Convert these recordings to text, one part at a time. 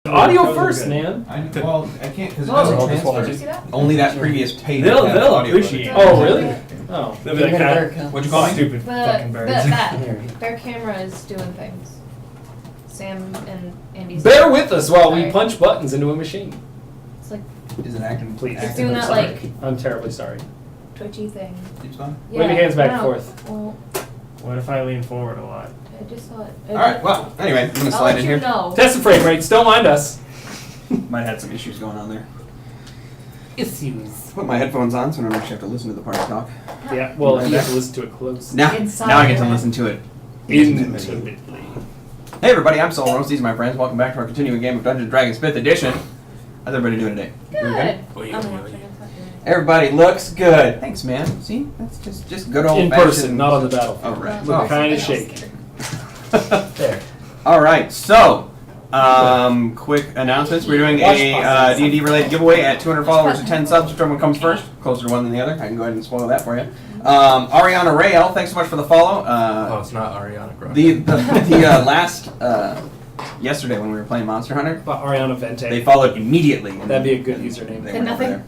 Audio first, man. I can't because only that previous page. They'll appreciate it. Oh, really? Oh. They'll be like, What'd you call me? Stupid fucking birds. Their camera is doing things. Sam and Andy's. Bear with us while we punch buttons into a machine. It's like Is it acting? Please. it's doing that like I'm terribly sorry. twitchy thing. Keeps going. Yeah, Wave your hands back and no. forth. Well, What if I lean forward a lot? I just thought. All right. Well, anyway, I'm gonna I'll slide let in you here. know. Test the frame rates. Don't mind us. Might have had some issues going on there. Issues. Put my headphones on so I don't actually have to listen to the party talk. Yeah. Well, you have to listen to it close. Now I get to listen to it. Intimately. Hey everybody, I'm Soul Rose. These are my friends. Welcome back to our continuing game of Dungeons & Dragons 5th Edition. How's everybody doing today? Good. Everybody looks good. Thanks, man. See, that's just good old In person, not on the battlefield. All right. Look kind of shaky. There. All right. So, quick announcements. We're doing a D&D related giveaway at 200 followers and 10 subs. Whichever one comes first. Closer to one than the other. I can go ahead and spoil that for you. Ariana Rael, thanks so much for the follow. it's not Ariana Grande. The last yesterday when we were playing Monster Hunter, Ariana Vente. they followed immediately. That'd be a good username. They Then went over nothing. there.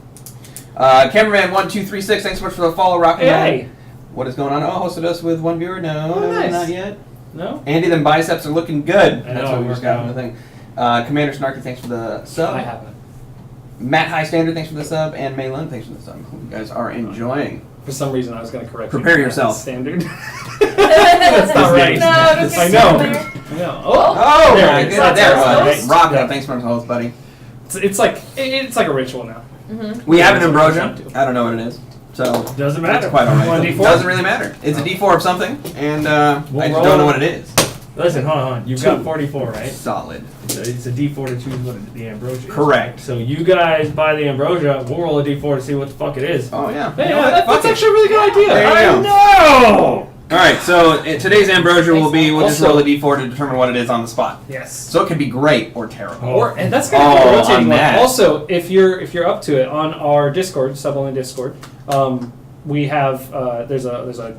Cameraman1236, thanks so much for the follow. Rocking Hey. What is going on? Oh, hosted us with one viewer? No, Oh, nice. not yet. No? Andy, them biceps are looking good. I That's know, what we just got from the thing. Commander Snarky, thanks for the sub. I haven't. Matt High Standard, thanks for the sub. And Maylin, thanks for the sub. Hope you guys are enjoying. For some reason, I was going to correct Prepare you. yourself. Standard. That's not right. His No, name. that's I know. I know. Oh, There my it is. goodness. There it That's was. Rocket, Yeah. thanks for the host, buddy. It's like a ritual now. Mm-hmm. We have an That's what ambrosia. I'm to. I don't know what it is. So Doesn't that's matter. quite alright. Want a D4? Doesn't really matter. It's a D4 of something, and I just roll don't know it. what it is. Listen, hold on. You've got 44, right? Solid. It's a D4 to choose what the ambrosia is. Correct. So you guys buy the ambrosia, we'll roll a D4 to see what the fuck it is. Oh yeah. Hey, You know what? that's Fuck it. actually a really good idea. There you go. No! Alright, so today's ambrosia will be, we'll just Also- roll a D4 to determine what it is on the spot. Yes. So it can be great or terrible. And that's going to be Oh, a rotating on one. that. Also, if you're up to it, on our Discord, sub-only Discord, we have there's a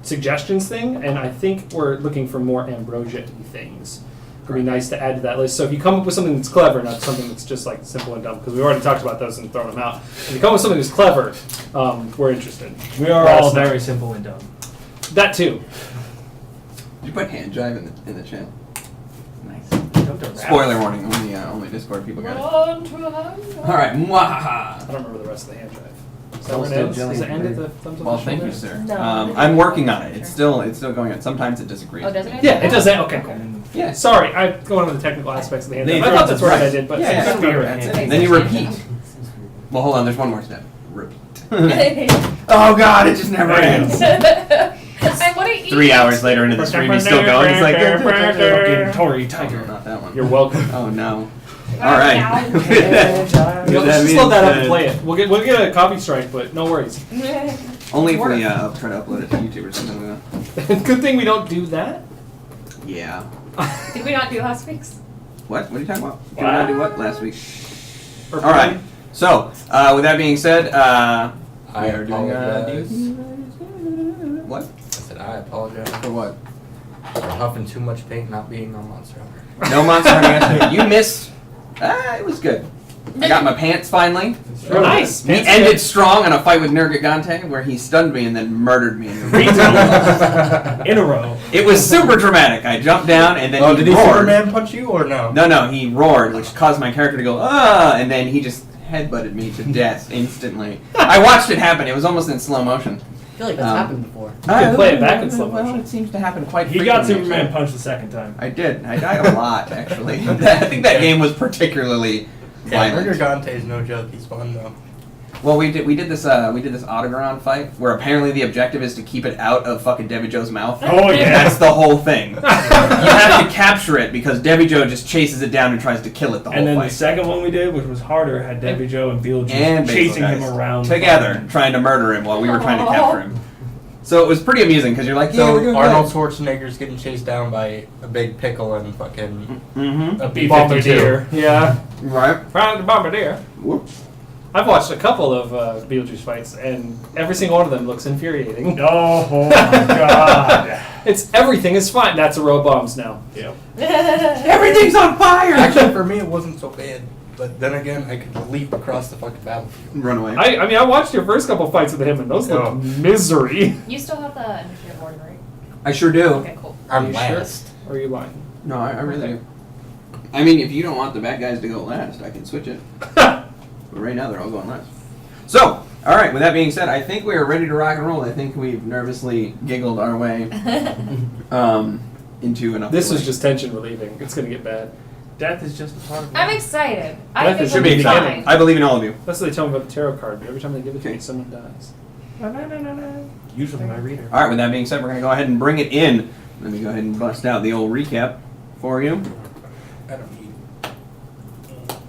suggestions thing, and I think we're looking for more ambrosia things. It'd be nice to add to that list. So if you come up with something that's clever, not something that's just like simple and dumb, because we've already talked about those and thrown them out. If you come up with something that's clever, we're interested. We are Let all us know. very simple and dumb. That too. Did you put hand jive in the chat? Nice. Come to rap. Spoiler warning, only Discord people got it. Run to a house. Alright, I mwahaha. don't remember the rest of the hand drive. Is that Still where it ends? jelly Does it end and at the thumbs up? Well, the thank you, shoulder? sir. No. I'm working on it. It's still going on. Sometimes it disagrees. Oh, does it? Yeah, it does that. Okay, cool. And Yeah. Sorry, I go on to the technical aspects of the hand Then drive. you I thought throw that's it what I right. did, but Yeah, that's yeah. weird. That's it. Okay. Then you repeat. Well, hold on. There's one more step. Repeat. Oh God, it just never ends. I want to eat. 3 hours later into the stream, he's still going. He's like, fucking Tory Tiger. not that one. You're welcome. Oh no. All right. You'll That just slow means that up that- and play it. We'll get a copy strike, but no worries. Only if we try to upload it to YouTube or something. Good thing we don't do that. Yeah. Did we not do last week's? What? What are you talking about? Did we not do what last week? Or All right. So, with that being said, we I are doing apologize. what? I said I apologize For what? for huffing too much paint not being on Monster Hunter. No Monster Hunter yesterday. You missed. It was good. I got my pants finally. Oh, nice. We ended strong on a fight with Nergigante where he stunned me and then murdered me. In the In a row. It was super dramatic. I jumped down and then Oh, he did he roared. Superman punch you or no? No, he roared, which caused my character to go, ah, and then he just headbutted me to death instantly. I watched it happen. It was almost in slow motion. I feel like that's happened before. You can play it back in slow Well, motion. it seems to happen quite He got frequently, Superman actually. punched the second time. I did. I died a lot, actually. I think that game was particularly Yeah, violent. Nergigante is no joke. He's fun though. Well, we did this Autogron fight where apparently the objective is to keep it out of fucking Debbie Joe's mouth. Oh, yeah. That's the whole thing. You have to capture it because Debbie Joe just chases it down and tries to kill it the whole And then fight. the second one we did, which was harder, had Debbie Joe and Beetlejuice And chasing Basil him guys around together, trying to murder him while we were trying to capture him. So it was pretty amusing because you're like, yeah, we're So doing Arnold Schwarzenegger's getting chased down by a big pickle and fucking. Mm-hmm. A B-52. Bombardier. Yeah. Right. Round the Bombardier. Whoop. I've watched a couple of Beetlejuice fights, and every single one of them looks infuriating. Oh my god. It's everything is fine. That's a row of bombs now. Yep. Everything's on fire! Actually, for me, it wasn't so bad. But then again, I could leap across the fucking battlefield. Run away. I mean, I watched your first couple fights with him, and those Oh. look misery. You still have the initiative order, right? I sure do. Okay, cool. I'm you sure? last. Or are you lying? No, I really do. I mean, if you don't want the bad guys to go last, I can switch it. But right now, they're all going last. So, all right. With that being said, I think we are ready to rock and roll. I think we've nervously giggled our way into enough. This is just tension relieving. It's gonna get bad. Death is just a part of I'm life. excited. I Death think is- we'll should be be exciting. fine. I believe in all of you. That's what they tell me about the tarot card. Every time they give it to Okay. me, someone dies. Usually my reader. All right. With that being said, we're gonna go ahead and bring it in. Let me go ahead and bust out the old recap for you. I don't need.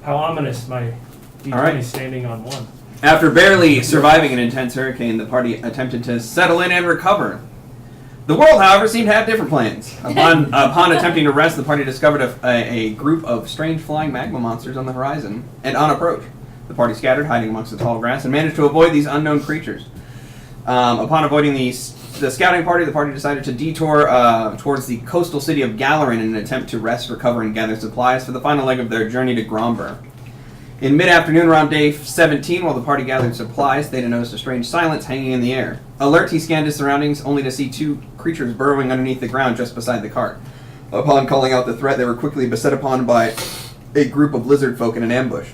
How ominous my D20 All right. standing on one. After barely surviving an intense hurricane, the party attempted to settle in and recover. The world, however, seemed to have different plans. Upon attempting to rest, the party discovered a group of strange flying magma monsters on the horizon, and on approach. The party scattered, hiding amongst the tall grass, and managed to avoid these unknown creatures. Upon avoiding the scouting party, the party decided to detour towards the coastal city of Galarin in an attempt to rest, recover, and gather supplies for the final leg of their journey to Gromber. In mid-afternoon, around day 17, while the party gathered supplies, they noticed a strange silence hanging in the air. Alert, he scanned his surroundings, only to see two creatures burrowing underneath the ground just beside the cart. Upon calling out the threat, they were quickly beset upon by a group of lizard folk in an ambush.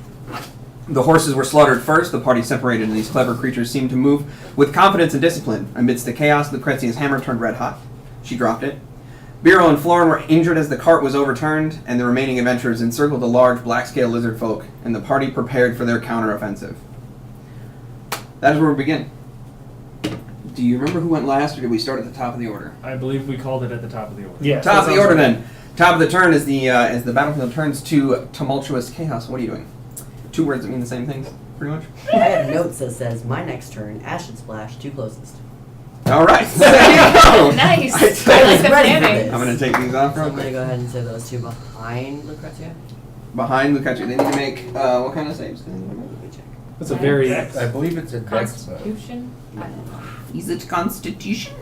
The horses were slaughtered first, the party separated, and these clever creatures seemed to move with confidence and discipline. Amidst the chaos, Lucrezia's hammer turned red hot. She dropped it. Biro and Florin were injured as the cart was overturned, and the remaining adventurers encircled the large black-scale lizard folk, and the party prepared for their counter-offensive. That is where we begin. Do you remember who went last, or did we start at the top of the order? I believe we called it at the top of the order. Yeah. Top of the order, then. Top of the turn is as the battlefield turns to tumultuous chaos. What are you doing? Two words that mean the same things, pretty much. I have notes that says, my next turn, Acid Splash, two closest. All right. There you go. Nice. I I totally- like the ready for planning. this. I'm going to take these off So real I'm going to quick. go ahead and say those two behind Lucrezia. Behind Lucrezia, they need to make, what kind of saves? do they need to make? Let me check. That's a very. I believe it's a dex. Constitution? I don't know. Is it Constitution?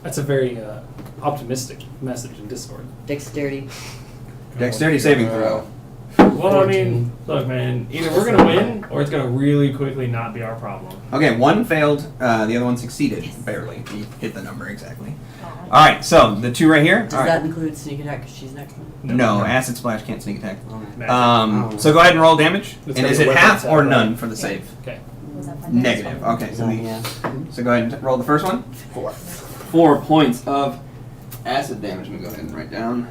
That's a very optimistic message in Discord. Dexterity. Dexterity saving throw. Well, I 14. mean, look, man, either we're going to win or it's going to really quickly not be our problem. Okay, one failed, the other one succeeded, barely. He hit the number exactly. All right, so the two right here. Does All right. that include sneak attack because she's next one? No, Acid Splash can't sneak attack. Oh. So go ahead and roll damage. It's And gotta is be it a half weapon or attack, none right? for the save? Okay. Was that my next Negative. one? Okay, So, yeah. so go ahead and roll the first one. 4 points of acid damage. Let me go ahead and write down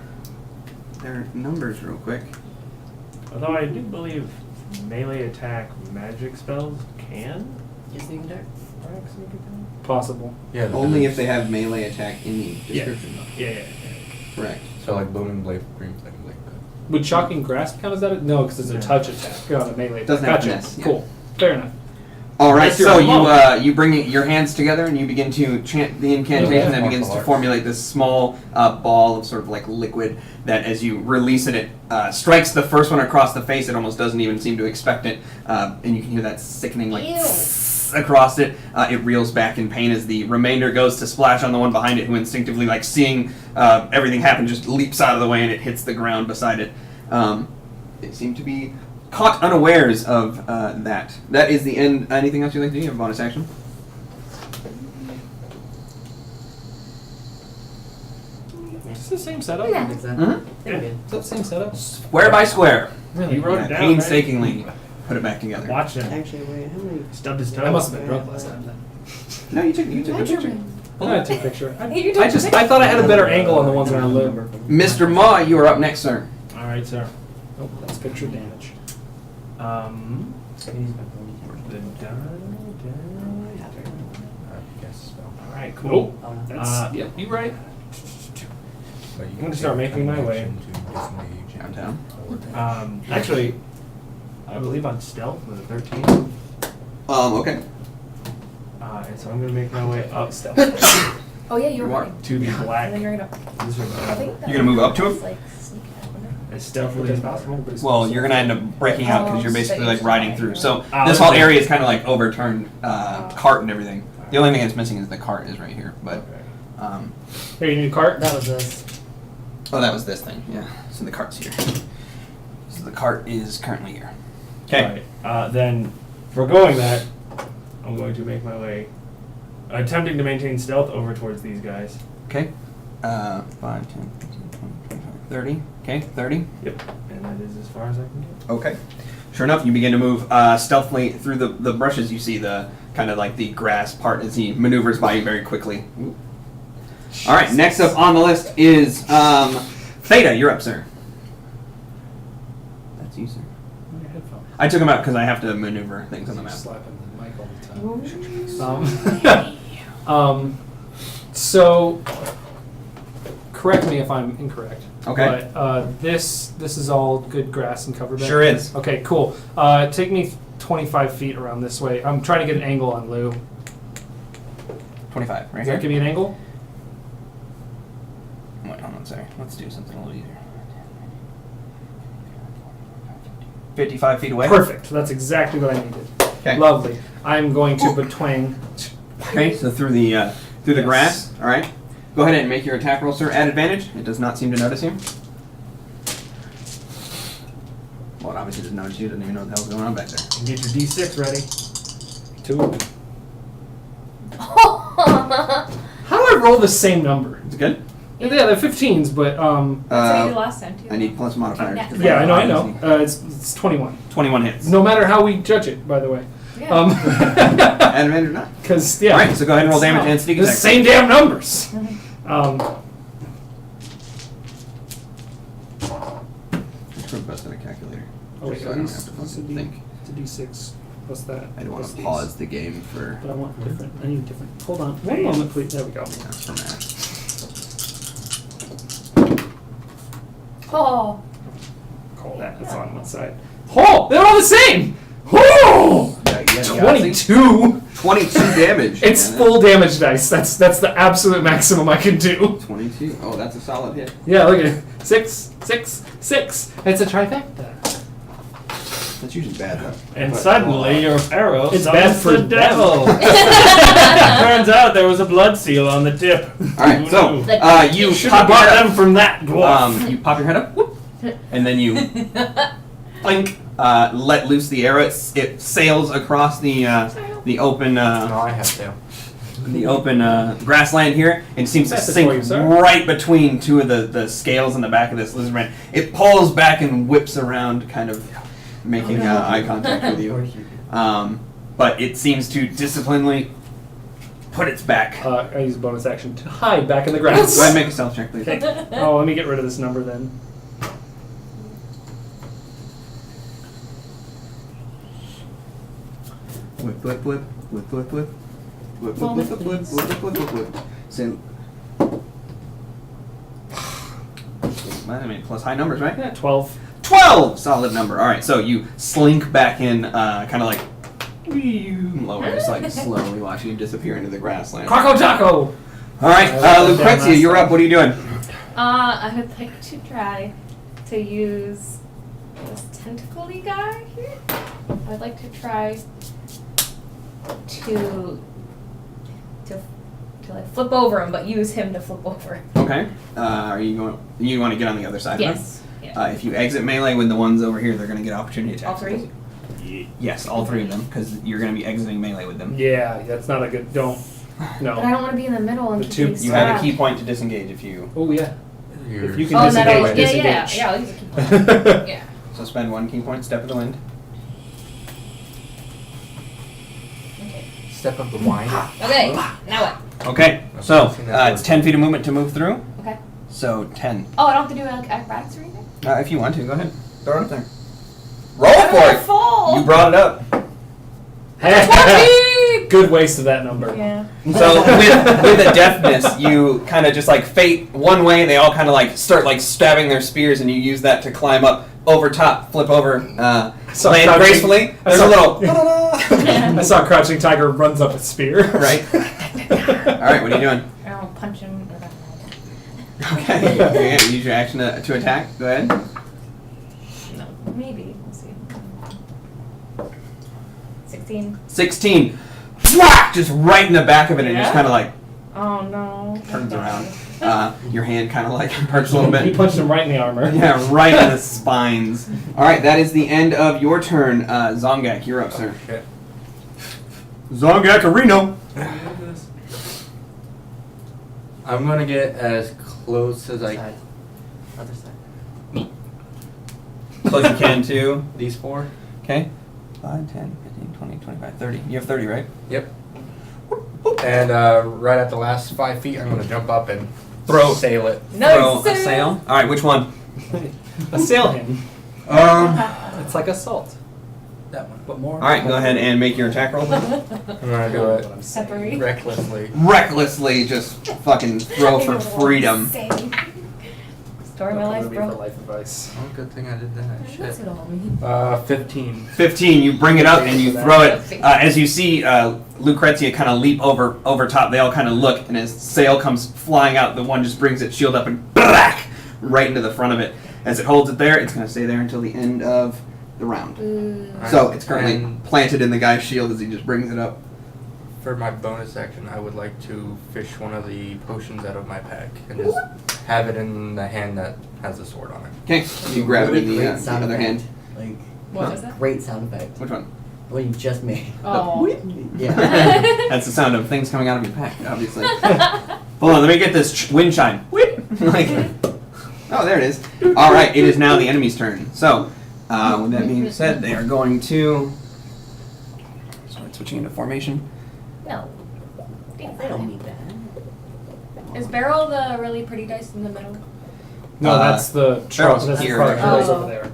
their numbers real quick. Although I do believe melee attack magic spells can You sneak attack? crack sneak attack. Possible. Yeah. Only if they have melee attack in the description. Yeah. Correct. So like booming blade, green flame, like that. Would shocking grasp count as that? No, because it's a Yeah. touch attack. Go on a melee. Doesn't have gotcha. finesse, yeah. Cool. Fair enough. All right, Unless you're so alone. you bring your hands together and you begin to chant the incantation Yeah, that begins to martial arts. formulate this small ball of sort of like liquid that, as you release it, strikes the first one across the face. It almost doesn't even seem to expect it, and you can hear that sickening like Ew. across it. It reels back in pain as the remainder goes to splash on the one behind it, who instinctively, like seeing everything happen, just leaps out of the way and it hits the ground beside it. They seem to be caught unawares of that. That is the end. Anything else you'd like to do? You have a bonus action? It's the same setup. Yeah. I think so. Mhm. Pretty good. It's the same setup. Square by square. Really? You wrote Yeah, it down. painstakingly put it back together. Watch him. Actually, wait, how many? Stubbed his toe. I must have been drunk last time then. No, you took a picture. I took a picture. You I just I thought I had a better angle on the ones around Lou. Mr. Ma, you are up next, sir. All right, sir. Oh, that's picture damage. The die. Guess spell. All right, cool. Oh, no. That's yep. You right. But you I'm can gonna start take making my cunning way. action to disengage and Downtown. hold it. Actually, I believe on stealth with a 13. Okay. And so I'm gonna make my way up Stealth. Oh yeah, you're You are. right. to the black And then you're gonna. lizard I think You're gonna move up to him? it's like sneak attack, wouldn't it? as stealthily as possible. Well, you're gonna end up breaking out because you're basically like riding through. So Oh, this whole okay. area is kind of like overturned cart and everything. The only thing that's missing is the cart is right here, but Okay. Here, you need a cart? That was this. Oh, that was this thing. Yeah. So the cart's here. So the cart is currently here. Okay. Alright, then, foregoing that, I'm going to make my way, attempting to maintain stealth over towards these guys. Okay. 5, 10, 15, 20, 25, 30. Okay, 30. Yep. And that is as far as I can get. Okay. Sure enough, you begin to move stealthily through the brushes. You see the kind of like the grass part as he maneuvers by you very quickly. Ooh. All right, next up on the list is Theta. You're up, sir. That's you, sir. Your headphones. I took them out because I have to maneuver things on the map. Slapping the mic all the time. So, correct me if I'm incorrect. Okay. But this is all good grass and cover back Sure here? is. Okay, cool. Take me 25 feet around this way. I'm trying to get an angle on Lou. 25, right Does here. that give me an angle? Wait, hold on, sorry. Let's do something a little easier. 55 feet away. Perfect. That's exactly what I needed. Okay. Lovely. I'm going to betwang. Okay, so through the Yes. grass. All right. Go ahead and make your attack roll, sir, at advantage. It does not seem to notice you. Well, it obviously doesn't notice you. Doesn't even know what the hell's going on back there. And get your D6 ready. 2. How do I roll the same number? It's good. Yeah, they're 15s, but That's what you did last time too. I need plus modifiers. Yeah. 'cause yeah, I know. obviously- It's 21. 21 hits. No matter how we judge it, by the way. Yeah. At advantage or not. Because yeah. All right, so go ahead and roll it's damage and sneak the attack. same damn numbers. Let's request on a calculator. Oh wait, So I don't have to it's a fucking think. D6 plus that. I don't want plus to these. pause the game for But I want different. I need different. Hold on. One moment, please. There we go. for math. Oh. Call that. That's on one side. Oh, they're all the same. Oh, Yeah, you got the 22. 22 damage. It's man. full damage dice. That's the absolute maximum I can do. 22. Oh, that's a solid hit. Yeah, look at it. 6, 6, 6. It's a trifecta. That's usually bad though. And suddenly your arrow It's summons bad for the devil. Turns out there was a blood seal on the tip. All right, so you should pop have your bought head them from that dwarf. up. You pop your head up, whoop, and then you blink, let loose the arrow. It sails across the open No, I have to. grassland here and seems to That's it sink for you, sir. right between two of the scales in the back of this lizard man. It pulls back and whips around, kind of making eye contact with you. But it seems to disciplinedly put its back. I use a bonus action to hide back in the grass. Go ahead and make a stealth check, please. Okay. Oh, let me get rid of this number then. Whip, whip, whip, whip, whip, whip. Whip, whip, whip, whip, whip, whip, whip, whip, whip. So, I mean, plus high numbers, right? Yeah, 12. 12! Solid number. All right, so you slink back in, kind of like lower, just like slowly watching you disappear into the grassland. All Croco Taco! right, Lucrezia, you're up. What are you doing? I would like to try to use this tentacle-y guy here. I'd like to try to like flip over him, but use him to flip over. Okay. Are you going? You want to get on the other side? Yes. Of Yeah. them? If you exit melee with the ones over here, they're going to get opportunity attacks. All three? Yes, all three of them, because you're going to be exiting melee with them. Yeah, that's not a good. Don't. But I No. don't want to be in the middle and The keep two- getting You have a stabbed. key point to disengage if you. Oh, yeah. If you can Oh, that'll, disengage, disengage. yeah, I'll use a key point. Yeah. So spend one key point, step of the wind. Okay. Step of the wine. Okay. Now what? Okay, so I've seen that it's 10 feet of movement to move through. Okay. So 10. Oh, I don't have to do like acrobatics or anything? If you want to, go ahead. Throw it up there. Roll I don't wanna for it. fall. You brought it up. 20! Good waste of that number. Yeah. So with the deftness, you kind of just like fate one way. They all kind of like start like stabbing their spears, and you use that to climb up over top, flip over, saw land Crouching- gracefully. I There's saw- a little I saw Crouching Tiger runs up a spear. right. All right, what are you doing? I don't punch him. Okay, yeah, use your action to attack. Go ahead. No, maybe. We'll see. 16. 16. Whack! Just right in the back of it, and just Yeah? kind of like Oh no. Turns around. Your hand kind of like hurts a little bit. He punched him right in the armor. Yeah, right in the spines. All right, that is the end of your turn. Zongak, you're up, sir. Shit. Zongak Areno. I'm gonna get as close as I. Side. Other side. Close you can to. These 4. Okay. 5, 10, 15, 20, 25, 30. You have 30, right? Yep. And right at the last 5 feet, I'm gonna jump up and Throw. sail it. Throw Nice. a sail. All right, which one? Assail him. It's like assault. That one. But more. All right, go ahead and make your attack roll. I'm gonna do it Separate. recklessly. Recklessly, just fucking throw for freedom. Story of my life, For bro. life advice. Oh, good thing I did that. That's Shit. what all mean. 15. 15, you bring it up and you throw it. As you see Lucrezia kind of leap over top, they all kind of look, and as sail comes flying out, the one just brings its shield up and BACK! Right into the front of it. As it holds it there, it's going to stay there until the end of the round. So it's currently And planted in the guy's shield as he just brings it up. for my bonus action, I would like to fish one of the potions out of my pack and just have it in the hand that has the sword on it. Okay, you grab it in the Great sound other effect. hand. Like, What was that? great sound effect. Which one? What you just made. Oh. Yeah. That's the sound of things coming out of your pack, obviously. Hold on, let me get this wind chime. Like, oh, there it is. All right, it is now the enemy's turn. So, with that being said, they are going to start switching into formation. No. They don't need that. Is Beryl the really pretty dice in the middle? No, that's the Barrel's that's here. the card. Barrel's Oh. over there.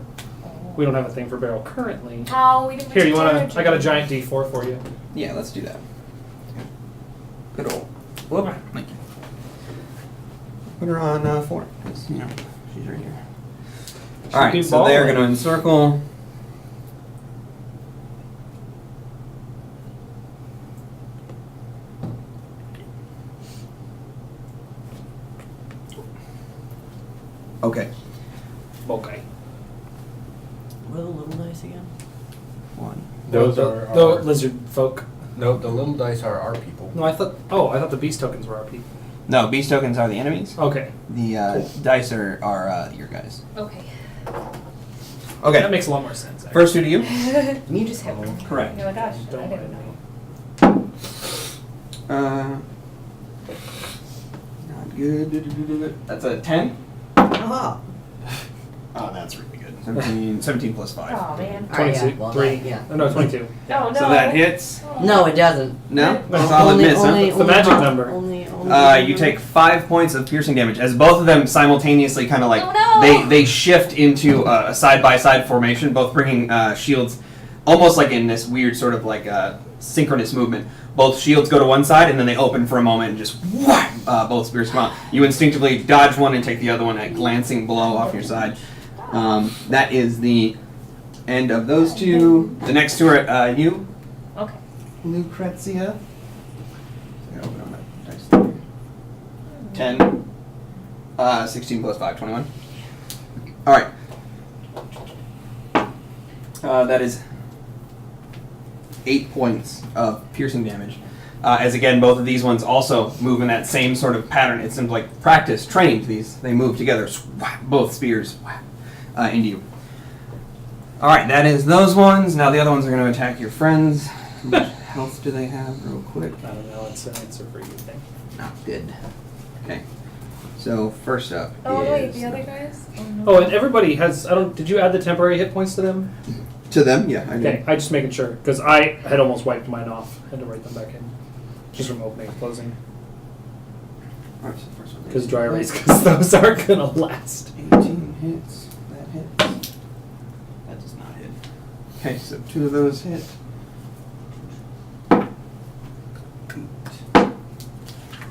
We don't have a thing for barrel currently. Oh, we didn't. Here, you wanna? mention I got a Georgia. giant D4 for you. Yeah, let's do that. Good old. Whoop. Thank you. Put her on 4, because, you know, she's right here. All right, be so they're going to balling. encircle. Okay. Okay. What are the little dice again? 1. Those are the lizard folk. No, the little dice are our people. No, I thought. Oh, I thought the beast tokens were our people. No, beast tokens are the enemies. Okay. The dice are your guys. Okay. Okay. That makes a lot more sense. Actually. First two to you. You just hit one. Correct. Oh my gosh, I Don't didn't mind know. Not good. That's a 10. Aha. Oh, that's really good. 17 plus 5. Oh man. All right, 22. yeah, well, 3. yeah. Oh, no, 22. Oh no. So that hits. Oh. No, it doesn't. No? No. Solid miss, huh? It's the magic number. Only. You take 5 points of piercing damage as both of them simultaneously kind of like Oh, no! they shift into a side-by-side formation, both bringing shields almost like in this weird sort of like synchronous movement. Both shields go to one side and then they open for a moment and just whack, both spears come out. You instinctively dodge one and take the other one, a glancing blow off your side. That is the end of those two. The next two are you, Okay. Lucrezia. I gotta open on that dice there. 10. 16 plus 5, 21. Alright. That is 8 points of piercing damage. As again, both of these ones also move in that same sort of pattern. It's simply like practice, trained. They move together. Swap, both spears into you. Alright, that is those ones. Now the other ones are going to attack your friends. How much health do they have, real quick? I don't know. It's an answer for you thing. Oh, good. Okay. So first up Oh is wait, the other guys. Oh, no. Oh, and everybody has. I don't. Did you add the temporary hit points to them? to them. Yeah, I do. Okay, I just making sure because I had almost wiped mine off. Had to write them back in, just from opening and closing. All right, so first one. Because dry erase, because those aren't gonna last. 18 hits. That hits. That does not hit. Okay, so 2 of those hit.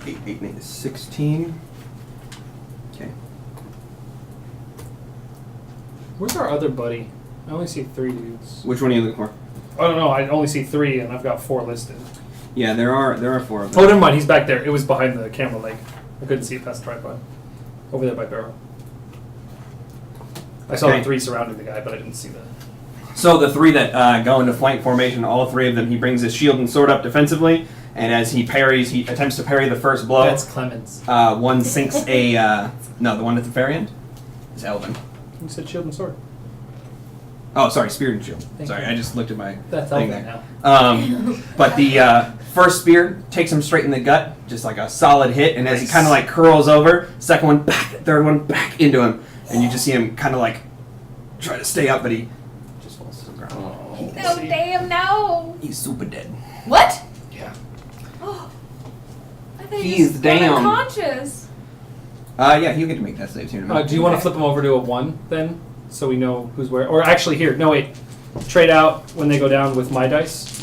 8 is 16. Okay. Where's our other buddy? I only see 3 dudes. Which one are you looking for? I don't know. I only see 3, and I've got 4 listed. Yeah, there are 4 of Oh, them. never mind. He's back there. It was behind the camera leg. I couldn't see it past the tripod. Over there by Barrow. I saw Okay. the 3 surrounding the guy, but I didn't see the. So the 3 that go into flank formation, all 3 of them, he brings his shield and sword up defensively, and as he parries, he attempts to parry the first blow. That's Clemens. One sinks a no, the one at the very end is Elvin. You said shield and sword. Oh, sorry, spear and shield. Thank Sorry, you. I just looked at my That's thing Elvin there. now. But the first spear takes him straight in the gut, just like a solid hit, and as he kind of like curls over, second one back, third one back into him, and you just see him kind of like try to stay up, but he just falls to the ground. No, damn, no. He's super dead. What? Yeah. Oh. I thought He's you just went down. unconscious. Yeah, he'll get to make that save here in a minute. Do you want to flip him over to a 1 then, so we know who's where? Or actually, here, no wait. Trade out when they go down with my dice.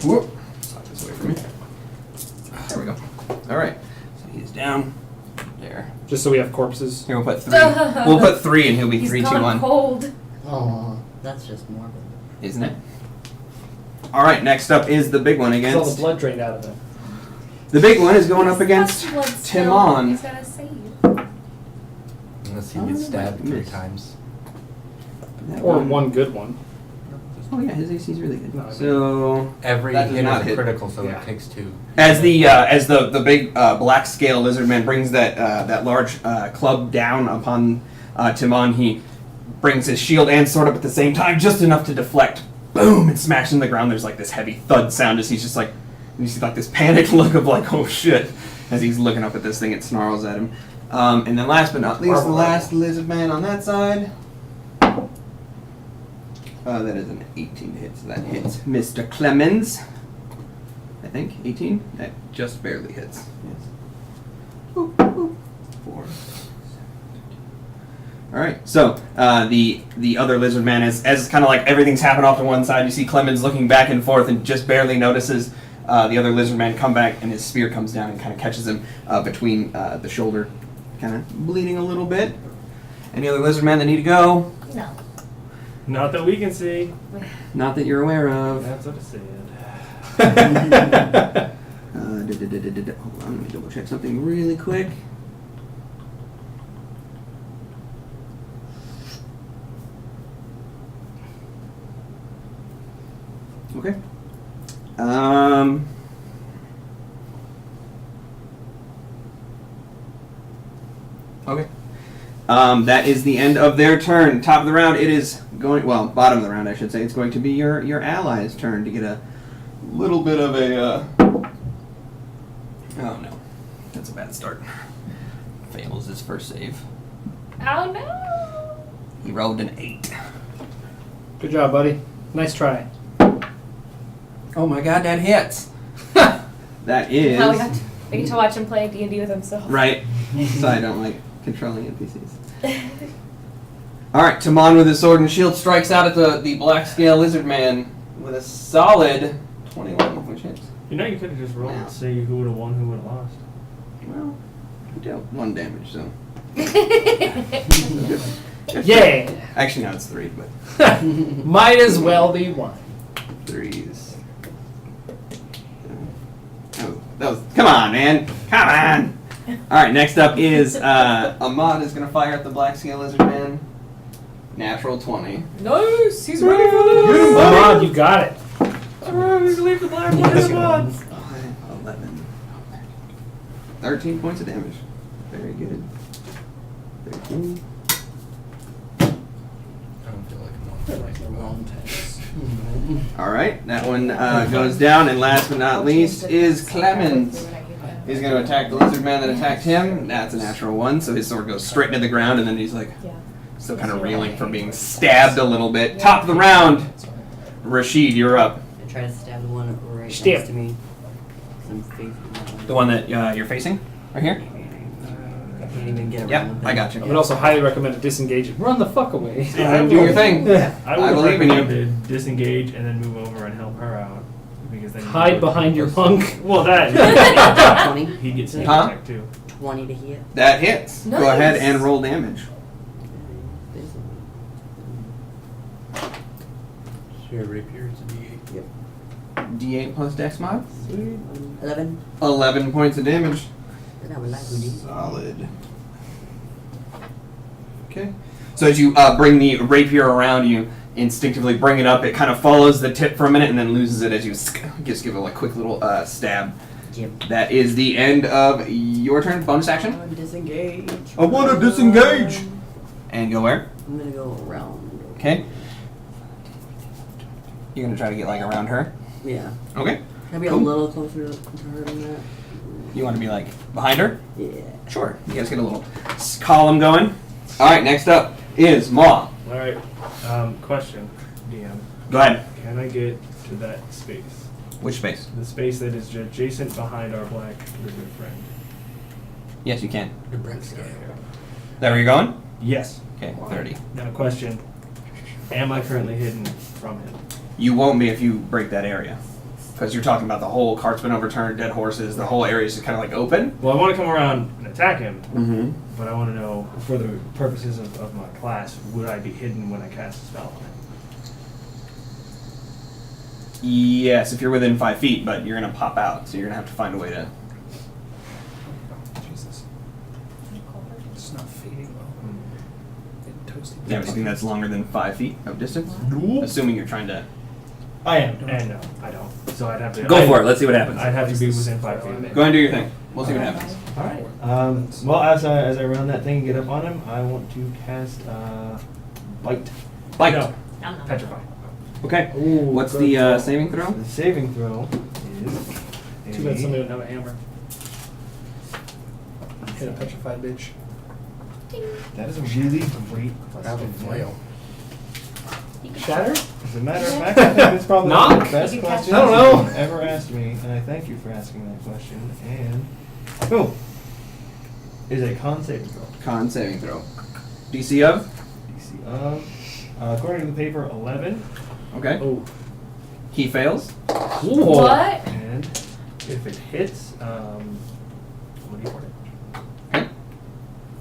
Whoop. Slide this away from me. There we go. All right. So he's down. There. Just so we have corpses. Here we'll put 3. We'll put 3, and he'll be He's 3, 2, gone 1. cold. Oh, that's just morbid. Isn't it? All right. Next up is the big one It's all the against. blood drained out of him. The big one is going up He's against got blood still. Timon. He's got a save. Unless he Oh, gets stabbed 3 miss. times. That Or one good one. Oh yeah, his AC is really good. No, I mean- So Every That does hit not is a hit. critical, so Yeah. it takes 2. as the big black scale lizard man brings that large club down upon Timon, he brings his shield and sword up at the same time, just enough to deflect. Boom! And smash in the ground. There's like this heavy thud sound as he's just like, you see like this panicked look of like, oh shit, as he's looking up at this thing. It snarls at him. And then last but not least, the last lizard man on that side. That is an 18 to hit, so that hits Mr. Clemens. I think 18. That just barely hits. Yes. Boop, boop. 4. All right. So the other lizard man, as kind of like everything's happened off to one side, you see Clemens looking back and forth and just barely notices the other lizard man come back, and his spear comes down and kind of catches him between the shoulder, kind of bleeding a little bit. Any other lizard man that need to go? No. Not that we can see. Not that you're aware of. That's what it said. Hold on, let me double check something really quick. Okay. Okay. That is the end of their turn. Top of the round, it is going. Well, bottom of the round, I should say. It's going to be your allies' turn to get a little bit of a. Oh no, that's a bad start. Fails his first save. Oh no. He rolled an 8. Good job, buddy. Nice try. Oh my god, that hits. That is Now we get to watch him play D&D with himself. right. So I don't like controlling NPCs. All right, Timon with his sword and shield strikes out at the black scale lizard man with a solid 21, which hits. You know, you could have just rolled Wow. and see who would have won, who would have lost. Well, he dealt 1 damage, so. Yeah. Actually, no, it's 3, but Might as well be 1. 3s. Oh, that was. Come on, man. Come on. All right, next up is Ahmad is going to fire at the black scale lizard man. Natural 20. Nice. He's ready for this. Come on, you got it. Alright, we leave the black Yes, one on. 11. 13 points of damage. Very good. 13. I don't feel like I'm on. All right, that one goes down, and last but not least is Clemens. He's going to attack the lizard man that attacked him. That's a natural 1, so his sword goes straight into the ground, and then he's like Yeah. still kind of reeling from being stabbed a little bit. Top of the round, Rashid, you're up. I try to stab the one right Stab. next to me. 'Cause I'm facing that one. The one that you're facing, right here. I can't even get around Yep, the thing. I got you. I would also highly recommend disengaging. Run the fuck away. Do your thing. Yeah. I would I have believe in you. recommended disengage and then move over and help her out. Because then you Hide would- behind your punk. Well, that. 20. He gets sneak Huh? attack too. 20 to hit. That hits. Go Nice. ahead and roll damage. Share rapier is a D8. D8 plus dex mod. 11. 11 points of damage. And I would like to do. Solid. Okay. So as you bring the rapier around, you instinctively bring it up. It kind of follows the tip for a minute and then loses it as you just give it a quick little stab. Yep. That is the end of your turn. Bonus action. Disengage. I want to disengage. And go where? I'm gonna go around. Okay. You're gonna try to get like around her. Yeah. Okay. Can I be Cool. a little closer to her than that? You want to be like behind her? Yeah. Sure. You guys get a little column going. All right. Next up is Maw. All right. Question, DM. Go ahead. Can I get to that space? Which space? The space that is adjacent behind our black lizard friend. Yes, you can. The Brent scale. Is that where you're going? Yes. Okay. 30. Now, question. Am I currently hidden from him? You won't be if you break that area. Because you're talking about the whole cart's been overturned, dead horses, the whole area is just kind of like open. Well, I want to come around and attack him, Mm-hmm. but I want to know, for the purposes of my class, would I be hidden when I cast a spell on him? Yes, if you're within 5 feet, but you're going to pop out, so you're going to have to find a way to... Jesus. It's not fading well. Getting toasty. You have anything that's longer than 5 feet of distance? Assuming you're trying to... I am. And no, I don't. So I'd have to... Go for it, let's see what happens. I'd have to be within 5 feet. Go ahead and do your thing. We'll see what happens. All right. Well, as I run that thing and get up on him, I want to cast Bite. Bite. No, Petrify. Okay. Ooh, What's good the throw. saving throw? The saving throw is... Too bad somebody didn't have a hammer. Hit a petrified bitch. That is a really great I have a question. flail. Shatter? As a matter of fact, I think it's probably one of Knock? the best You can questions catch- I don't know. you've ever asked me, and I thank you for asking that question. And boom, is a con saving throw. Con saving throw. DC of? DC of, according to the paper, 11. Okay. Oh. He fails. What? And if it hits, what do you want it? Okay.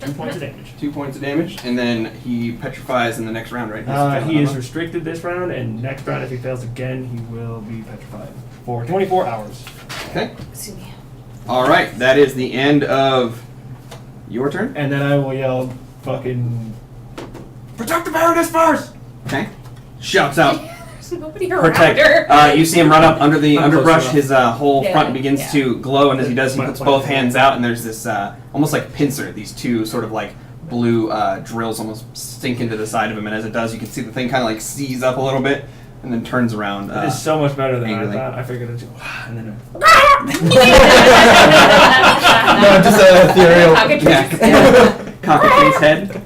2 points of damage. 2 points of damage, and then he petrifies in the next round, right? He is restricted this round, and next round, if he fails again, he will be petrified for 24 hours. Okay. Excuse me. All right. That is the end of your turn. And then I will yell, fucking... Protect the Baroness first. Okay. Shouts out. There's nobody around Protect. her. You see him run up under the I'm close underbrush. enough. His whole Yeah, front begins yeah. to glow, and as he does, he My puts point. both hands out, and there's this almost like pincer. These two sort of like blue drills almost sink into the side of him, and as it does, you can see the thing kind of like seize up a little bit, and then turns around. It is so much better than angrily. I thought. I figured it's... And then... No, just a ethereal. Cockatrice head.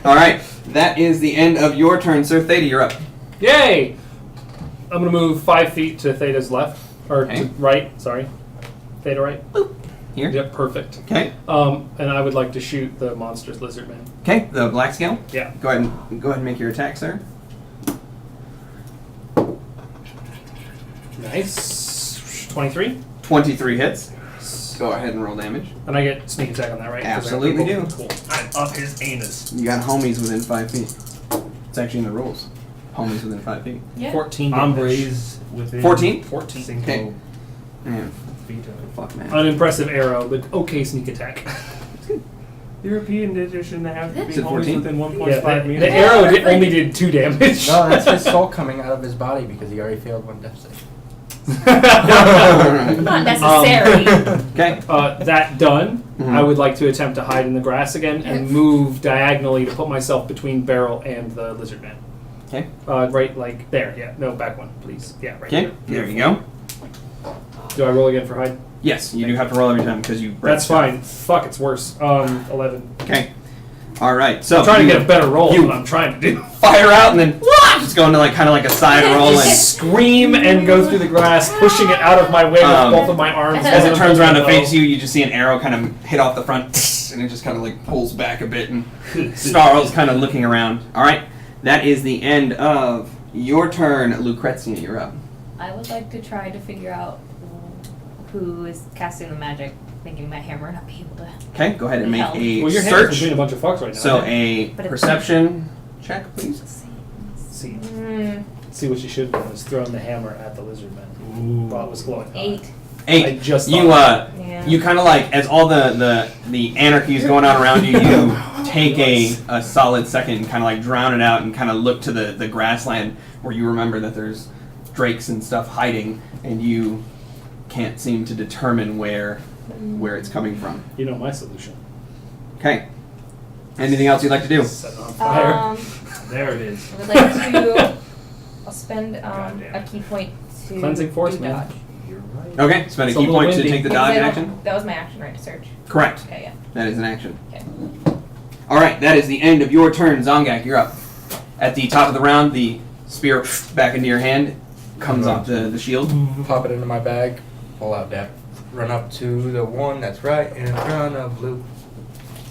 All right, that is the end of your turn, Sir Theta. You're up. Yay! I'm gonna move 5 feet to Theta's left. Or Okay. to right, sorry. Theta right. Here. Yep, perfect. Okay. And I would like to shoot the monstrous lizard man. Okay. The black scale. Yeah. Go ahead and make your attack, sir. Nice. 23. 23 hits. Go ahead and roll damage. And I get sneak attack on that, right? 'Cause I have Absolutely people? do. Cool. I'm up his anus. You got homies within 5 feet. It's actually in the rules. Homies within 5 feet. Yeah. 14 damage. Hombres within... 14? 14. Cinco Okay. Man, feet of it. fuck, man. Unimpressive arrow, but okay sneak attack. European edition, they have to be Is it homies 14? within 1.5 Yeah, meters. the arrow only did 2 damage. No, that's his soul coming out of his body because he already failed one death save. Not necessary. Okay. That done, Mhm. I would like to attempt to hide in the grass again and Yes. move diagonally to put myself between Beryl and the lizard man. Okay. Right, like there. Yeah, no, back one, please. Yeah, right Okay. There you go. Do I roll again for hide? Yes, you do have to roll every time because you. That's fine. Fuck, it's worse. 11. Okay. All right. So I'm trying to you get a better roll. you- What I'm trying to do. fire out and then just go into like kind of like a side roll and Scream and go through the grass, pushing it out of my way with both of my arms. as it turns around to Bow. face you, you just see an arrow kind of hit off the front and it just kind of like pulls back a bit and Snarl's kind of looking around. All right. That is the end of your turn, Lucrezia. You're up. I would like to try to figure out who is casting the magic, thinking my hammer and not be able to. Okay. Go ahead and make Hell. a Well, your hands search. between a bunch of fucks right now. So isn't it? a But it's- perception check, please. See. Mm, See what you should have done is thrown the hammer at the lizard man while it was glowing. hot. 8. 8. I just you thought- Yeah. you kind of like as all the anarchy is going on around you, you take a solid second and kind of like drown it out and kind of look to the grassland where you remember that there's drakes and stuff hiding, and you can't seem to determine where it's coming from. You know my solution. Okay. Anything else you'd like to do? Set it on fire. There it is. I would like to. I'll spend Goddamn. a key point to Cleansing force, do man. dodge. You're right. Okay, spend a It's a key little point to windy. take the Because dodge I don't- action. That was my action, right? To search. Correct. Okay, yeah. That is an action. Okay. All right, that is the end of your turn, Zongak. You're up. At the top of the round, the spear back into your hand comes off the shield. Pop it into my bag, pull out depth, run up to the one that's right in front of Luke.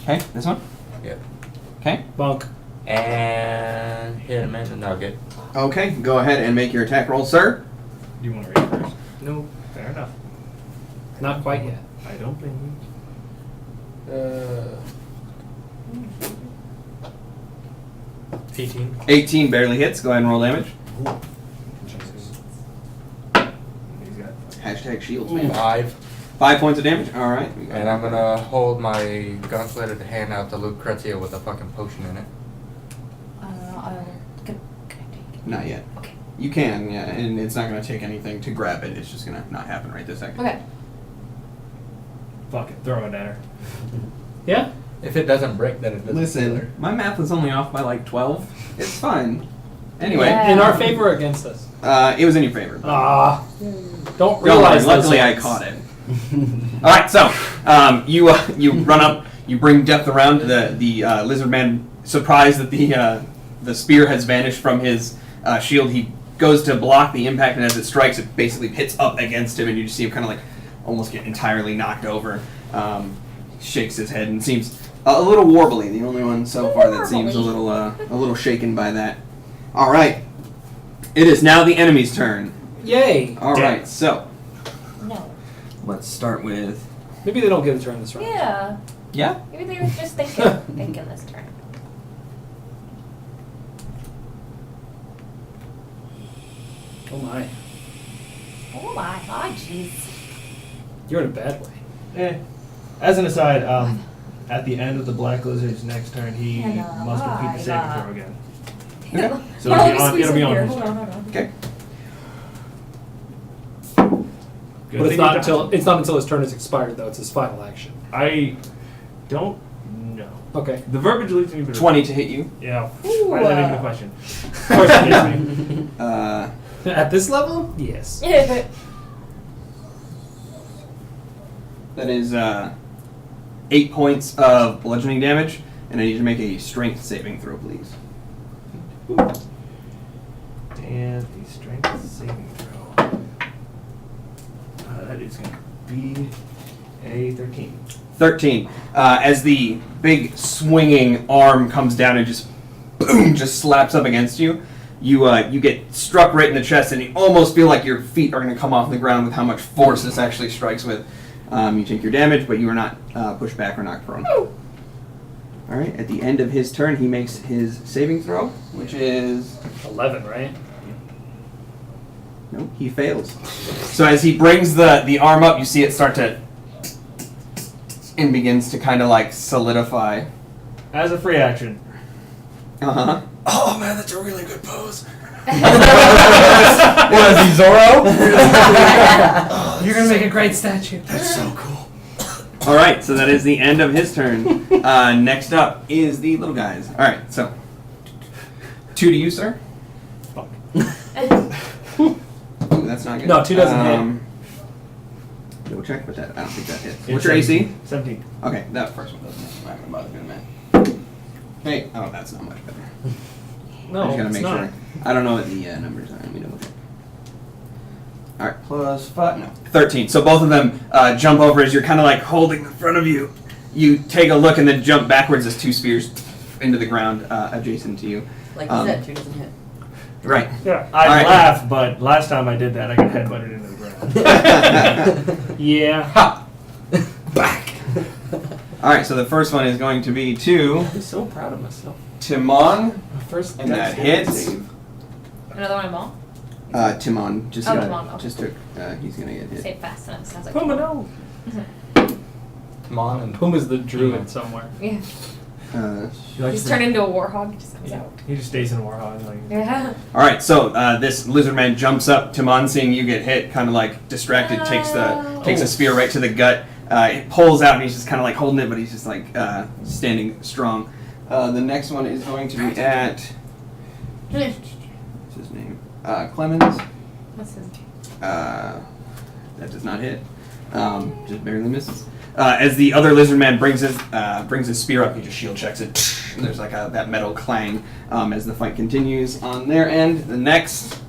Okay, this one. Yep. Okay. Bunk. And hit him in the nugget. Okay, go ahead and make your attack roll, sir. Do you want to read first? No. Fair enough. Not quite yet. I don't think. 18. 18 barely hits. Go ahead and roll damage. Jesus. He's got. Hashtag shields, man. 5. 5 points of damage. All right. we got And it. I'm gonna hold my gunslitter hand out to Luke Kretzia with a fucking potion in it. Can I take it? Not yet. Okay. You can, yeah, and it's not going to take anything to grab it. It's just going to not happen right this second. Okay. Fuck it. Throw it at her. Yeah? If it doesn't break, then it doesn't. Listen, my math was only off by like 12. It's fine. Anyway, Yeah. In our favor or against us? it was in your favor. Ah. Don't Don't worry, realize those luckily I things. caught it. All right, so you run up, you bring depth around. The lizard man, surprised that the spear has vanished from his shield, he goes to block the impact, and as it strikes, it basically hits up against him, and you just see him kind of like almost get entirely knocked over. Shakes his head and seems a little warbly. The only one so far that seems a little shaken by that. All right, it is now the enemy's turn. Yay! All right, so No. let's start with Maybe they don't get a turn this round. Yeah. yeah. Maybe they were just thinking this turn. Oh my. Oh my. Oh jeez. You're in a bad way. As an aside, at the end of the Black Lizard's next turn, he Hello, must repeat the saving hi, throw again. Okay. So it'll be on his Hold turn. on, hold on. Okay. Good But thing it's not until his turn is expired though. It's his final action. I don't know. Okay. The verbiage leads me to 20 to hit you. Yeah. Ooh, Why is that even a question? Of course it is. Uh, At this level? Yes. that is 8 points of bludgeoning damage, and I need you to make a strength saving throw, please. And the strength saving throw. That is going to be a 13. 13. As the big swinging arm comes down and just boom, just slaps up against you, you get struck right in the chest, and you almost feel like your feet are going to come off the ground with how much force this actually strikes with. You take your damage, but you are not pushed back or knocked prone. All right. At the end of his turn, he makes his saving throw, which is 11, right? nope, he fails. So as he brings the arm up, you see it start to and begins to kind of like solidify. As a free action. Uh huh. Oh man, that's a really good pose. What is he, Zorro? You're gonna make a great statue. That's so cool. All right, so that is the end of his turn. Next up is the little guys. All right, so 2 to you, sir. Fuck. Ooh, that's not good. No, 2 doesn't hit. Double check, but that I don't think that hits. It's What's your AC? 17. Okay, that first one doesn't hit. I'm not gonna bother doing that. Hey, oh, that's not much better. No, I just gotta it's make not. sure. I don't know what the numbers are. Let me double check. All right, plus 5, no, 13. So both of them jump over as you're kind of like holding in front of you. You take a look and then jump backwards as 2 spears into the ground adjacent to you. Like you said, 2 doesn't hit. Right. Yeah, I All right. laugh, but last time I did that, I got headbutted into the ground. Yeah. Ha! Back. All right, so the first one is going to be to I'm so proud of myself. Timon, First and that dex hits. save. Another one ball. Timon just Oh, got Timon, okay. just took. He's gonna get hit. Say it fast enough. Sounds like. Puma, no. Come on and Puma's the druid somewhere. Yeah. He likes He's to- turned into a warhog. He just comes Yeah. out. He just stays in Warhog. Like, Yeah. All right, so this lizard man jumps up. Timon, seeing you get hit, kind of like distracted, takes a spear right to the gut. It pulls out, and he's just kind of like holding it, but he's just like standing strong. The next one is going to be at what's his name? Clemens. What's his? That does not hit. Just barely misses. As the other lizard man brings his spear up, he just shield checks it. And there's like that metal clang as the fight continues on their end. The next,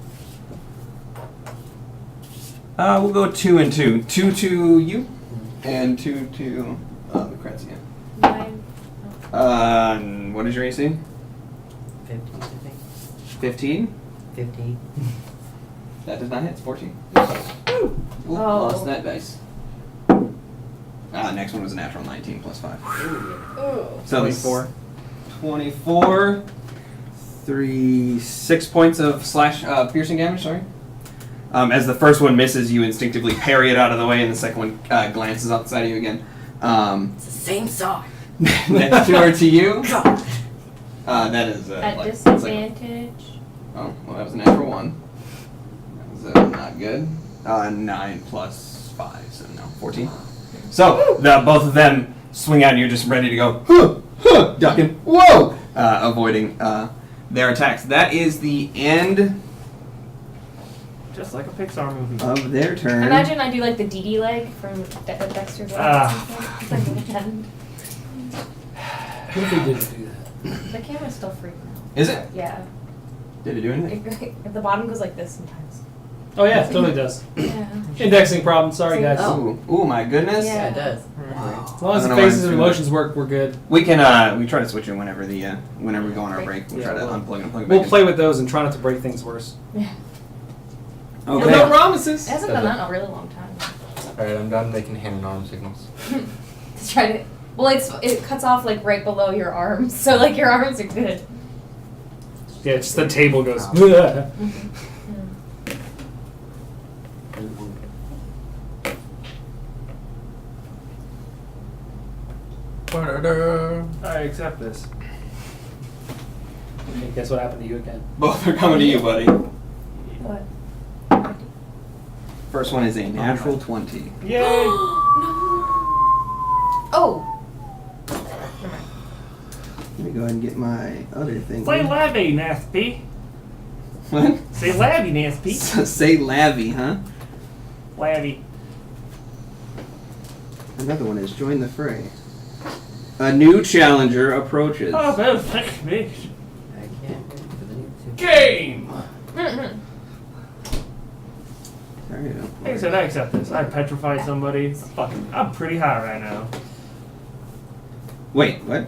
we'll go 2 and 2. 2 to you, and 2 to Lucrezia. 9. What is your AC? 15, I think. 15. 15. That does not hit. It's 14. Oh. Lost that dice. Next one was a natural 19 plus 5. Ooh. So 24. 24. 6 points of piercing damage, sorry. As the first one misses, you instinctively parry it out of the way, and the second one glances off the side of you again. It's the same song. Next door to you. That is At like, disadvantage. oh, well, that was a natural 1. That was not good. 9 plus 5, so no, 14. So both of them swing out, and you're just ready to go, ducking, whoa, avoiding their attacks. That is the end just like a Pixar movie. of their turn. Imagine I do like the DD leg from Dexter's Lab. It's like the end. What if they didn't do that? The camera's still free now. Is it? Yeah. Did it do anything? If the bottom goes like this sometimes. Oh yeah, it totally does. Yeah. Indexing problem. Sorry See, guys. oh. Ooh, my goodness. Yeah. Yeah, it does. As long as I don't the know why faces it's and doing emotions work, we're good. We can we try to switch it whenever whenever we go on our break. We'll try to unplug and plug it back We'll in. play with those and try not to break things worse. Yeah. No Okay. promises. It hasn't done that in a really long time. Alright, I'm done making hand and arm signals. To try to. Well, it cuts off like right below your arms, so like your arms are good. Yeah, just the table goes. I accept this. Okay, guess what happened to you again? Both are coming to you, buddy. What? First one is a natural 20. Yay! Oh. Let me go ahead and get my other thing. Say Labby, Nasty. What? Say Labby, Nasty. Say Lavy, huh? Labby. Another one is join the fray. A new challenger approaches. Oh, that's sick, bitch. I can't wait for the new two. Game! There you go. Like I said, I accept this. I petrified somebody. I'm pretty high right now. Wait, what?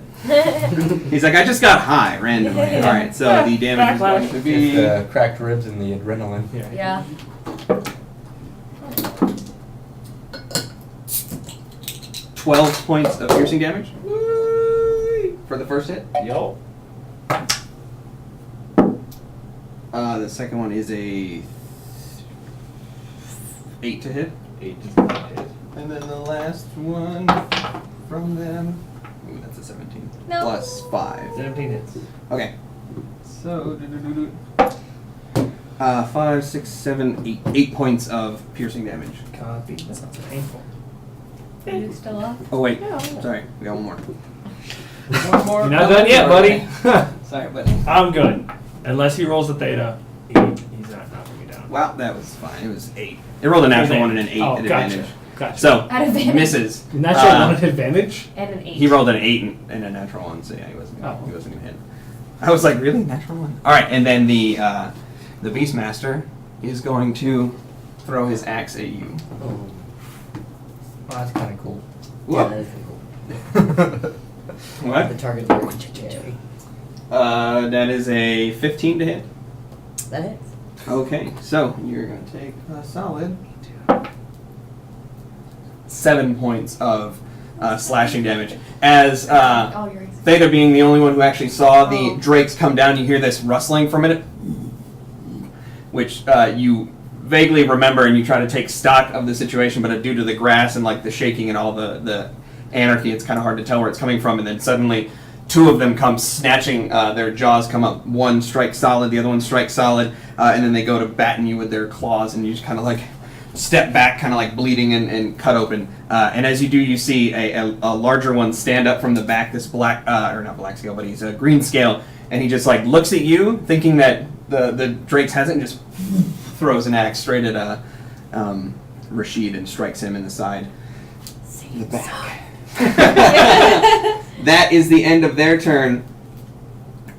He's like, I just got high randomly. Yeah. Alright, so the damage is going to It's be the cracked ribs and the adrenaline. Yeah. 12 points of piercing damage. For the first hit. Yo. The second one is a 8 to hit. 8 does not hit. And then the last one from them. Ooh, that's a 17. No. Plus 5. 17 hits. Okay. So, 5, 6, 7, 8. 8 points of piercing damage. Copy. That sounds painful. Are you still up? Oh, wait. No. Sorry. We got one more. One more. You're not done yet, buddy. Sorry, buddy. I'm good. Unless he rolls a theta, he's not knocking me down. Wow, that was fine. It was 8. It rolled a natural 1 and an 8 Oh, at gotcha. advantage. Gotcha. So, At advantage. misses. Natural one at advantage. And an 8. He rolled an 8 and a natural 1, so yeah, he wasn't Oh. gonna hit. I was like, really? Natural 1? Alright, and then the Beastmaster is going to throw his axe at you. Oh, that's kind of cool. Yeah, that is pretty cool. What? The target there. That is a 15 to hit. That hits. Okay, so you're going to take a solid 7 points of slashing damage. As Oh, you're easy. Theta being the only one who actually saw the Oh. drakes come down, you hear this rustling from it, which you vaguely remember, and you try to take stock of the situation, but due to the grass and like the shaking and all the anarchy, it's kind of hard to tell where it's coming from. And then suddenly two of them come snatching, their jaws come up. One strikes solid, the other one strikes solid, and then they go to batten you with their claws, and you just kind of like step back, kind of like bleeding and cut open. And as you do, you see a larger one stand up from the back, this black, or not black scale, but he's a green scale, and he just like looks at you, thinking that the Drake's hasn't, just throws an axe straight at Rashid and strikes him in the side. In the back. That is the end of their turn.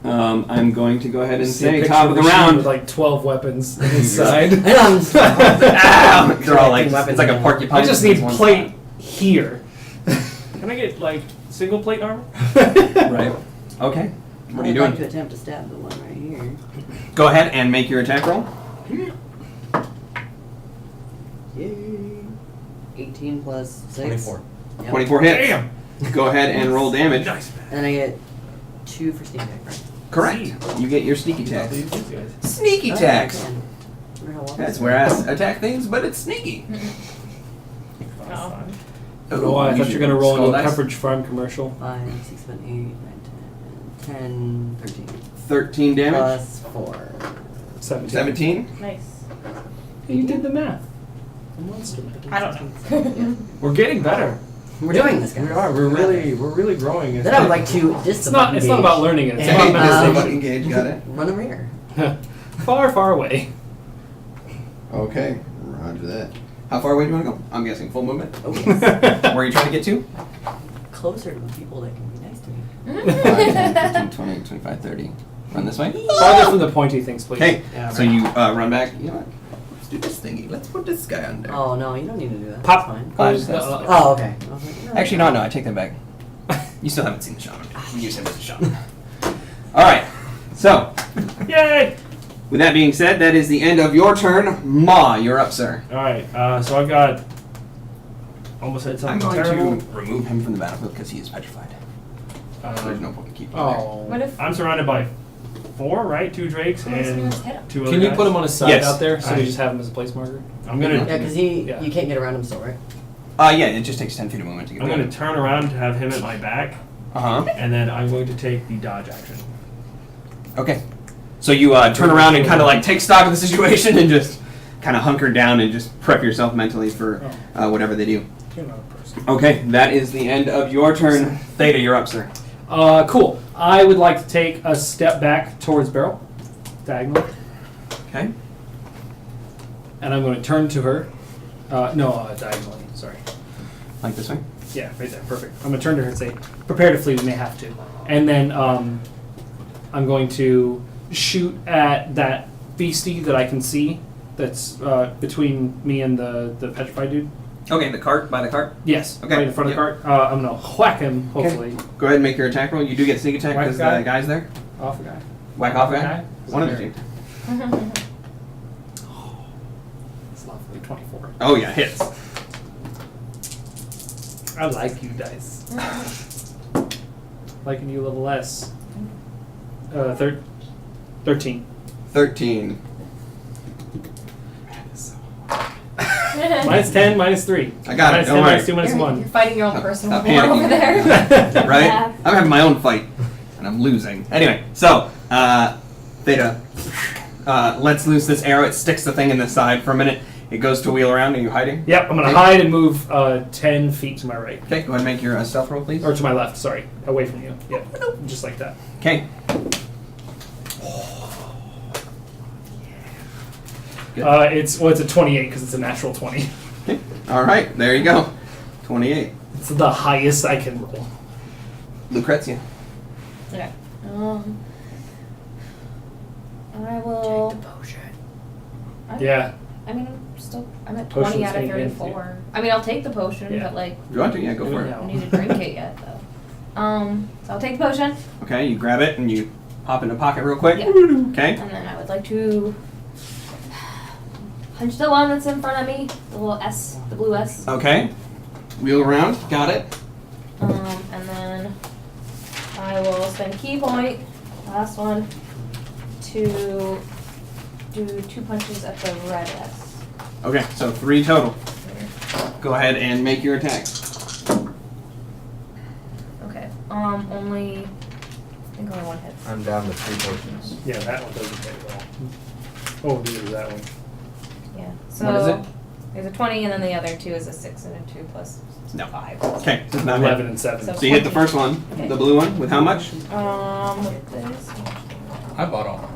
I'm going to go ahead and See a say picture top of the Rashid round. with like 12 weapons in his side. And I'm just Ow! They're all like, weapons it's like a now. porcupine. I just with need one plate here. Can I get like single plate armor? spot. Right. Okay. What are you I'd like to doing? attempt to stab the one right here. Go ahead and make your attack roll. Yay. 18 plus 6. 24. Yep. 24 hits. Damn. Go ahead and roll damage. Nice, man. And then I get 2 for sneak attack, right? Correct. You get your sneaky attacks. These guys. Sneaky Oh, attacks. man. Wonder how well That's this where I is. attack things, but it's sneaky. Oh, Ooh, I thought you were going to roll skull into a dice. Pepperidge Farm commercial. 5, 6, 7, 8, 9, 10, 13. 13 damage. Plus 4. 17. 17. Nice. You did the math. A monster math. I don't know. We're getting better. We're doing this, guys. We are. We're really growing. Then I would like to It's not about learning it. It's Okay, about just memorization. about engage, got it. Run over here. Far, far away. Okay, roger that. How far away do you want to go? I'm guessing full movement. Oh, yes. Where are you trying to get to? Closer to the people that can be nice to me. 5, 10, 15, 20, 25, 30. Run this way. Farther from the pointy things, please. Okay, Yeah, so you run back. You know what? Let's do this thingy. Let's put this guy on there. Oh, no, you don't need to do that. Pop. That's fine. Goes That's- the- Oh, okay. I was like, no. Actually, no, I take that back. You still haven't seen the shaman. You use him as a shaman. Alright, so, Yay! with that being said, that is the end of your turn. Ma, you're up, sir. All right. So I've got. Almost said I'm something going terrible. to remove him from the battlefield because he is petrified. So there's no point in keeping him Oh. What if? I'm surrounded by 4, right? 2 drakes What if someone and else hit him? 2 other Can you guys. put him on his side Yes. out there so Alright. you just have him as a place marker? I'm gonna. Yeah, because Yeah. you can't get around him still, right? there. Yeah, it just takes 10 feet of movement to get I'm around. gonna turn around to have him at my back, Uh-huh. and then I'm going to take the dodge action. Okay. So you turn around and kind of like take stock of the situation and just kind of hunker down and just prep yourself mentally for whatever they do. You're not a person. Okay, that is the end of your turn. Theta, you're up, sir. Cool. I would like to take a step back towards Beryl, diagonally, Okay. and I'm going to turn to her. Diagonally. Sorry. Like this way? Yeah, right there. Perfect. I'm going to turn to her and say, "Prepare to flee. We may have to." And then I'm going to shoot at that beastie that I can see. That's between me and the petrified dude. Okay, the cart, by the cart. Yes. Okay, Right in front of the yep. cart. I'm going to whack him. Hopefully, Go ahead and make your attack roll. You do get sneak attack Whack because guy? the guy's there. off a guy. Whack off guy? Okay. One of the two. It's lovely. 24. Oh, yeah, hits. I like you dice. Liking you a little less. 13. 13. Minus 10, minus 3. I got it, Minus don't 10, worry. minus 2, minus You're 1. fighting your own Stop- personal stop war panicking. over there. Right? Yeah. I'm having my own fight, and I'm losing. Anyway, so, Theta lets loose this arrow. It sticks the thing in the side for a minute. It goes to wheel around. Are you hiding? Yep, I'm going to Okay. hide and move 10 feet to my right. Okay, go ahead and make your stealth roll, please. Or to my left, sorry. Away from you. Yep. Just like that. Okay. Good. It's a 28 because it's a natural 20. Okay. All right, there you go. 28. It's the highest I can roll. Lucrezia. Okay. I will. potion. Yeah. I mean, I'm at Potions 20 out of ain't empty. 34. I mean, I'll take the potion, Yeah. but like, You want to? Yeah, go for it. Yeah. I need to drink it yet though. So I'll take the potion, Okay, you grab it and you pop in the pocket real quick. Yeah. Okay. and then I would like to punch the one that's in front of me, the little S, the blue S. Okay. Wheel around. Got it. And then I will spend key point, last one, to do 2 punches at the red S. Okay, so 3 total. Go ahead and make your attack. Okay. Only I think only one hits. I'm down to 3 potions. Yeah, that one doesn't hit at all. Oh, neither does that one. Yeah. So What is it? there's a 20, and then the other two is a 6 and a 2 plus No. 5. Okay, does not 11 hit. and 7. So- So you hit the first one, Okay. the blue one, with how much? With this. I bought all.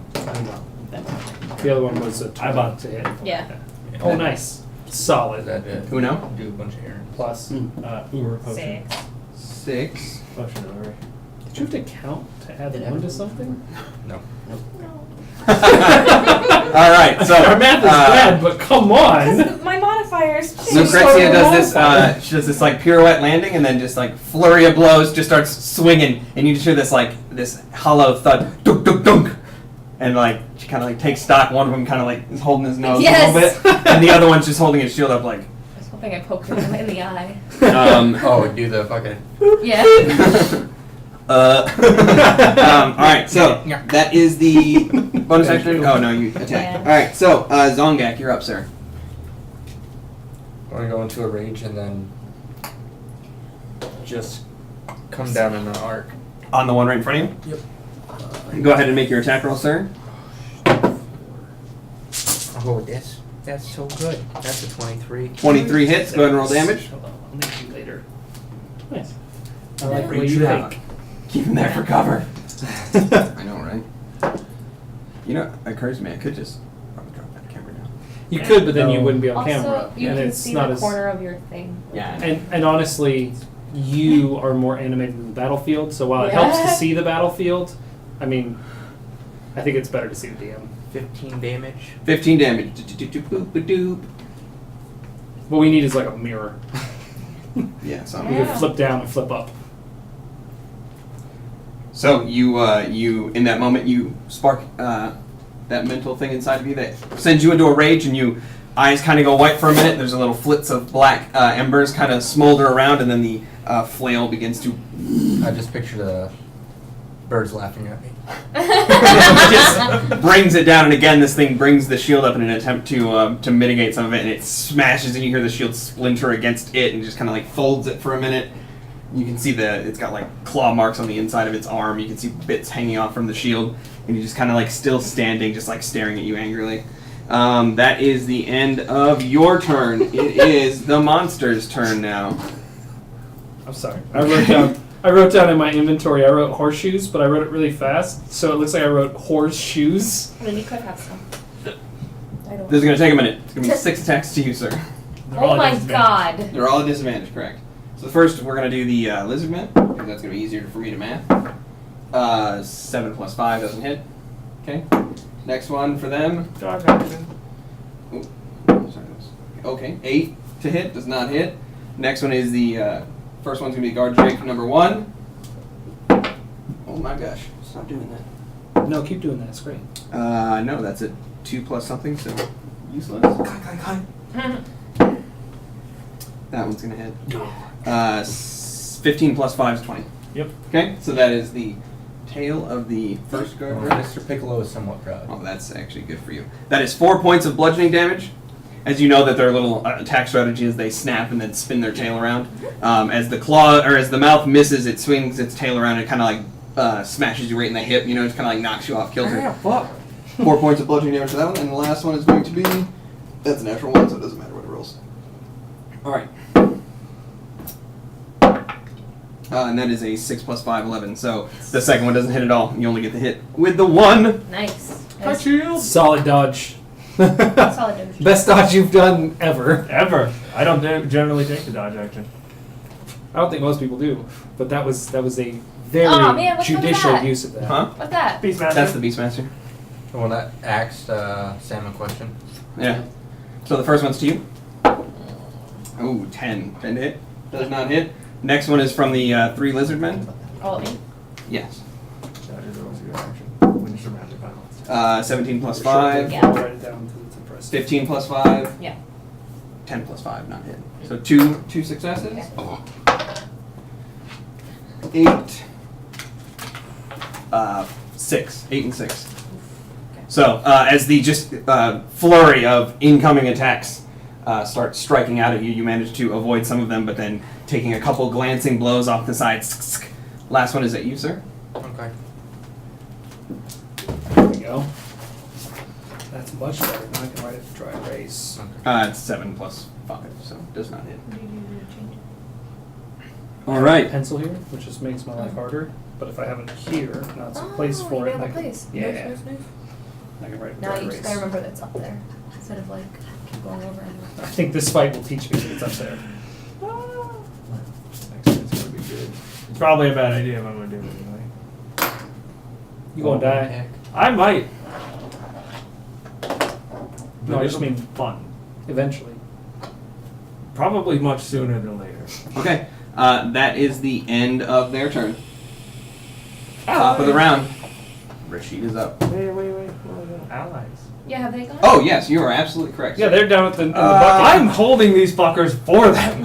The other one was a 20 I bought- to hit. Yeah. Oh, nice. Solid. Is that it? Uno? Do a bunch of errands. Plus. Uber potion. 6. 6. Potion over. Did you have to count to add Did 1 to everyone? something? No. All right, so Our math is bad, but come on. Because my modifiers So change. Grexia does this. She does this like pirouette landing, and then just like flurry of blows, just starts swinging, and you just hear this like this hollow thud, dunk dunk dunk, and like she kind of like takes stock. One of them kind of like is holding his nose Yes. a little bit, and the other one's just holding his shield up like. I was hoping I poked him in the eye. Oh, do the fucking. Yeah. All right, so that is the bonus action. Oh no, you attack. Yeah. All right, so Zongak, you're up, sir. I'm gonna go into a rage and then just come down in an arc. On the one right in front of you. Yep. Go ahead and make your attack roll, sir. Oh, that's so good. That's a 23. 23 hits. Go ahead and roll damage. Hold on, I'll make you later. Nice. I like the way Reach you out. think. Keep him there for cover. I know, right? You know, it occurs to me, I could just probably drop that camera down. You could, but then you No. wouldn't be on Also, camera. you and can it's see not the as, corner of your thing. Yeah. And honestly, you are more animated than the battlefield, so while it helps to Yeah. see the battlefield, I mean, I think it's better to see the DM. 15 damage. 15 damage. Doop-a-doop. What we need is like a mirror. Yeah, so We Yeah. could flip down and flip up. So you in that moment you spark that mental thing inside of you that sends you into a rage, and you eyes kind of go white for a minute. There's a little flits of black embers kind of smolder around, and then the flail begins to I just picture the birds laughing at me. just brings it down. And again, this thing brings the shield up in an attempt to mitigate some of it, and it smashes, and you hear the shield splinter against it, and just kind of like folds it for a minute. You can see it's got like claw marks on the inside of its arm. You can see bits hanging off from the shield, and you're just kind of like still standing, just like staring at you angrily. That is the end of your turn. It is the monster's turn now. I'm sorry. I wrote down in my inventory, I wrote horseshoes, but I wrote it really fast, so it looks like I wrote horseshoes. I mean, you could have some. I don't. This is gonna take a minute. It's gonna be 6 attacks to you, sir. They're all Oh my disadvantaged. god. They're all at disadvantage, correct. So first, we're going to do the lizard man, because that's going to be easier for me to math. 7 plus 5 doesn't hit. Okay. Next one for them. Dodge action. Oh, sorry, okay, 8 to hit, does not hit. Next one is the first one's going to be guard Drake number 1. Oh my gosh, stop doing that. No, keep doing that. It's great. No, that's a 2 plus something, so useless. That one's going to hit. 15 plus 5 is 20. Yep. Okay, so that is the tail of the first guard. Mr. Piccolo is somewhat proud. Oh, that's actually good for you. That is 4 points of bludgeoning damage. As you know that their little attack strategy is they snap and then spin their tail around. As the mouth misses, it swings its tail around and kind of like smashes you right in the hip. You know, it kind of like knocks you off kilter. Fuck. 4 points of bludgeoning damage for that one, and the last one is going to be that's a natural one, so it doesn't matter what it rolls. All right. And that is a 6 plus 5, 11. So the second one doesn't hit at all. You only get the hit with the 1. Nice. Solid dodge. Solid damage. Best dodge you've done ever. Ever. I don't generally take the dodge action. I don't think most people do, but that was a very Oh, man, what's up with judicial that? use of that. Huh? What's that? Beastmaster. That's the Beastmaster. Well, that asked Sam a question. Yeah. So the first one's to you. Oh, 10. 10 to hit. Does not hit. Next one is from the 3 lizard men. Oh, me? Yes. Dodge is always a good action when you're surrounded by monsters. 17 plus 5. Yeah. I'll write it down because it's impressive. 15 plus 5. Yeah. 10 plus 5, not hit. So two successes. Okay. 8. 6. 8 and 6. So as the just flurry of incoming attacks start striking out at you, you manage to avoid some of them, but then taking a couple glancing blows off the side. Last one is at you, sir. Okay. There we go. That's much better. Now I can write it to dry erase. It's 7 plus 5, so it does not hit. All right. Pencil here, which just makes my life harder. But if I have it here, now it's a place for it. You and I have a can- place. Yeah. Nice. I can write it to Now dry you just erase. gotta remember that it's up there instead of like keep going over and I think this fight will teach me that it's up there. It's gonna be good. It's probably a bad idea if I'm gonna do it anyway. You gonna die? I might. No, I just it'll mean be fun. eventually. Probably much sooner than later. Okay. That is the end of their turn. Top of the round. Rashid is up. Wait. Allies. yeah, have they gone? Oh yes, you are absolutely correct. Yeah, they're down at the in the Uh, bucket. I'm holding these fuckers for them.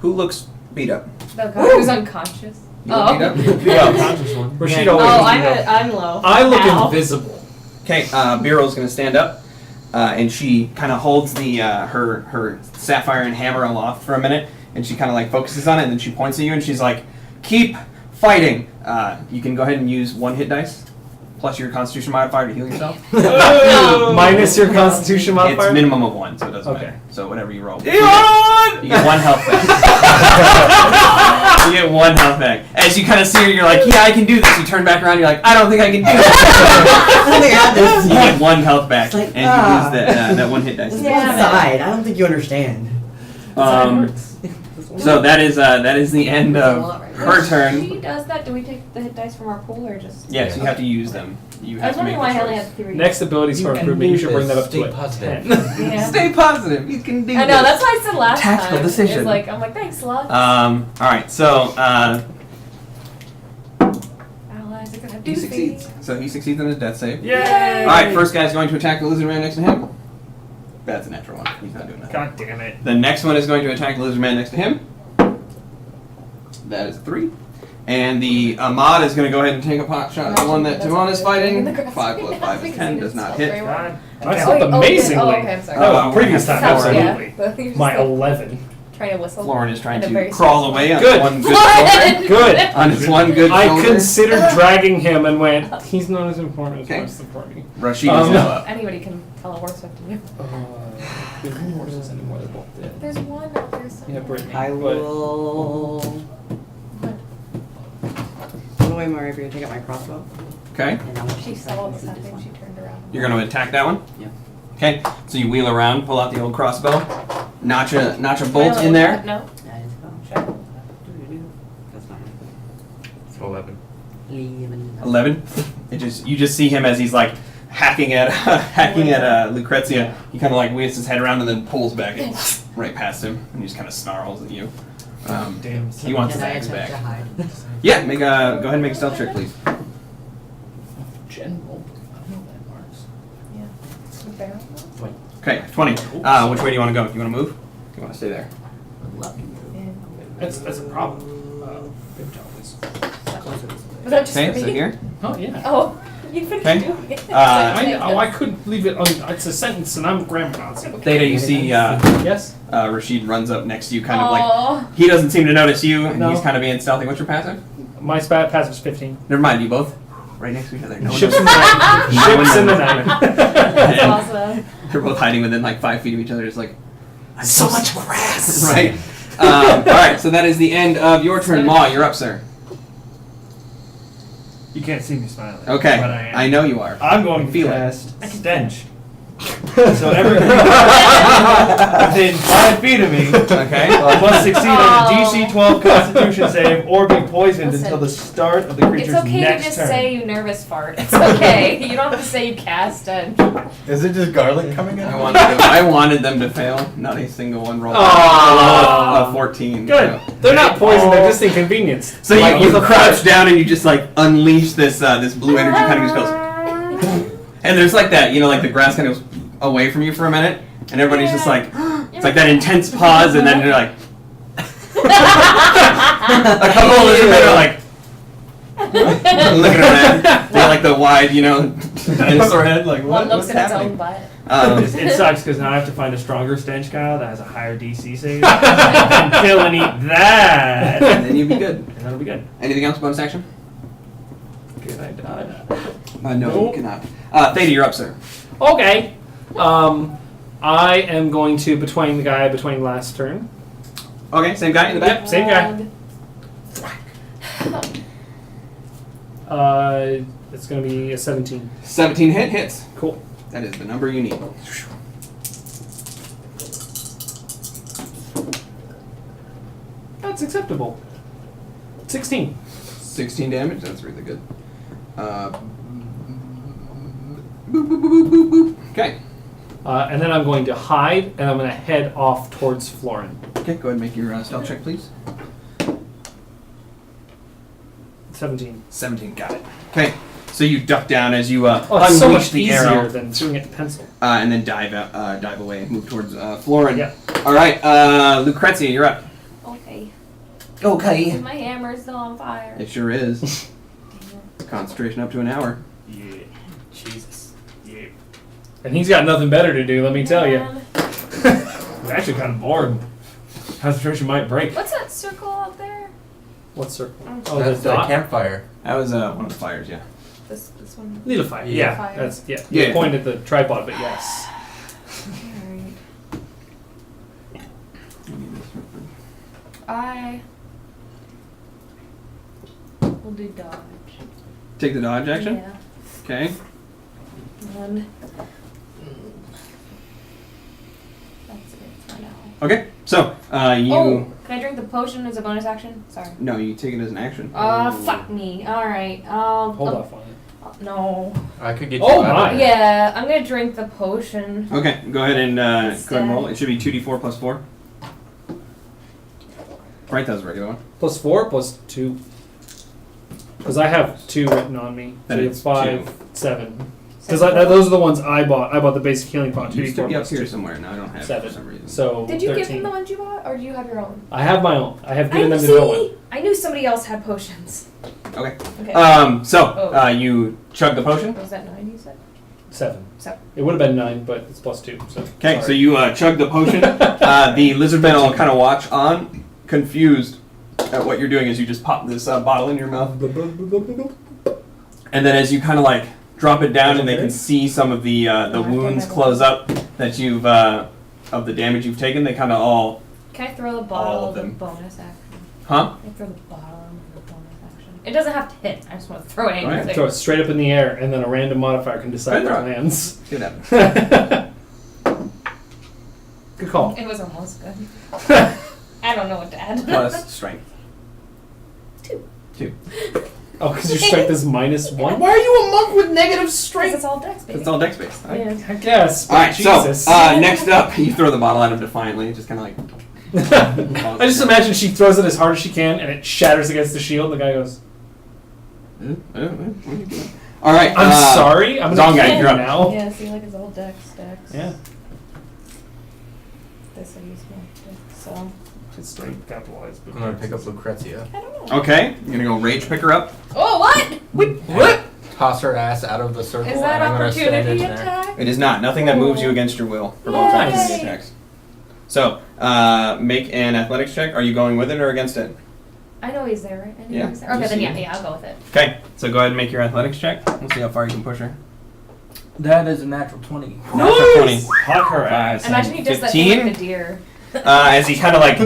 Who looks beat up? The guy who's unconscious. You look beat up? The unconscious one. Rashid Oh, always. I'm low. I look Ow. invisible. Okay, Biryl's gonna stand up, and she kind of holds the her sapphire and hammer aloft for a minute, and she kind of like focuses on it, and then she points at you, and she's like, "Keep fighting." You can go ahead and use 1 hit dice, plus your Constitution modifier to heal yourself. Oh! Minus your Constitution modifier. It's minimum of 1, so it doesn't Okay. matter. So whatever you roll. You You get 1 health back. You get 1 health back. As you kind of see her, you're like, "Yeah, I can do this." You turn back around, you're like, "I don't think I can do this." I don't think I got this. You get 1 health back, It's like, and you use that 1 hit dice. This is Yeah. one side. I don't think you understand. So that is the end of her She turn. does that. Do we take the hit dice from our pool or just? Yes, you have to use them. You I have was to make wondering why I only the have 3. Next abilities for You can improvement. You do should bring that this. up to Stay a positive. 10. Yeah. Stay positive. You can do I know. That's why I said last Tactical time. decision. It's like I'm like thanks, Slug. All right. So Allies are gonna he do succeeds. So he succeeds on his death save. Yay! All right. First guy's going to attack the lizard man next to him. That's a natural one. He's not doing that. God damn it. The next one is going to attack the lizard man next to him. That is a 3. And the Ahmad is going to go ahead and take a pot shot at the one that Timon is fighting. 5 plus 5 is 10. Does not hit. God. I Oh, slept amazingly. Oh, okay, I'm sorry. That was previous time, Sounds- absolutely. Yeah. You're just My like 11. trying to whistle. Florin is trying In a to very crawl slow away on Good. one good shoulder. Good. On his one good I shoulder. considered dragging him and went, he's not as important as Okay. most important me. Rashid is now up. Anybody can tell a horse what to do. There's no horses anymore, they're both dead. There's one out there somewhere. Yeah, Brittany. I will put away my rapier and take out my crossbow. Okay. And I'm She saw what was happening. She turned around. You're going to attack that one? Yeah. Okay. So you wheel around, pull out the old crossbow, notch a bolt in there. No. That is Sure. That's not It's 11. 11. You just see him as he's like hacking at Lucrezia. He kind of like wheels his head around and then pulls back and right past him, and he just kind of snarls at you. Damn. He wants his Can I axe attempt to back. hide? Yeah. Go ahead and make a stealth check, please. General. I don't know landmarks. Yeah. The barrel? Okay. 20. Which way do you want to go? Do you want to move? Do you want to stay there? That's a problem. Good job, please. Was that just Okay. for So me? here. Oh, yeah. Oh, you finished Okay. doing it. I couldn't leave it it's a sentence and I'm a grammar Nazi. Theta, you see Yes? Rashid runs up next to you, kind of like Aw. he doesn't seem to notice you, and No. he's kind of being stealthy. What's your passive? My spat passive's 15. Never mind. You both right next to each other. No one Ships in knows. the night. No one Ships in the knows. night. That's awesome. They're both hiding within like 5 feet of each other. Just like So much grass. right. All right. So that is the end of your turn, Ma. You're up, sir. You can't see me smiling. Okay. But I am. I know you are. I'm going to Feel it. cast Stench. So every creature within 5 feet of me Okay. must succeed on a Oh. DC 12 Constitution save or be poisoned Listen. until the start of the It's creature's okay to next just turn. say you nervous fart. It's okay. You don't have to say you cast and. Is it just garlic coming out? I wanted them to fail. Not a single one rolled Aw. below a 14. Good. So, They're not poisoned, they're just inconvenienced. so Like, you with a crouch foot. down and you just like unleash this this blue energy kind of just goes. And there's like that, like the grass kind of goes away from you for a minute, and everybody's just like, it's like that intense pause, and then you're like, a couple of lizard men are like, looking at that, they like the wide, dinosaur head, like, One what's looks at its happening? own butt. It sucks because now I have to find a stronger stench guy that has a higher DC save and kill and eat that. And then you'd be good. And that'll be good. Anything else bonus action? Can I dodge? No, Nope. you cannot. Theta, you're up, sir. Okay. I am going to between the guy between last turn. Okay, same guy in the back? Yep, same guy. It's going to be a 17. 17 hits. Cool. That is the number you need. That's acceptable. 16. 16 damage. That's really good. Boop, boop, boop, boop, boop, boop. Okay. And then I'm going to hide, and I'm going to head off towards Florin. Okay, go ahead and make your stealth check, please. 17. 17, got it. Okay, so you duck down as you Oh, it's unleash so much the easier arrow, than doing it in pencil. and then dive away and move towards Florin. Yeah. All right, Lucrezia, you're up. Okay. Okay. My hammer's still on fire. It sure is. Concentration up to an hour. Yeah. Jesus. Yeah. And he's got nothing better to do, let me tell you. Man. I'm actually kind of bored. Concentration might break. What's that circle out there? What circle? Oh, Oh, That's the the dot? campfire. That was one of the fires, yeah. This one. Needle fire. Yeah. Yeah. Fire. That's yeah. Yeah. You point at the tripod, but yes. Alright. I will do dodge. Take the dodge action. Yeah. Okay. And that's it for now. Okay. So you. Oh, can I drink the potion as a bonus action? Sorry. No, you take it as an action. Fuck me. Alright. Hold off on it. No. I could get you Oh out my. of there. Yeah, I'm gonna drink the potion. Okay, go ahead and Instead. roll. It should be 2d4 plus 4. Right, that was a regular one. Plus 4, plus 2. Because I have 2 written on me. Then So you it's have 5, 7. Because those are the ones I bought. I bought the basic healing pot. You used to 2d4 be up plus here 2. somewhere. Now I don't have it 7. for some reason. So Did you 13. give him the ones you bought, or do you have your own? I have my own. I have given I them to no one. see. I knew somebody else had potions. Okay. Okay. So you chug the potion. Was that 9 you said? 7. So. It would have been 9, but it's plus 2. So Okay, so sorry. you chug the potion. The lizard men all kind of watch on, confused at what you're doing as you just pop this bottle in your mouth. And then as you kind of like drop it down and they can see some of the wounds close up that you've of the damage you've taken, they kind of all, Can I throw the All bottle of of the them. bonus action? huh? Can I throw the bottle of the bonus action? It doesn't have to hit. I just want to throw it Alright, anything. Throw it straight up in the air, and then a random modifier can decide Right, where it throw it. lands. Good happen. Good call. It was almost good. I don't know what to add. Plus strength. 2. 2. Oh, because your strength is -1? Why are you a monk with negative Because strength? it's all dex, baby. It's all dex based. Yeah. I guess. But Alright, Jesus. so next up, you throw the bottle at him defiantly, just kind of like. I just imagine she throws it as hard as she can, and it shatters against the shield. The guy goes, What are you doing? All right. "I'm sorry. I'm Zongai, gonna kill you're you up. now." Yeah, see, like it's all dex. Yeah. This I use my dex, so. It's strength capitalized. I'm gonna pick up Lucrezia. I don't know. Okay, you're gonna go rage pick her up. Oh, what? What? Toss her ass out of the circle. Is that and I'm gonna stand in opportunity there. attack? It is not. Nothing that moves you against your will for both Yay. opportunity attacks. So, make an athletics check. Are you going with it or against it? I know he's there, right? I know Yeah, he's there. you Okay, then see yeah, him. I'll go with it. Okay, so go ahead and make your athletics check. We'll see how far you can push her. That is a natural 20. Natural 20. Hug her ass. Imagine he does that 15? thing like the deer. As he kind of like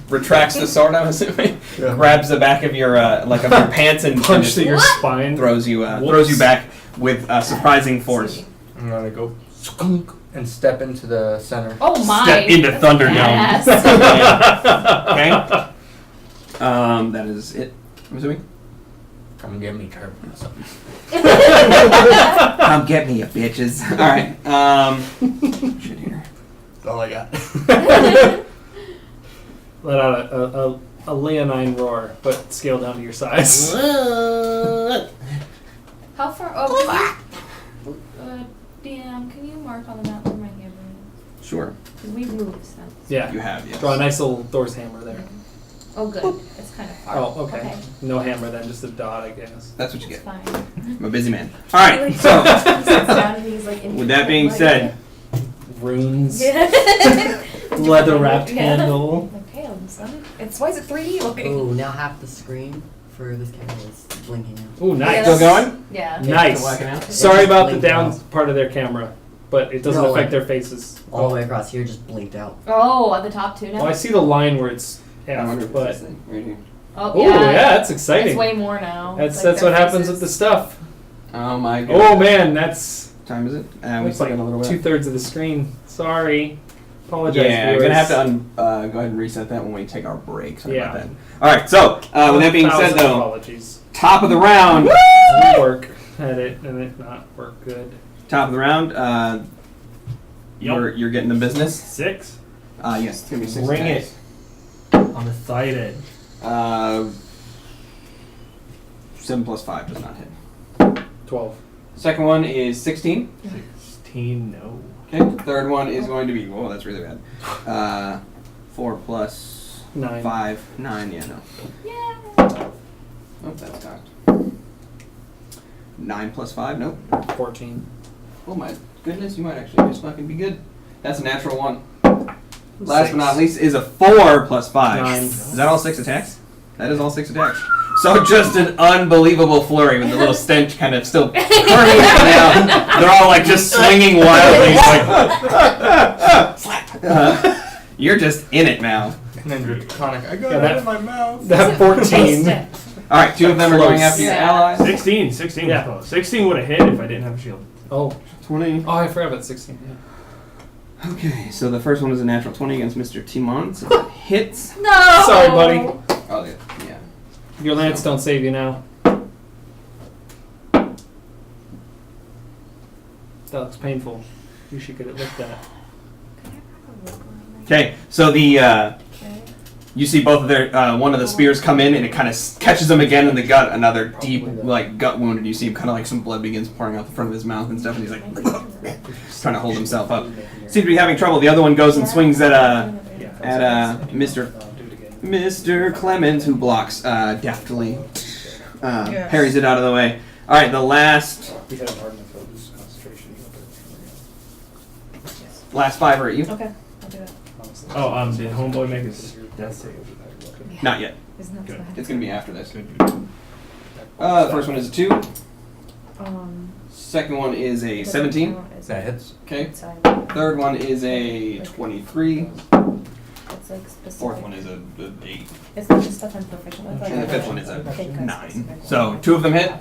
retracts the sword, I'm assuming, grabs the back of your like of your pants and Punch just to your What? spine. throws you Whoops. back with surprising force. I'm gonna go skunk and step into the center. Oh my! Step into That's Thunderdome. badass. Okay. That is it. I'm assuming. Come get me, Kirby. Come get me, you bitches. All right. Shit here. That's all I got. Let out a leonine roar, but scale down to your size. How far? Oh, DM, can you mark on the map where my hammer is? Sure. Because we've moved since. Yeah. You have, yes. Draw a nice little Thor's hammer there. Oh, good. It's kind of far. Oh, okay. No hammer then, just a dot, I guess. That's what you It's get. fine. I'm a busy man. All right. Like, So, he sits down and he's like, with that being said, Runes, Yeah. leather wrapped Yeah. handle. Like, damn, son. It's why is it 3D looking? Oh, now half the screen for this camera is blinking out. Ooh, nice. Yeah, Still going? Yeah. Nice. Still working out? Sorry about the Blinked down out. part of their camera, but it doesn't No, affect like- their faces. All the way across here just blinked out. Oh, at the top too now? Well, I see the line where it's I wonder F, if but it's this thing right here. Oh, oh yeah. yeah, that's exciting. It's way more now. That's It's like that's what their happens faces. with the stuff. Oh my god. Oh man, that's What time is it? We looks still like got a little bit. 2/3 of the screen. Sorry, apologize. Yeah, we're viewers. gonna have to go ahead and reset that when we take our break. Sorry about Yeah. that. All right. So with that being said, 1,000 though, apologies. top of the round. We work at it and it not work good. Top of the round. You're getting the business. 6. Yes, it's gonna be 6 Ring attacks. I'm excited. 7 plus 5 does not hit. 12. Second one is 16. 16, no. Okay. Third one is going to be. Whoa, that's really bad. 4 plus 9. 5, 9. Yeah, no. Yeah. Nope, that's cocked. 9 plus 5. Nope. 14. Oh my goodness, you might actually just fucking be good. That's a natural 1. Last but not least is a 4 plus 5. 9. Is that all 6 attacks? That is all 6 attacks. So just an unbelievable flurry with the little stench kind of still permeating down. They're all like just swinging wildly. Like, you're just in it now. And then Draconic, I got Yeah, it that- in my mouth. That 14. All right, 2 of them are going after your Yeah. allies. 16. 16 Yeah. was close. 16 would have hit if I didn't have a shield. Oh. 20. Oh, I forgot about 16. Yeah. Okay, so the first one is a natural 20 against Mr. Timon. So that hits. No! Sorry, buddy. Oh, yeah. Your lance don't save you now. That looks painful. You should get it looked at. Okay, so the Okay. you see both of their one of the spears come in and it kind of catches him again in the gut. Another deep like gut wound, and you see him kind of like some blood begins pouring out the front of his mouth and stuff, and he's like trying to hold himself up. Seems to be having trouble. The other one goes and swings at Mr. Clemens, who blocks deftly, parries it out of the way. All right, the last last 5 are at you. Okay, I'll do it. Oh, did Homeboy make his death save? Not yet. Isn't that Good. bad? It's gonna be after this. Good. The first one is a 2. Um, Second one is a 17. That hits. Okay. Sorry. Third one is a 23. It's like specific. Fourth one is a 8. It's not just stuff I'm proficient with. Like And the I fifth don't one is a think I'm 9. specific. So 2 of them hit.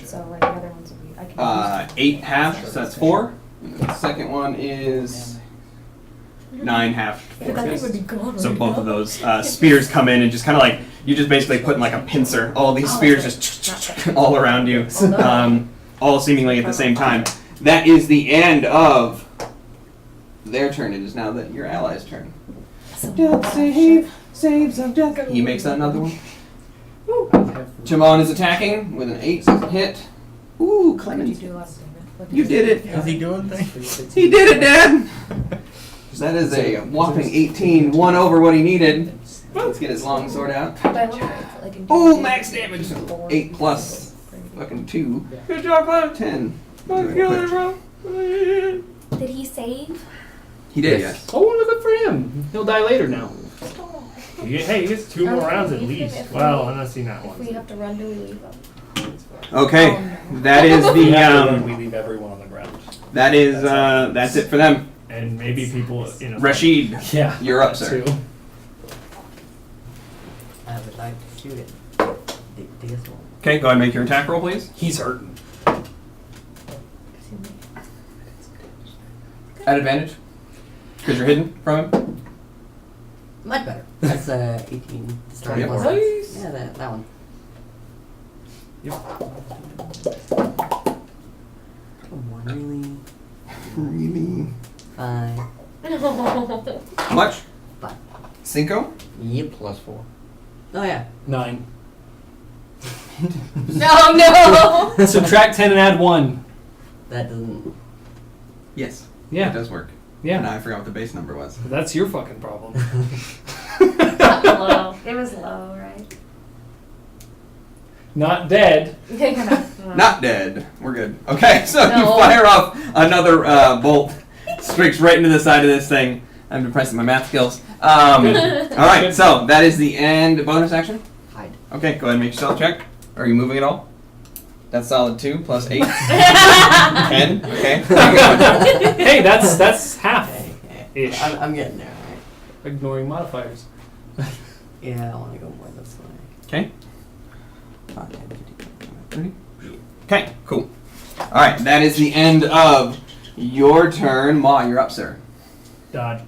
So like the other ones would be. I can 8 half, so that's 4. And the second one is 9 half. But that thing would be gone. So right both now. of those spears come in and just kind of like, you just basically put in like a pincer. All these Oh, spears okay. just all around you. Oh, no. All seemingly at the same time. That is the end of their turn. It is now your ally's turn. Death save, saves of death. He makes another one. Timon is attacking with an 8 hit. Ooh, What did Clemens. you do last time? You did it. Is he doing things? He did it, Dad. That is a whopping 18, 1 over what he needed. Let's get his long sword out. But I wonder if, like, in Oh, D&D, max damage. 8 plus fucking 2. Good job, Clem. 10. Did he save? He did, Yes. yes. Oh, well, good for him. He'll die later now. Hey, he gets 2 more Okay, rounds at leave him least. if Well, we- unless he not If we one. have to run, do we leave him? Okay, Oh, no. that is the we leave everyone on the ground. that's it for them. And maybe people in a Rashid, Yeah. you're up, sir. Two. I would like to shoot it. This one. Okay, go ahead and make your attack roll, please. He's hurting. At advantage, because you're hidden from him. Much better. That's 18 to start Yep. plus Nice. 6. Yeah, that one. Come on, really? Really? 5. How much? 5. Cinco? Yep. Plus 4. Oh yeah. 9. No, no! Subtract 10 and add 1. That doesn't. Yes. It Yeah. does work. Yeah. And I forgot what the base number was. That's your fucking problem. Low. It was low, right? Not dead. Not dead. We're good. Okay, so you No. fire off another bolt. Streaks right into the side of this thing. I'm depressing my math skills. All right, so that is the end. Bonus action? Hide. Okay, go ahead and make your stealth check. Are you moving at all? That's solid 2 plus 8. 10. Okay. Hey, that's half ish. I'm getting there, right? Ignoring modifiers. Yeah, I want to go more this way. Okay. 5, 10, 15, 30. Okay, cool. Alright, that is the end of your turn. Ma, you're up, sir. Dodge.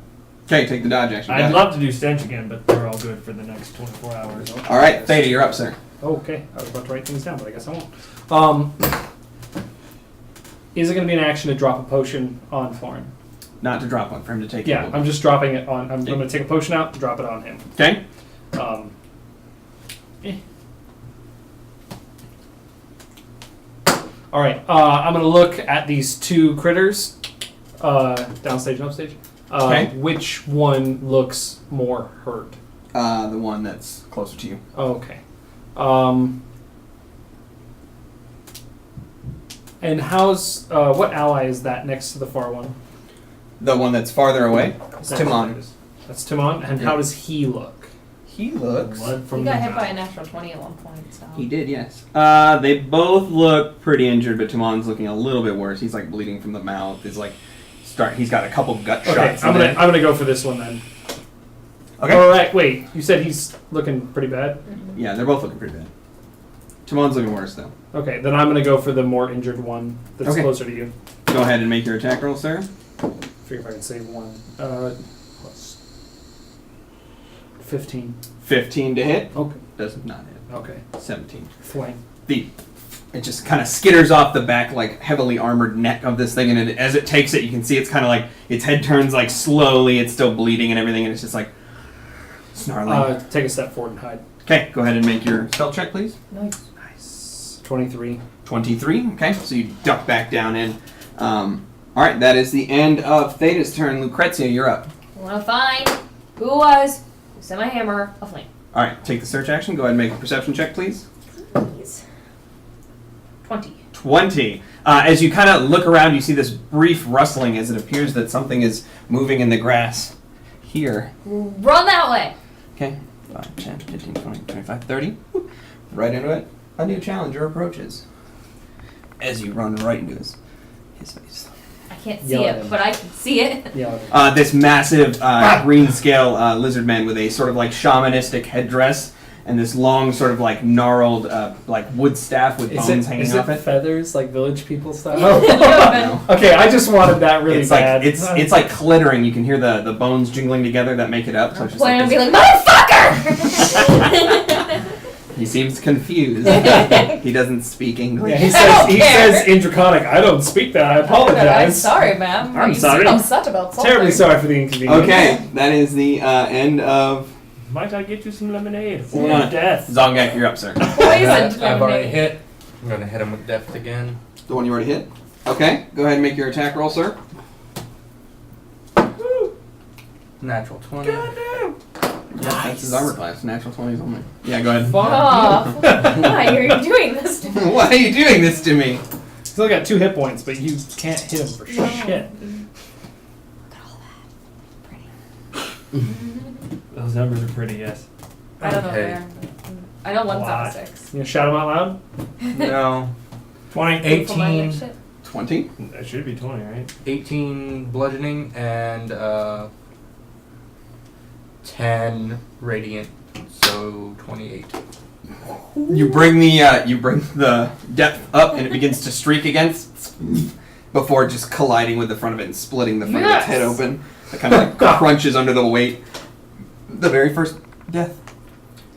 Okay, take the dodge action. I'd love to do stench again, but they're all good for the next 24 hours. Alright, Theta, you're up, sir. Okay, I was about to write things down, but I guess I won't. Is it going to be an action to drop a potion on Thorn? Not to drop one, for him to take Yeah, it. I'm just dropping it on. I'm going to take a potion out and drop it on him. Okay. All right, I'm going to look at these 2 critters, downstage and upstage. Okay. Which one looks more hurt? The one that's closer to you. Okay. And how's what ally is that next to the far one? The one that's farther away? It's Timon. That's Timon. And how does he look? He looks... Blood He from got the hit by a mouth. natural 20 at one point, so. He did, yes. They both look pretty injured, but Timon's looking a little bit worse. He's like bleeding from the mouth. He's got a couple gut Okay, shots. I'm gonna go for this one then. Okay. All right. Wait, you said he's looking pretty bad. Yeah, they're both looking pretty bad. Timon's looking worse though. Okay, then I'm gonna go for the more injured one that's Okay. closer to you. Go ahead and make your attack roll, sir. Figure if I can save one. Plus 15. 15 to hit. Okay. Does not hit. Okay. 17. Flank. It just kind of skitters off the back, like heavily armored neck of this thing, and as it takes it, you can see it's kind of like its head turns like slowly. It's still bleeding and everything, and it's just like snarling. Take a step forward and hide. Okay, go ahead and make your stealth check, please. Nice. 23. 23. Okay, so you duck back down in. All right, that is the end of Theta's turn. Lucrezia, you're up. I want to find who it was who set my hammer aflame. All right, take the search action. Go ahead and make a perception check, please. Please. 20. 20. As you kind of look around, you see this brief rustling as it appears that something is moving in the grass here. Run that way! Okay, 5, 10, 15, 20, 25, 30. Whoop. Right into it. A new challenger approaches. As you run right into his face. I can't see Yell at it, him. but I can see it. Yeah. This massive green scale lizard man with a sort of like shamanistic headdress and this long sort of like gnarled like wood staff with bones hanging off it. feathers like village people style? No. Okay, I just wanted that really It's bad. like it's like clittering. You can hear the bones jingling together that make it up. So it's just Point like and be this. like, motherfucker! He seems confused. He doesn't speak English. Yeah, he don't says care. in Draconic, I don't speak that. I I'm apologize. sorry, ma'am. I'm You sorry. seem upset about something. Terribly sorry for the inconvenience. Okay, that is the end of Might I get you some lemonade Hang or on. death? Zongak. You're up, sir. Poisoned I've already lemonade. hit. I'm gonna hit him with deft again. The one you already hit. Okay, go ahead and make your attack roll, sir. Natural 20. Yeah, that's his armor class. Natural 20s only. Yeah, go ahead. Oh, why are you doing this to me? Why are you doing this to me? He's only got 2 hit points, but you can't hit him for shit. Look at all that. Pretty. Those numbers are pretty, yes. I don't know Okay. where. I know one's out of Lot. 6. You gonna shout him out loud? No. 20. For my 18. next shit. 20? That should be 20, right? 18 bludgeoning and 10 radiant, so 28. You bring the depth up and it begins to streak against before just colliding with the front of it and splitting the front of its head Yes! open. It kind of like crunches under the weight. The very first death.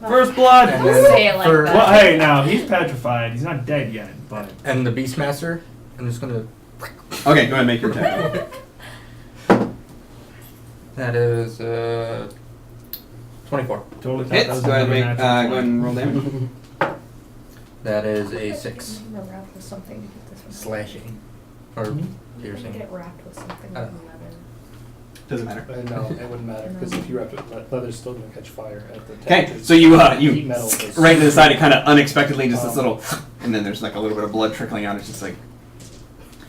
First blood! And Don't then say it like for- that. Well, hey, now, he's petrified. He's not dead yet, but... And the Beastmaster, I'm just gonna. Okay, go ahead and make your attack. That is 24. Totally thought Hits. that was Go ahead and another make. natural Go ahead 20. and roll damage. That is a 6. I'm gonna wrap with something to get this one. Slashing. Or Mhm. piercing. Get wrapped with something. Oh. Doesn't matter. No, it wouldn't matter because if you wrapped it, leather's still gonna catch fire at the Okay, temperatures. so you Heat metal is- right to the side, it kind of unexpectedly just this little, and then there's like a little bit of blood trickling out. It's just like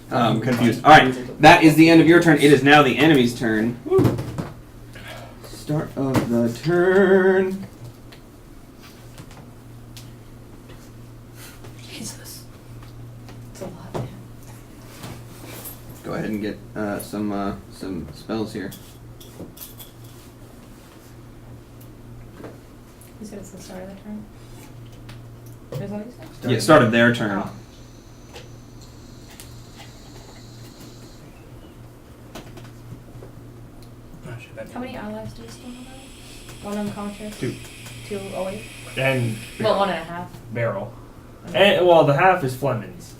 confused. All right, that is the end of your turn. It is now the enemy's turn. Start of the turn. go ahead and get some spells here. You said it's the start of the turn? Is that what you said? Yeah, start of their turn. Oh. Oh, shit, that- How many allies do you still have? One unconscious? 2. 2 awake? And Well, 1.5. barrel. And well, the half is Fleming's.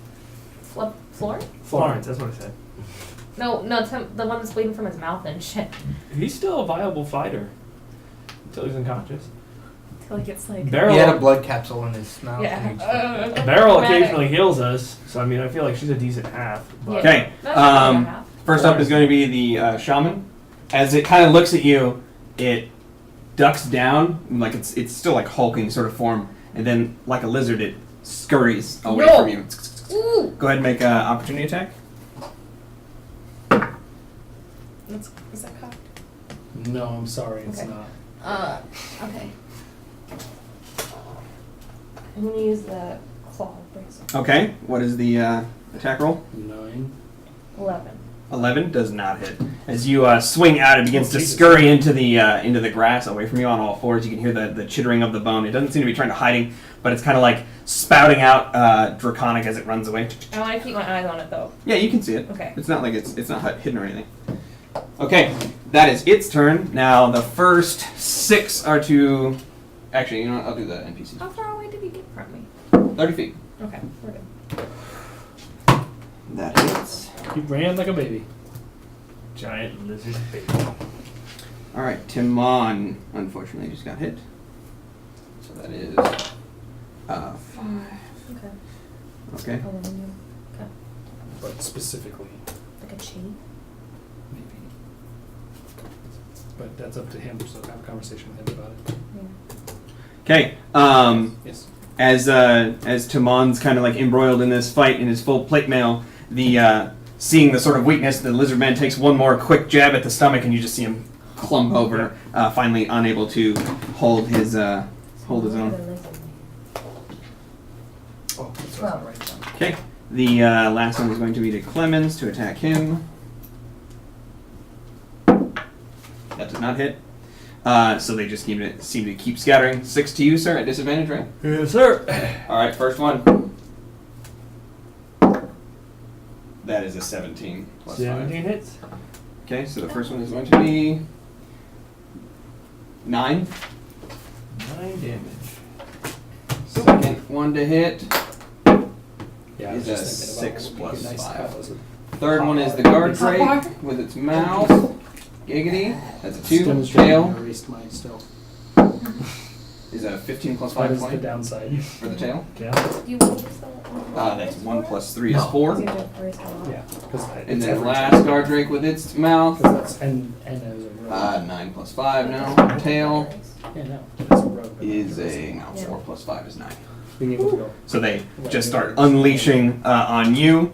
Floor? Florence, that's what I said. No, the one that's bleeding from his mouth and shit. He's still a viable fighter until he's unconscious. Till he gets like. Barrel, He had a blood capsule in his mouth. Yeah. and he- Barrel Dramatic. occasionally heals us, so I mean, I feel like she's a decent half. But Okay. That's not 1.5. First up is going to be the shaman. As it kind of looks at you, it ducks down, like it's still like hulking sort of form, and then like a lizard, it scurries away No. from you. Ooh! Go ahead and make an opportunity attack. Is that cocked? No, I'm sorry, it's Okay. not. Okay. I'm gonna use the claw bracelet. Okay, what is the attack roll? 9. 11. 11 does not hit. As you swing out, it begins to Jesus. scurry into the grass away from you on all fours. You can hear the chittering of the bone. It doesn't seem to be trying to hiding, but it's kind of like spouting out draconic as it runs away. I want to keep my eyes on it though. Yeah, you can see it. Okay. It's not like it's not hidden or anything. Okay, that is its turn. Now the first 6 are to. Actually, you know what? I'll do the NPC. How far away did he get from me? 30 feet. Okay, we're good. That hits. He ran like a baby. giant lizard baby. All right, Timon unfortunately just got hit. So that is 5. Okay. Okay. Aluminum. Okay. But specifically, Like a chain? maybe. But that's up to him, so have a conversation with him about it. Yeah. Okay. Yes. As Timon's kind of like embroiled in this fight in his full plate mail, the seeing the sort of weakness, the lizard man takes one more quick jab at the stomach, and you just see him clump over, finally unable to hold his own. Oh, that's Well. right. Right. Okay. The last one is going to be to Clemens to attack him. That does not hit. So they just seem to keep scattering. 6 to you, sir, at disadvantage, right? Yes, sir. All right, first one. That is a 17 plus 17 hits. 5. Okay, so the first one is going to be 9. 9 damage. Second one to hit. Yeah, I Is was just a thinking about 6 what would be plus nice to 5. have as a Third one is the guard Top drake bar? with its mouth. Giggity. That's a 2. demonstrating Tail I erased my stealth. is a 15 plus That 5 is the 20 downside. for the tail. Yeah. You want to use the That's 1 plus 3 is No. 4. You don't erase the wall. Yeah, because And then last guard drake with its mouth. That's and as a rogue. 9 plus 5 now. Tail Yeah, no, it's a rogue. but is not a no, Yeah. 4 plus 5 is 9. being able to go. So they just start unleashing on you.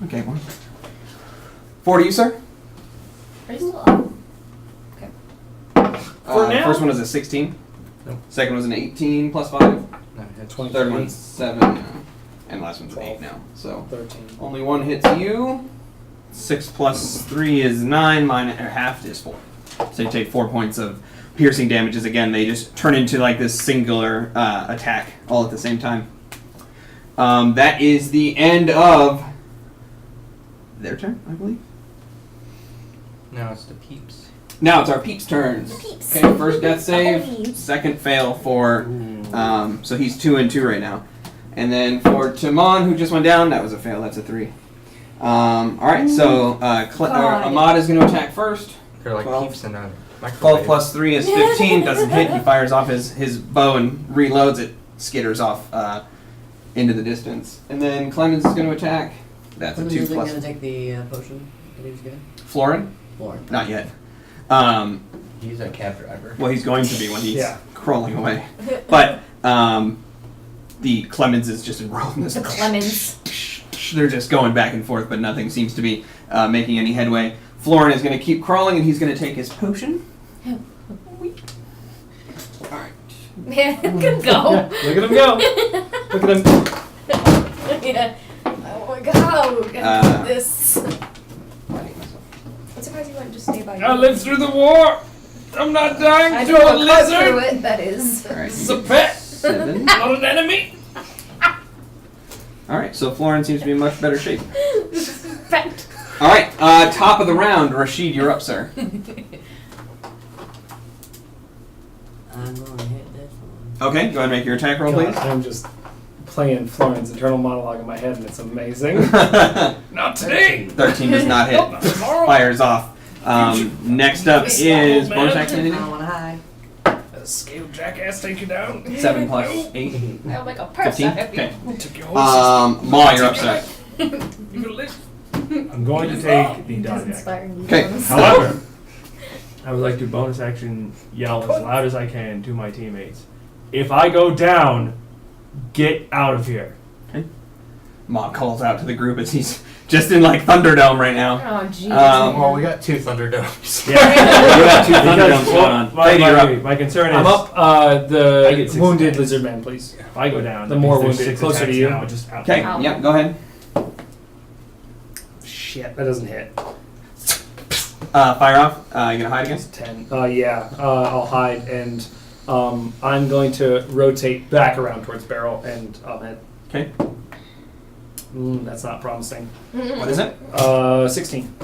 Okay, 1. 4 to you, sir. Are you still up? Okay. For now? First one was a 16. Nope. Second was an 18 plus 5. No, it's 23. Third one's 7 now. And last one's an 8 now. So 13. only one hits you. 6 plus 3 is 9. Half is 4. So you take 4 points of piercing damages. Again, they just turn into like this singular attack all at the same time. That is the end of their turn, I believe. No, it's the peeps. Now it's our peeps' turns. The peeps. Okay, first death save, Peeps. second fail for. So he's 2 and 2 right now, and then for Timon, who just went down, that was a fail. That's a 3. All right, so God. Ahmad is going to attack first. They're like 12. peeps in a 12 microwave. plus 3 is 15. Doesn't hit. He fires off his bow and reloads it. Skitters off into the distance, and then Clemens is going to attack. That's a Who's 2 going plus. to take the potion that he was given? Florin? Lauren. Not yet. He's a cab driver. Well, he's going to be when he's Yeah. crawling away. But the Clemens is just enrolled in this. The Clemens. They're just going back and forth, but nothing seems to be making any headway. Florin is going to keep crawling, and he's going to take his potion. All right. Yeah, good go. Yeah, look at him go. Look at him. Yeah. Oh my Like, how? Uh, This. I hate myself. I'm surprised you wouldn't just stay by. I lived through the war. I'm not dying I to know a a cut through lizard. it. That is. All right. This is a pet, 7. not an enemy. All right. So Florin seems to be in much better shape. Fact. All right. Top of the round, Rashid, you're up, sir. I'm gonna hit this one. Okay. Go ahead and make your attack roll, God, please. I'm just playing Florin's internal monologue in my head, and it's amazing. Not today. 13 does not hit. Not tomorrow. Fires off. Next up is bonus action. I Anything? don't wanna hide. A scaled jackass take you down. 7 plus 8. I'm like a purse 15. out of you. Okay. Took your whole Maw, you're up, sir. You gonna live? I'm going to take the It does dodge action. inspire me. Okay. However, I would like to bonus action yell as loud as I can to my teammates. If I go down, get out of here. Maw calls out to the group as he's just in like Thunderdome right now. Oh, jeez. Well, we got 2 Thunderdomes. You got 2 Because, Thunderdomes going well, on. my, Brady, you're up. my concern is I'm up. I get The 6 wounded attacks. lizard man, please. if I go down, The that more means there's wounded, 6 closer to attacks you. now, just out. Okay, Ow. yep, go ahead. Shit, that doesn't hit. Fire off. You gonna hide again? It's 10. Yeah. I'll hide, and I'm going to rotate back around towards Barrel and Ahmed. Okay. That's not promising. What is it? 16.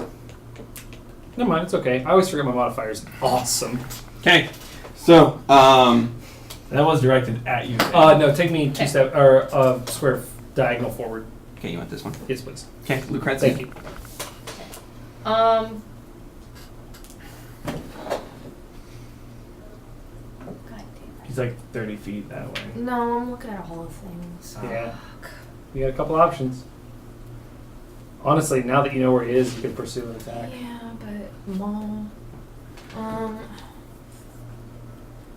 Never mind, it's okay. I always forget my modifiers. Awesome. Okay. So, That was directed at you. No, take me 2 step or square diagonal forward. okay, you want this one? Yes, please. Okay, Lucrezia. Thank you. God damn He's like 30 feet that way. it. No, I'm looking at all the things. Yeah. You got a couple options. Honestly, now that you know where he is, you can pursue an attack. Yeah, but Mom.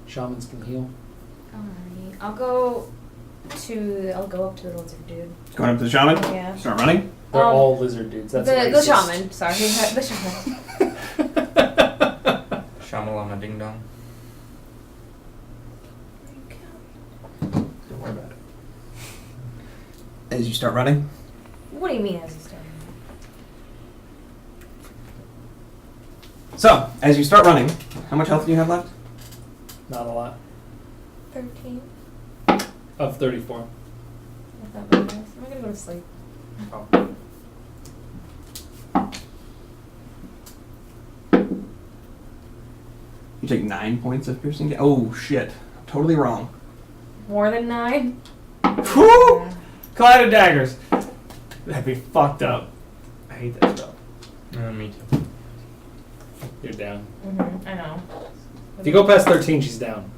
Shamans can heal. Alright. I'll go up to the lizard dude. Going up to the shaman. Yeah. Start running. They're Um, all lizard dudes. That's the racist. shaman. Sorry, the shaman. Shamalama Ding Dong. Don't worry about it. As you start running. What do you mean as he's starting? So, as you start running, how much health do you have left? Not a lot. 13. Of 34. Not that very nice. I'm gonna go to sleep. You take 9 points of piercing damage. Oh shit! I'm totally wrong. More than 9? Whew! Collide of daggers. That'd be fucked up. I hate that spell. Me too. You're down. I know. If you go past 13, she's down.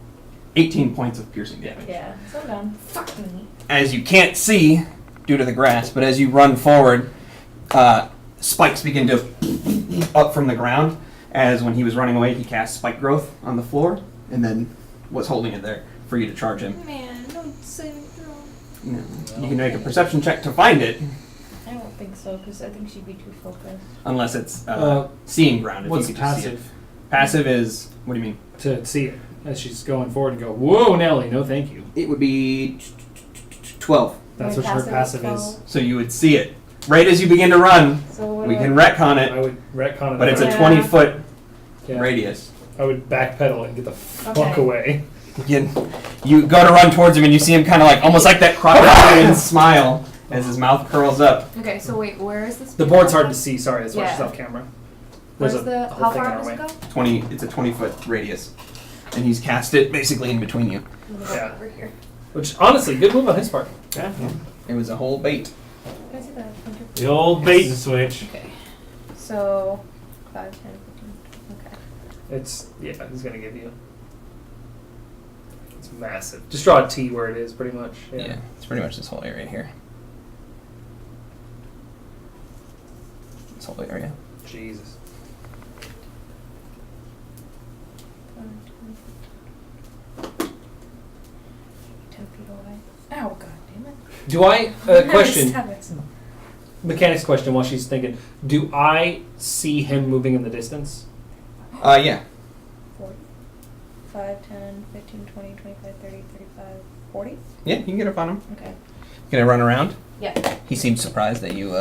18 points of piercing damage. Yeah, so I'm done. Fuck me. As you can't see due to the grass, but as you run forward, spikes begin to up from the ground. As when he was running away, he cast spike growth on the floor, and then was holding it there for you to charge him. Man, don't say no. No. You can make a perception check to find it, I don't think so, because I think she'd be too focused. unless it's Uh, seeing ground. If What's you could just see it. passive? Passive is, what do you mean? To see it as she's going forward and go, whoa, Nelly, no thank you. It would be 12. That's My what her passive passive is. is So you would see it. Right as you begin to run, So what we do can I- retcon I it, would retcon it. but it's a Yeah. 20-foot Yeah. radius. I would backpedal and get the fuck Okay. away. You go to run towards him and you see him kind of like, almost like that crocodilian smile as his mouth curls up. Okay, so wait, where is this? The board's hard to see, sorry, that's why she's Yeah. off camera. Where's There's the? whole How thing in far our does way. it go? 20. It's a 20-foot radius. And he's cast it basically in between you. I'm gonna go Yeah. over here. Which, honestly, good move on his part. Yeah. It was a whole bait. Can I see that? The old bait and switch. Okay. So, 5, 10, 15. Okay. It's, yeah, he's going to give you. It's massive. Just draw a T where it is, pretty much. Yeah. It's pretty much this whole area here. This whole area. Jesus. 10 feet away. Ow, god damn it. Do I, question, Stab it. mechanics question while she's thinking. Do I see him moving in the distance? Yeah. 40. 5, 10, 15, 20, 25, 30, 35, 40? Yeah, you can get up on him. Okay. Gonna run around. Yeah. He seems surprised that you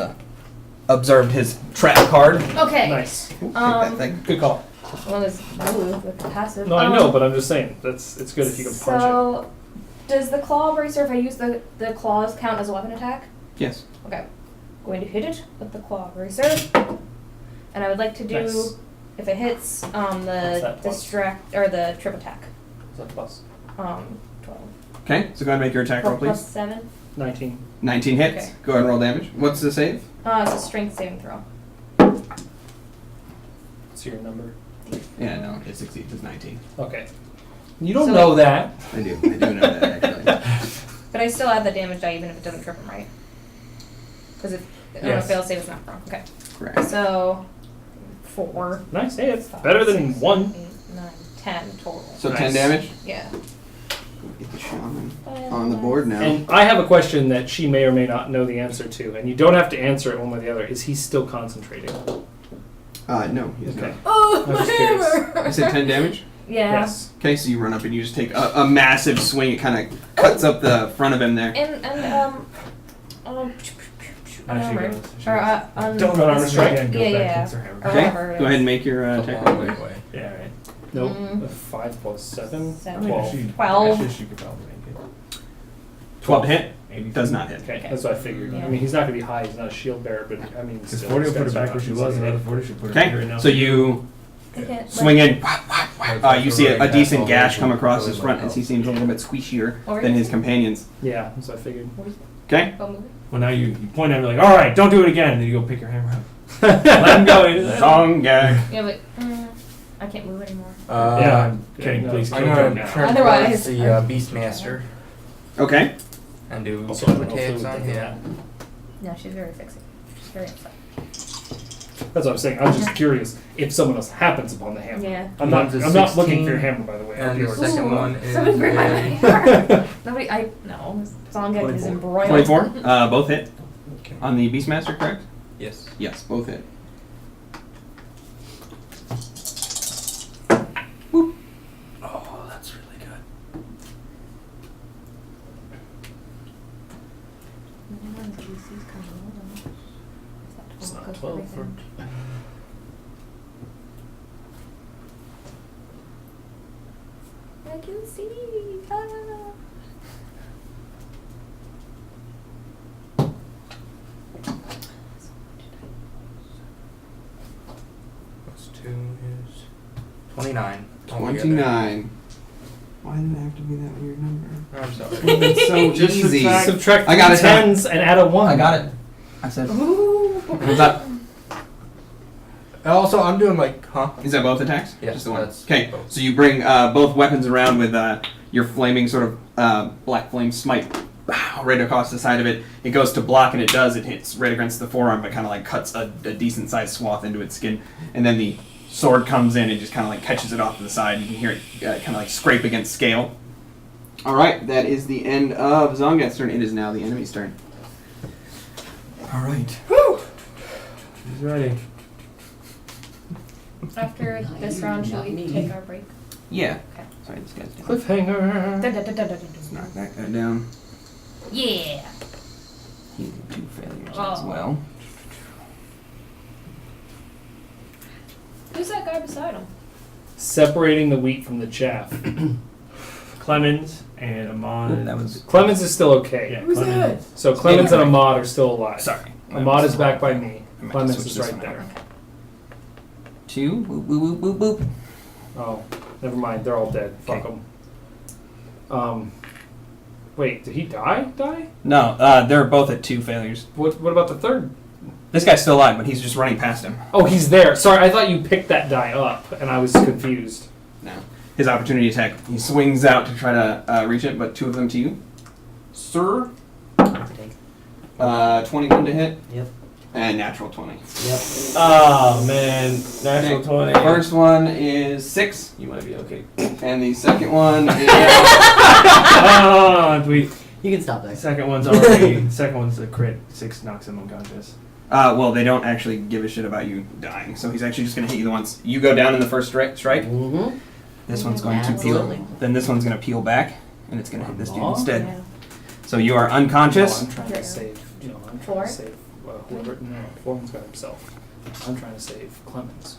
observed his trap card. Okay. Nice. Ooh, take that thing. Good call. As long as move with the passive. No, I know, but I'm just saying it's good if you can punch So, does the claw bracer, if I use the claws, count as a weapon attack? Yes. Okay. Going to hit it with the claw bracer. And I would like to do, Nice. if it hits, What's the that plus? distract, or the trip attack. it. Is that plus 12. Okay, so go ahead and make your attack roll, Plus please. 7. 19. 19 hits. Okay. Go ahead and roll damage. What's the save? It's a strength saving throw. What's your number? Yeah, no, it succeeds. It's 19. Okay. You don't So- know that. I do know that, actually. But I still add the damage die even if it doesn't trip him, right? Because if Yes. it fails save, it's not wrong. Okay. Correct. So, 4. Nice. Hey, it's 5, better than 6, 1. 8, 9, 10 total. So Nice. 10 damage. Yeah. Get the shaman on the board now. And I have a question that she may or may not know the answer to, and you don't have to answer it one way or the other. Is he still concentrating? No, he's Okay. not. Oh, I was just curious. I said 10 damage. Yeah. Yes. Okay, so you run up and you just take a massive swing. It kind of cuts up the front of him there. And She goes. or Don't run on a strike. And go Yeah, back yeah. against her hammer. Or Okay, whatever it go ahead is. and make your It's a attack long roll, way please. away. Yeah, right. Nope. Mm. 5 plus 7. 7. 12. Actually, 12. Actually, she could probably make it. 12 to hit. 80. Does not hit. Okay, that's what I figured. Yeah. I mean, he's not going to be high. He's not a shield bearer, but I mean, Because still, 40 will these put her guys are back not where she easy was, to and hit. another 40 should put her right Okay, now. so you I can't, swing in. Like You see a that's decent all gash they come do. across Really his front like as he seems a little bit squishier Over than here? his companions. Yeah, that's what I figured. Okay? Oh, move it. Well, now you point at him like, all right, don't do it again. And then you go pick your hammer up. Let him go. Zongak. Yeah, but I can't move anymore. Yeah, I'm kidding. no. Please I'm kill gonna him now. turn Otherwise, towards the Beastmaster Okay. and do Also, two I don't know if attacks they on would think of him. No, she's very fixing. She's very upset. That's what I'm saying. I was just curious if someone else happens upon the hammer. Yeah. I'm not One's a looking for 16, your hammer, by the way. and the Yours. second Ooh, one is somebody bring my a- hammer. Nobody, no. Zongek is 24. embroiled. 24. Both hit. Okay. On the Beastmaster, correct? Yes. Yes, both hit. Oh, that's really good. It's not 12 for... I can see. Ah. Plus 2 is 29. altogether. 29. Why did it have to be that weird number? I'm sorry. It's so Just easy. subtract I got it. tens and add a 1. I got it. I said. Ooh. What's that? Also, I'm doing like, huh? Is that both attacks? Yes, Just the one. that's Okay, both. so you bring both weapons around with your flaming sort of black flame smite right across the side of it. It goes to block and it does. It hits right against the forearm, but kind of like cuts a decent sized swath into its skin. And then the sword comes in and just kind of like catches it off to the side. You can hear it kind of like scrape against scale. All right, that is the end of Zongat's turn. It is now the enemy's turn. All right. He's ready. After this round, should we take our break? Yeah. Okay. Sorry, this guy's down. Cliffhanger. Let's knock that guy down. Yeah. He did 2 failures as Oh. well. Who's that guy beside him? Separating the wheat from the chaff. Clemens and Amon. That was Clemens is still okay. Yeah, Who's Clemens. So Clemens and Ahmad are still alive. sorry. Ahmad is back by me. I meant to Clemens switch is this right one there. out. 2. Boop, boop, boop, boop, boop. Oh, never mind. They're all dead. Fuck Okay. them. Wait, did he die? No, they're both at 2 failures. What about the third? This guy's still alive, but he's just running past him. Oh, he's there. Sorry, I thought you picked that die up, and I was confused. No. His opportunity attack. He swings out to try to reach it, but 2 of them to you. Sir. 21 to hit. Yep. And natural 20. Yep. Oh, man. Natural Okay. 20. First one is 6, You might be okay. and the second one is... We, You can stop there. second one's already. Second one's a crit. 6 knocks him unconscious. well, they don't actually give a shit about you dying, so he's actually just going to hit you the once. You go down in the first strike. Mm-hmm. This one's going to Absolutely. peel. Then this one's going to peel back, and it's going to hit this dude Aw. instead. Yeah. So you are No, unconscious. I'm trying to save. No, I'm trying Four? to save. Whoever. No, Foreman's got himself. I'm trying to save Clemens.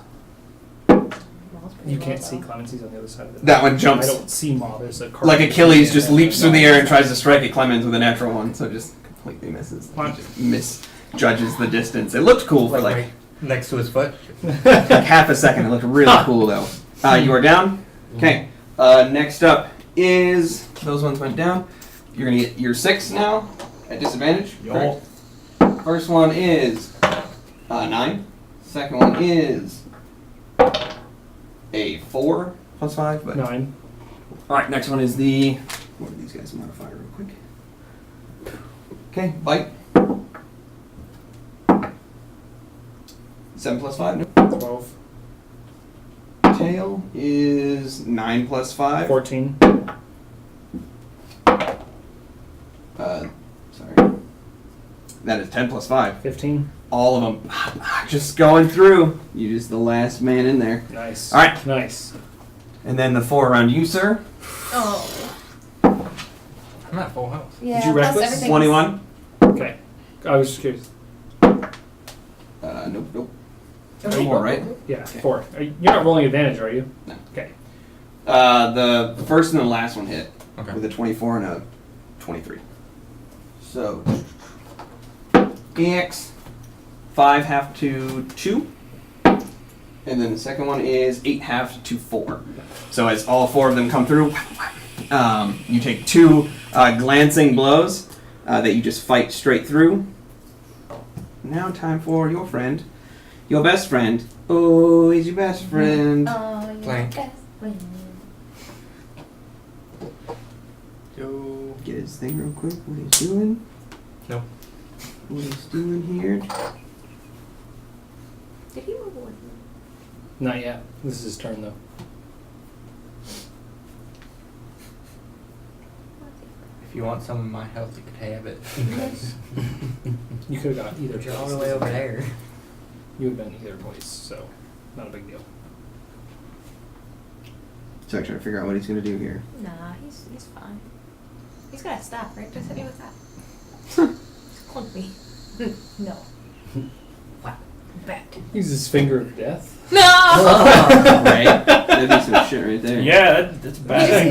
You can't see Clemens. He's on the other side of the. That one jumps. I don't see Maw. There's a Like Achilles just leaps through the air and tries to to. strike at Clemens with a natural one, so just completely misses. He What? just misjudges the distance. It looked cool for like right next to his foot. like half a second. It looked really cool though. You are down. Okay. Next up is those ones went down. You're gonna get your 6 now at disadvantage. Yo. Correct? First one is 9. Second one is a 4 plus 5. But 9. all right. Next one is the. What are these guys modify real quick? Okay. Bite. 7 plus 5. No. 12. Tail is 9 plus 5. 14. Sorry. That is 10 plus 5. 15. All of them. Just going through. You just the last man in there. Nice. All right. Nice. And then the 4 around you, sir. Oh. I'm at full health. Yeah. you plus reckless? everything's- 21. Okay. I was just curious. Nope, nope. No more, right? Yeah. Okay. 4. You're not rolling advantage, are you? No. Okay. The first and the last one hit Okay. with a 24 and a 23. So, EX, 5 half to 2. And then the second one is 8 half to 4. So as all 4 of them come through, you take 2 glancing blows that you just fight straight through. Now time for your friend. Your best friend. Oh, he's your best friend. Oh, you're Plank. the best friend. Yo. Get his thing real quick. What he's doing. Nope. What he's doing here. Did he reward me? Not yet. This is his turn though. If you want some of my health, you could have it. You could have got either. But you're all choice. the way over there. You would have been either voice, so not a big deal. So I'm trying to figure out what he's gonna do here. Nah, he's fine. He's got a staff, right? Just hit me with that. Clunk me. No. Wow. Bad. Use his finger of death. No! Right? That'd be some shit right there. Yeah, that's bad.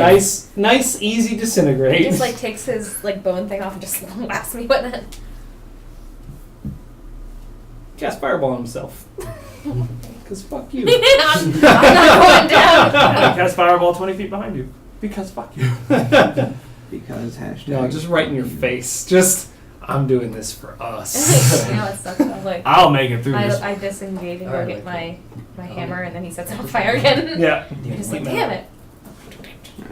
Nice, easy disintegrate. He just like takes his like bone thing off and just laughs me with it. Cast fireball on himself. Because fuck you. I'm not going down. Cast fireball 20 feet behind you. Because fuck you. Because hashtag. No, just right in your face. Just, I'm doing this for us. You know, it sucks. I was like, I'll make it through this. I disengage and go Alright, get like my hammer, and then he sets it on fire again. Yeah. I'm just like, damn it.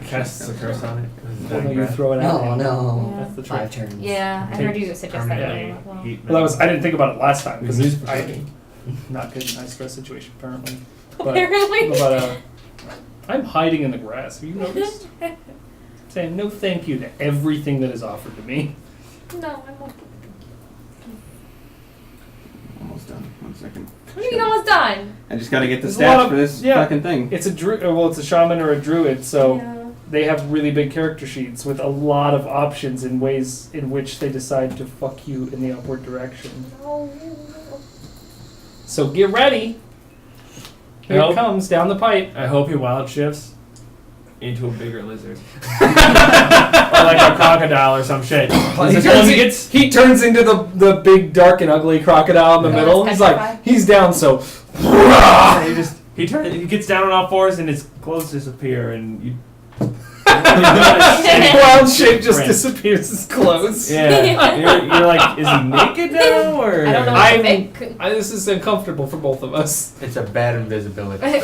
Cast the curse on it. Well, no, you throw it out. No, no. That's the 5 trick. turns. Yeah, I heard you suggest that. Yeah. earlier. Well, Heat Well, I didn't think about it last time because Reduce I perception. not good in high stress situation apparently. But, Apparently. I'm hiding in the grass. Have you noticed? Saying no thank you to everything that is offered to me. No, I'm not. Almost done. 1 second. What do you mean almost done? I just gotta get the There's a lot stats of- for this yeah. fucking thing. It's a well, it's a shaman or a druid, so Yeah. they have really big character sheets with a lot of options in ways in which they decide to fuck you in the upward direction. No. So get ready. Here Nope. it comes down the pipe. I hope he wild shifts into a bigger lizard. Or like a crocodile or some shit. He turns into the big, dark, and ugly crocodile in the Oh, middle. it's He's like, petrified? he's down, so. He gets down on all fours and his clothes disappear and you. Wild shape just Print. disappears his clothes. Yeah. You're like, is he naked now or? I don't know what I'm- to think. This is uncomfortable for both of us. It's a bad invisibility.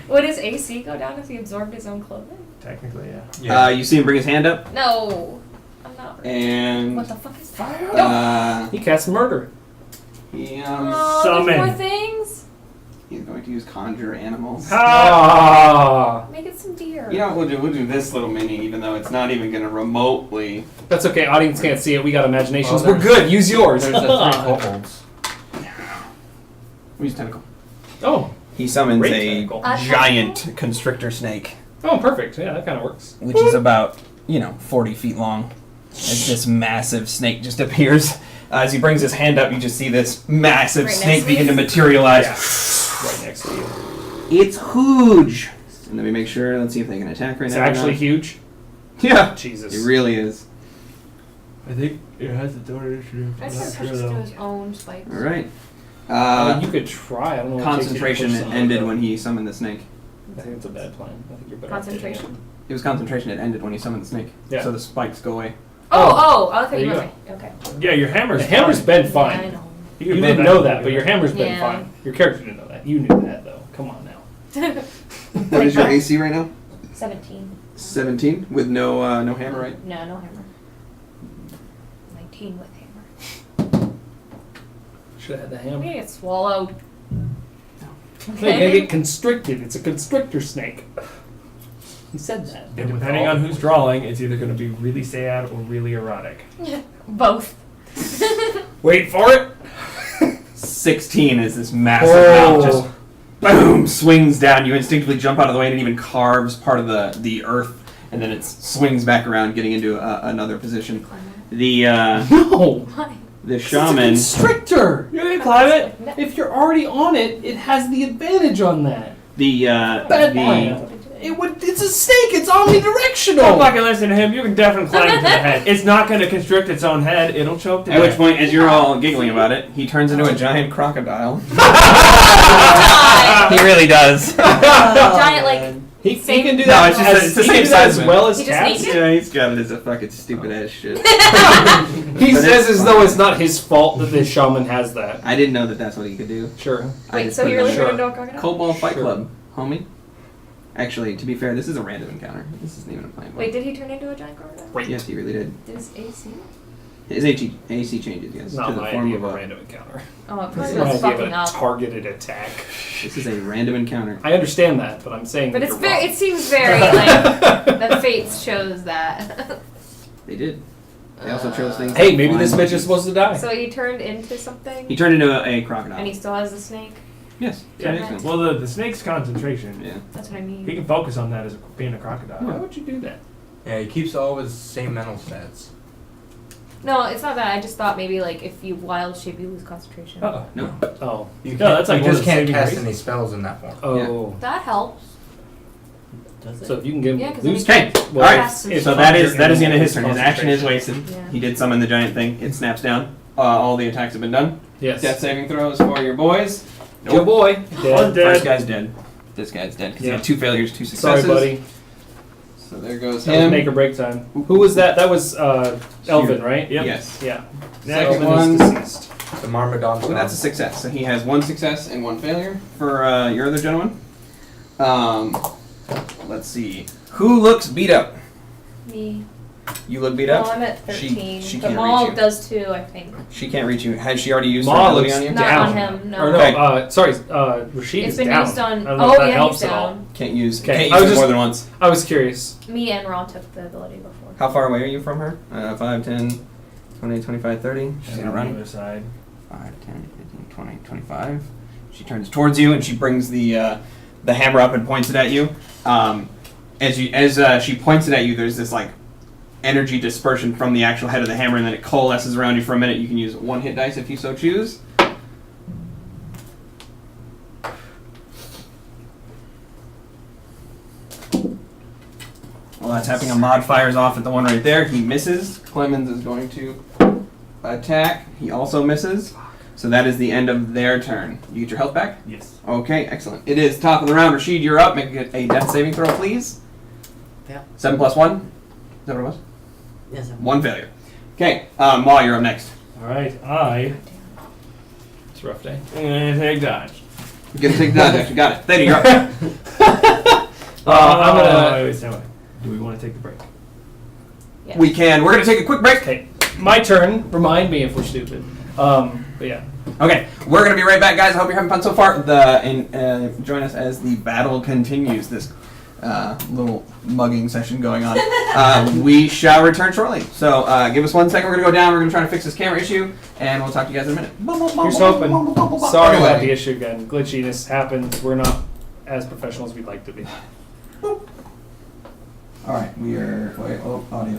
Would his AC go down if he absorbed his own clothing? Technically, yeah. You see him bring his hand up, No. I'm not. and What the fuck is that? He casts murder. he, Oh, summon. there's more things. he's going to use conjure animals. Ah. Make it some deer. You know what we'll do? We'll do this little mini, even though it's not even gonna remotely. That's okay. Audience can't see it. We got imaginations. Well, We're good. Use yours. There's the 3 kobolds. We use tentacle. Oh, He summons Great a tentacle. giant constrictor snake, Oh, perfect. Yeah, that kind of works. which is about 40 feet long. As this massive snake just appears. As he brings his hand up, you just see this massive Right next snake to begin you? to materialize. Right next to you. It's huge. And let me make sure. Let's see if they can attack right It's now. or actually not. huge. Yeah. Jesus. It really is. I think it has its own initiative. I I'm just not sure pushes to though. his own spikes. All right. You could try. I don't know. What it takes you to Concentration push something ended like when he summoned the snake. that. I think it's a bad plan. I think you're better off taking Concentration? It was concentration. It ended when he summoned the snake. Yeah. So the spikes go away. I There you thought you meant okay. Yeah, your it. hammer's The hammer's fine. been Yeah, I fine. know. You can didn't put know that that, but your hammer's been Yeah. fine. Your character didn't know that. You knew that, though. Come on now. What is your AC right now? 17. 17 with no hammer, right? No, no hammer. 19 with hammer. Should have had the I'm hammer. gonna get swallowed. They're gonna get constricted. It's a constrictor snake. He said that. And depending on who's drawing, it's either going to be really sad or really erotic. Both. Wait for it. 16 is this massive Oh. mouth just boom swings down. You instinctively jump out of the way and it even carves part of the earth, and then it swings back around, getting into another position. The No. Why? the It's a shaman. constrictor. You can climb it. If you're already on it, it has the advantage on that. The It's a snake. It's omnidirectional. Don't fucking listen to him. You can definitely climb it to the head. It's not going to constrict its own head. It'll choke to At which death. point, as you're all giggling about it, he turns into a giant crocodile. Die. He really does. Giant, like, He Same- can do No, that. it's just as, it's the he can same do that size as man. well as He just cats. naked? Yeah, he's got it as a fucking stupid ass shit. He But says it's as though it's not his fault that this shaman has that. I didn't know that that's what he could do. Sure. I wait, just so put you it on really there. turned into a crocodile? Cobalt Fight Sure. Club, homie. Actually, to be fair, this is a random encounter. This isn't even a plan. Wait, did he turn into a giant crocodile? Wait. Yes, he really did. Did his AC? His AC changes, yes. Not to the my form idea of of a random encounter. Oh, it This probably is my was idea of fucking a up. targeted attack. This is a random encounter. I understand that, but I'm saying But that it's you're very, wrong. it seems very, like, the fates chose that. They did. They also chose things. Hey, like maybe this flying bitch is supposed to die. So he turned into something? He turned into a crocodile. And he still has the snake? Yes. Yeah. that makes sense. Well, the snake's concentration. Yeah. That's what I mean. He can focus on that as being a crocodile. Why would you do that? Yeah, he keeps all his same mental stats. No, it's not that. I just thought maybe, like, if you wild shape, you lose concentration. Uh-oh. No. Oh. You No, can't- that's like you one just of the can't saving cast graces. any spells in that form. Oh. That helps. Does it? So if you can give Yeah, 'cause lose. then Okay. Well, All right. that's- if So that is your the end of animal his turn. His action is concentration. wasted. Yeah. He did summon the giant thing. It snaps down. All the attacks have been done. Yes. Death saving throws for your boys. Your boy. Dead. Dead. First guy's dead. This guy's dead because he Yeah. had 2 failures, 2 Sorry, successes. buddy. So there goes That was him. make or break time. Who was that? That was Elvin, right? Yep. Yes. Yeah. Next Second Elvin is one. deceased. The Marmodon. Well, that's a success. So he has 1 success and 1 failure for your other gentleman. Let's see. Who looks beat up? Me. You look beat Well, up? I'm at She- 13. she but can't Maul reach you. does too, I think. She can't reach you. Has she already used her Ma ability looks on you? Not Down. on him, no. Or no, Okay. sorry, Rashid It's is been down. used on. I don't know Oh, if that yeah, helps he's at all. down. Can't use. Okay, Can't I use was it more just- than once. I was curious. Me and Ron took the ability before. How far away are you from her? 5, 10, 20, 25, 30. She's And gonna on the run. other side. 5, 10, 15, 20, 25. She turns towards you and she brings the hammer up and points it at you. As she points it at you, there's this like energy dispersion from the actual head of the hammer, and then it coalesces around you for a minute. You can use 1 hit dice if you so choose. Well, that's happening. A mod fires off at the one right there. He misses. Clemens is going to attack. He also misses. So that is the end of their turn. You get your health back? Yes. Okay, excellent. It is top of the round. Rashid, you're up. Make a death saving throw, please. Yeah. 7 plus 1? Is that what it was? Yes. 1 failure. Okay, Ma, you're up next. All right. I It's a rough day. am gonna take dodge. You're gonna take that. Actually, got it. Theta, you're up. I'm gonna. Wait, stand by. Do we want to take the break? Yes. We can. We're gonna take a quick break. Okay, my turn. Remind me if we're stupid. But yeah. Okay, we're gonna be right back, guys. I hope you're having fun so far. And join us as the battle continues. This little mugging session going on. We shall return shortly. So give us 1 second. We're gonna go down. We're gonna try to fix this camera issue, and we'll talk to you guys in a minute. Here's hoping. Sorry Anyway. about the issue again. Glitchiness happens. We're not as professional as we'd like to be. All right, we are. Wait, audio.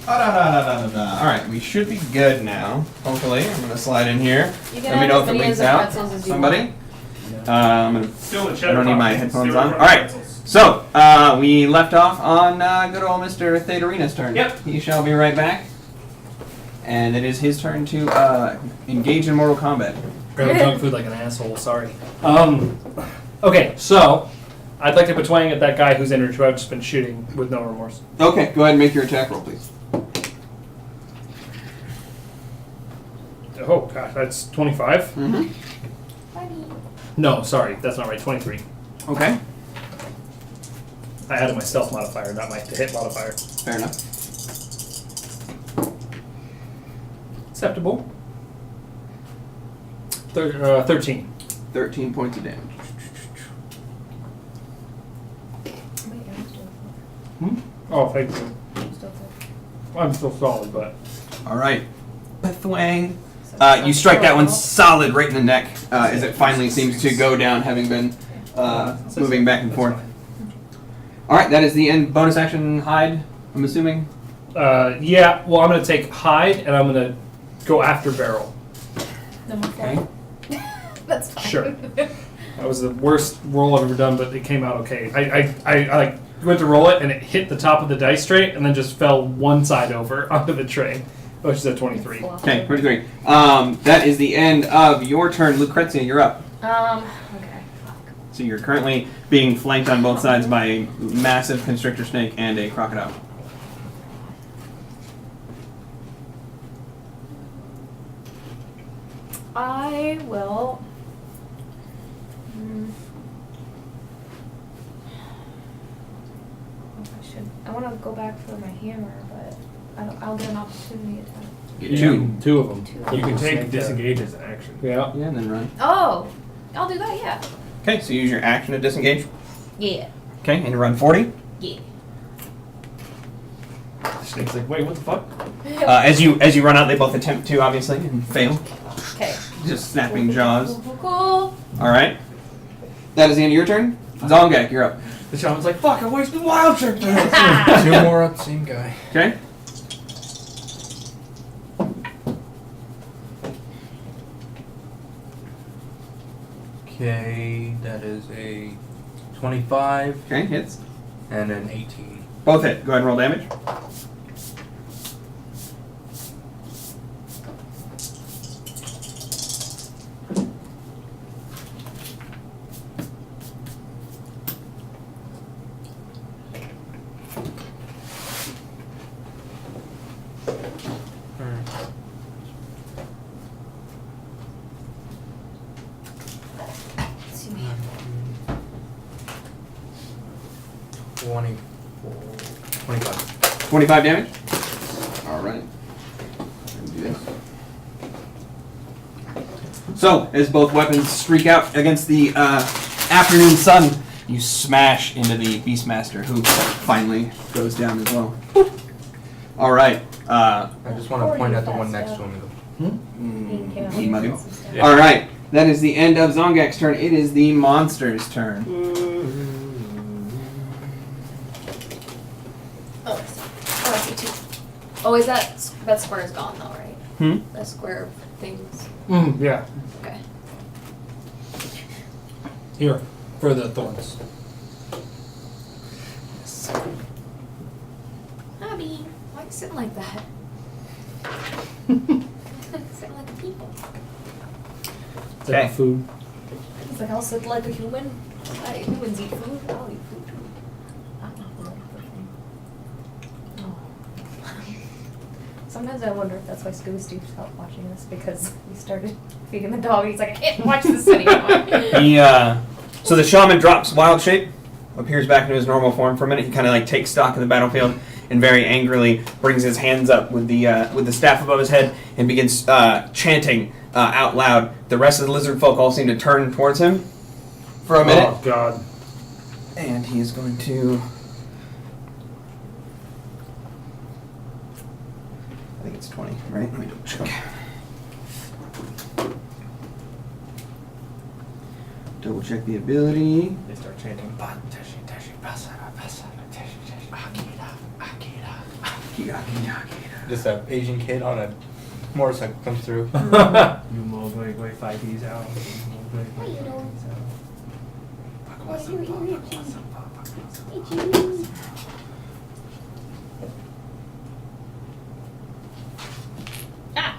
All right, we should be good now. Hopefully, I'm gonna slide in here. You Let can me have know as if it many leaks of out. pretzels as you Somebody. want. Still the I cheddar don't need my pop, headphones still on. the All right. pretzels. So we left off on good old Mr. Theodorina's turn. Yep. He shall be right back, and it is his turn to engage in Mortal Kombat. Grab junk food like an asshole, sorry. Okay, so I'd like to twang at that guy who's injured who I've just been shooting with no remorse. Okay, go ahead and make your attack roll, please. Oh gosh, that's 25? Mm-hmm. No, sorry, that's not right, 23. Okay, I added my stealth modifier, not my hit modifier. fair enough. Acceptable. 13. 13 points of damage. Oh, thank you. I'm still solid, but... All right, Bethwang. You strike that one solid right in the neck as it finally seems to go down, having been moving back and forth. All right, that is the end. Bonus action hide, I'm assuming. Yeah, well, I'm going to take hide, and I'm going to go after barrel. Okay. That's fine. Sure. That was the worst roll I've ever done, but it came out okay. I like went to roll it, and it hit the top of the dice tray, and then just fell one side over onto the tray, which is a 23. Okay, 23. That is the end of your turn. Lucrezia, you're up. Okay. Fuck. So you're currently being flanked on both sides by a massive constrictor snake and a crocodile. I will. I want to go back for my hammer, but I'll get an opportunity attack. Get Two of them. You can take Snake disengage as an action. Yeah. Yeah, and then run. Oh, I'll do that. Yeah. Okay, so use your action to disengage. Yeah. Okay, and you run 40. Yeah. The snake's like, wait, what the fuck? As you run out, they both attempt to, obviously, and fail. Okay. Just snapping jaws. Cool. All right. That is the end of your turn. Zongak, you're up. The shaman's like, fuck, I wasted wild trick for this. 2 more up, same guy. Okay. Okay, that is a 25 Okay, hits. and an 18. Both hit. Go ahead and roll damage. Let's see. 25. 25 damage. All right. Do this. So, as both weapons streak out against the afternoon sun, you smash into the Beastmaster, who finally goes down as well. All right. I just want to point at the one next to him. He might do. All right. That is the end of Zongak's turn. It is the monster's turn. Oh, I see 2. Oh, is that square is gone though, right? That square things. Yeah. Okay. Here, for the thorns. Abby, why are you sitting like that? Sitting like a people. Is that Okay. food? He's like, I'll sit like a human. Humans eat food. I'll eat food too. I'm not the only person. Oh. Sometimes I wonder if that's why Scooby Steve stopped watching this because he started feeding the dog. He's like, I can't watch this anymore. So the shaman drops wild shape, appears back into his normal form for a minute. He kind of like takes stock of the battlefield and very angrily brings his hands up with the staff above his head and begins chanting out loud. The rest of the lizard folk all seem to turn towards him for a minute. Oh, God. And he is going to... I think it's 20, right? Let me double check. Double check the ability. They start chanting. Just a Asian kid on a motorcycle comes through. You mo wait, 5Ds out. What are you doing? Ah!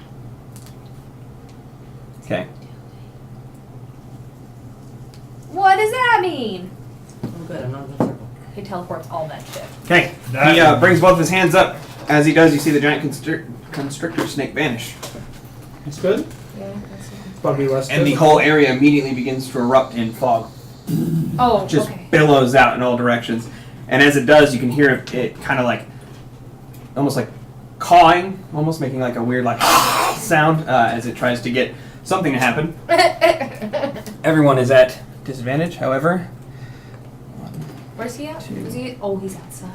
Okay. What does that mean? I'm good. I'm not in the circle. He teleports all that shit. Okay. That He is- brings both of his hands up. As he does, you see the giant constrictor snake vanish. It's good. Yeah. Probably less. And the good. whole area immediately begins to erupt in fog. Oh, Just okay. billows out in all directions. And as it does, you can hear it kind of like, almost like cawing, almost making like a weird like sound as it tries to get something to happen. Everyone is at disadvantage, however. Where's he at? Two. Is he? Oh, he's outside.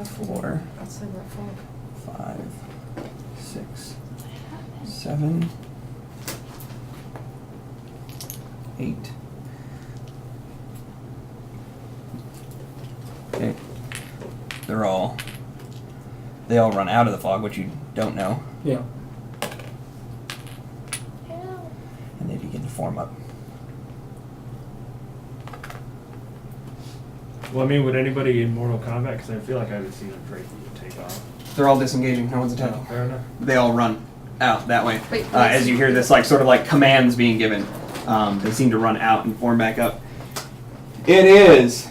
4, Outside that fog. 5, 6, 7, 8. Okay. They all run out of the fog, which you don't know, Yeah. and they begin to form up. Well, I mean, would anybody in Mortal Kombat? Because I feel like I would see them break and take off. They're all disengaging. No one's attacking. Fair enough. They all run out that way. Wait, As you hear this, like sort of like commands being given, they seem to run out and form back up. It is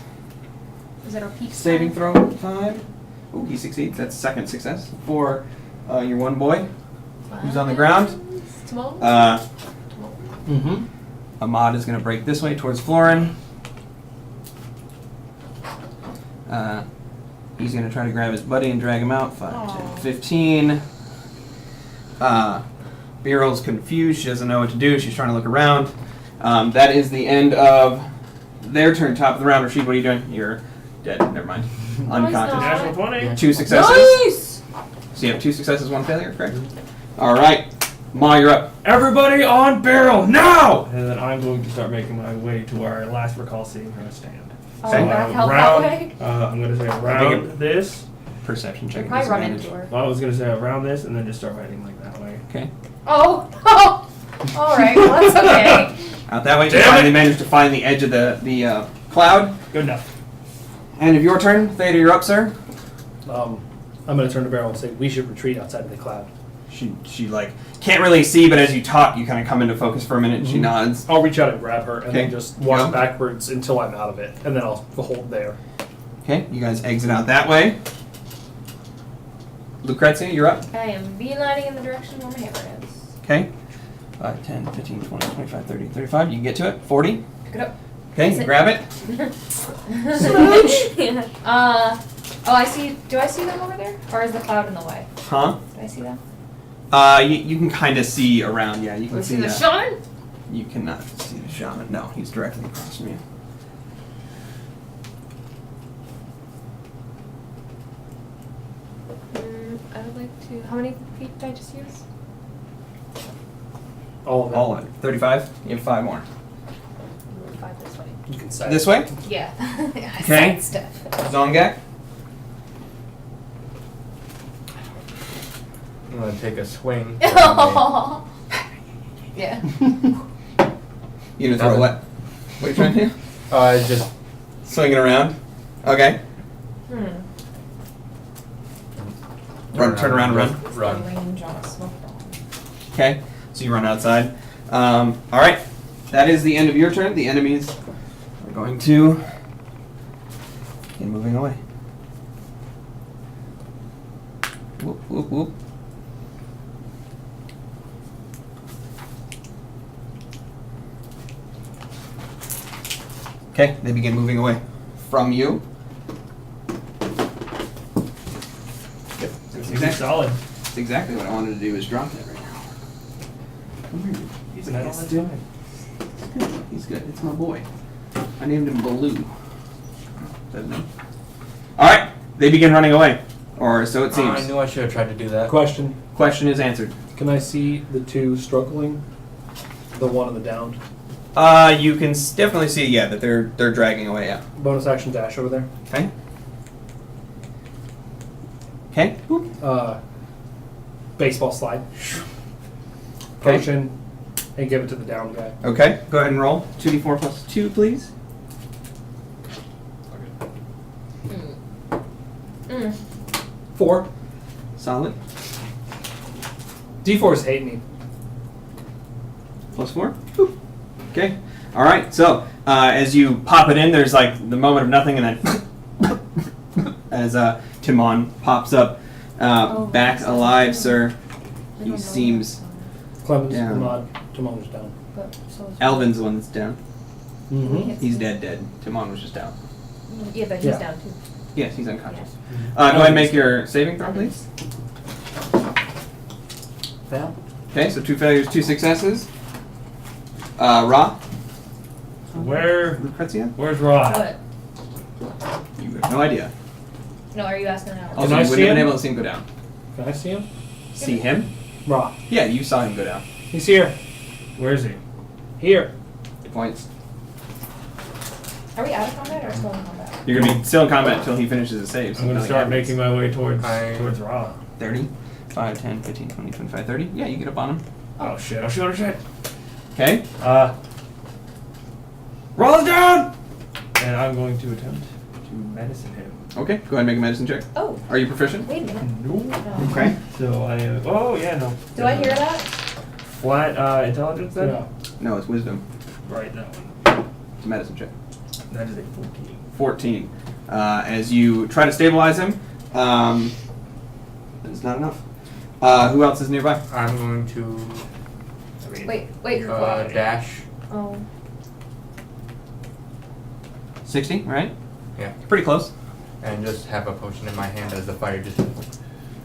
Is that our peak saving time? throw time. Ooh, he succeeds. That's second success for your one boy who's on the ground. Tomorrow? Mm-hmm. Ahmad is going to break this way towards Florin. He's going to try to grab his buddy and drag him out. 5, 10, 15. Biryl's confused. She doesn't know what to do. She's trying to look around. That is the end of their turn. Top of the round. Rashid, what are you doing? You're dead. Never mind. Unconscious. Natural 20. 2 successes. Nice! So you have 2 successes, 1 failure, correct? All right. Ma, you're up. Everybody on barrel now! And then I'm going to start making my way to where I last recall seeing her stand. Oh, Okay. back out that Round. way? I'm going to say around this. Perception check. You might run disadvantage. into her. Well, I was going to say around this, and then just start heading like that way. Okay. Oh! Oh! Alright, well, that's okay. Out that way. You Damn finally it! managed to find the edge of the cloud. Good enough. End of your turn. Theta, you're up, sir. I'm gonna turn to Beryl and say we should retreat outside of the cloud. She like can't really see, but as you talk, you kind of come into focus for a minute, and she Mhm. nods. I'll reach out and grab her and Okay. then just walk Yeah. backwards until I'm out of it, and then I'll hold there. Okay, you guys exit out that way. Lucrezia, you're up. I am beelining in the direction where my hammer is. Okay. 5, 10, 15, 20, 25, 30, 35. You can get to it. 40. Pick it up. Okay, Is you it- grab it. Yeah. Oh, I see. Do I see them over there? Or is the cloud in the way? Huh? Do I see them? You can kind of see around. Yeah, you Do can I see see the shaman? You cannot see the shaman. No, he's directly across from you. I would like to. How many feet did I just use? All of it. All of it. 35. You have 5 more. Move 5 this way. You can say This way. Yeah. Okay. Side step. Zongak. I'm gonna take a swing. Yeah. You gonna throw what? What are you trying to do? Just Swinging around. Okay. Turn around and run. What's Run. the range on a smoke bomb? Okay. So you run outside. All right. That is the end of your turn. The enemies are going to begin moving away. Whoop whoop whoop. Okay, they begin moving away from you. Yep, that's Solid. that's exactly what I wanted to do is drop that right now. Come here. He's an all the time. He's good. It's my boy. I named him Baloo. Doesn't he? All right, they begin running away, or so it I seems. knew I should have tried to do that. Question: Question is answered. can I see the two struggling? The one on the down. You can definitely see, yeah, that they're dragging away. Yeah. Bonus action dash over there. Okay. Okay. Baseball slide. Okay. Potion, and give it to the down guy. Okay. Go ahead and roll 2d4 plus 2, please. Mm. 4. Solid. D4s hate me. Plus 4. Boop. Okay. All right. So as you pop it in, there's like the moment of nothing, and then as Timon pops up, back that's alive, awesome. sir. I He don't know seems. Clemens, Yeah. Timon's down. But so is- Elvin's the one that's down. Mm-hmm. He's dead. Timon was just out. Yeah, but he's Yeah. down too. Yes, he's unconscious. Go ahead and make your saving throw, please. Fail. Okay, so 2 failures, 2 successes. Ra, Lucrezia? Where's Rod? What? You have no idea. No, are you asking now? Also, I you see wouldn't have been him? able to see him go down. Can I see him? See him? Raw. Yeah, you saw him go down. He's here. Where is he? Here. Points. Are we out of combat or still in combat? You're gonna be still in combat until he finishes his saves. I'm gonna start making my way towards I- Rod. 30, 5, 10, 15, 20, 25, 30. Yeah, you get up on him. Oh shit! Oh shit! Oh shit! Okay. Roll it down! And I'm going to attempt to medicine him. Okay, go ahead and make a medicine check. Oh, Are you proficient? wait a minute. No. No. Okay. So I am. Oh yeah, no. Do I hear that? Flat intelligence then? Yeah. No, it's wisdom. Right, that one. It's a medicine check. That is a 14. 14. As you try to stabilize him, it's not enough. Who else is nearby? I'm going to I mean, Wait. dash. Oh. 60, right? Yeah. Pretty close. And just have a potion in my hand as the fire just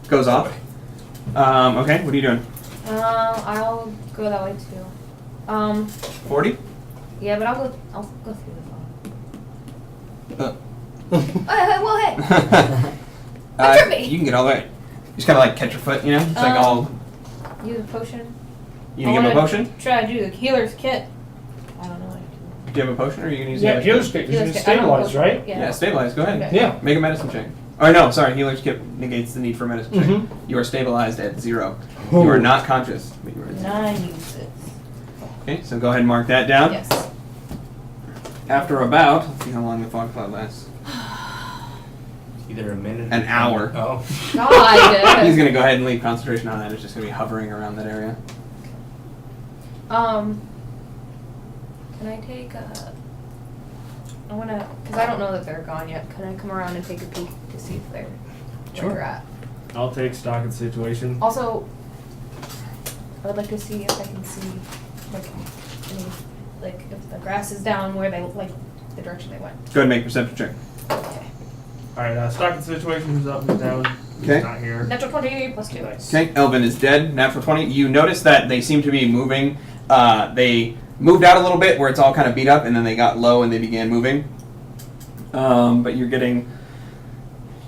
Goes off. Okay, what are you doing? I'll go that way too. 40? Yeah, but I'll go through the phone. Uh. Well, hey. Don't trip me. You can get all the way. You just kind of like catch your foot, you know? It's like all. Use a potion. You gonna give him a potion? Try to do the healer's kit. I don't know what to Do you have a potion or are you gonna use Yeah, the healer's kit? kit. do. He's stabilized, right? Yeah. Yeah, stabilize. Go ahead. Okay. Yeah. Make a medicine check. Or no, sorry, healer's kit negates the need for a medicine check. Mhm. You are stabilized at 0. Ooh. You are not conscious. But you are at 0. 9 uses. Okay, so go ahead and mark that down. Yes. After about, let's see how long the fog cloud lasts. either a minute. An hour. Oh. God. He's gonna go ahead and leave concentration on that. It's just gonna be hovering around that area. Can I take I wanna, cause I don't know that they're gone yet. Can I come around and take a peek to see if they're Sure. where they're at? I'll take stock of the situation. Also, I would like to see if I can see, like, any, like, if the grass is down where they, like, the direction they went. Go ahead and make a perception check. Okay. Alright, stock of the situation. Who's up? Who's down? Okay. Who's not here? Natural 20 plus 2. Nice. Okay, Elvin is dead. Natural 20. You notice that they seem to be moving. They moved out a little bit where it's all kind of beat up, and then they got low and they began moving. But you're getting,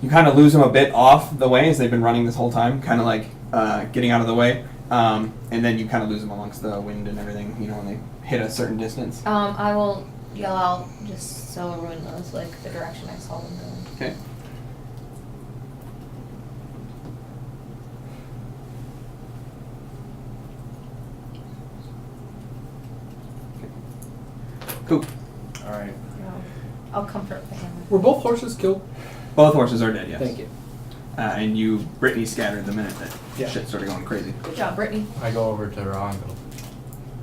you kind of lose them a bit off the way as they've been running this whole time, kind of like getting out of the way. And then you kind of lose them amongst the wind and everything, you know, when they hit a certain distance. I will yell out just so everyone knows, like, the direction I saw them going. Okay. Cool. Alright. I'll comfort the hammer. Were both horses killed? Both horses are dead, yes. Thank you. And you, Brittany scattered the minute that Yeah. shit started going crazy. Good job, Brittany. I go over to Ra and go.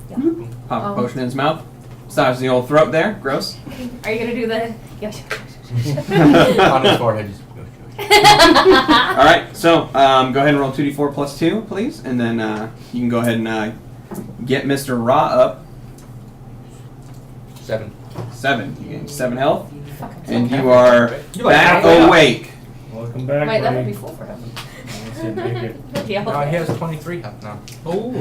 Yeah. Pop a Oh. potion in his mouth. Massage the old throat there. Gross. Are you gonna do the? Yes. On his forehead, just. All right, so go ahead and roll 2d4 plus 2, please, and then you can go ahead and get Mr. Ra up. 7. 7. You gain 7 health, Fucking and suck. you are You're like back halfway up. awake. Welcome back, Wait, that buddy. would be full for him. Let's see, take it. Yeah. No, he has 23 health now. Oh.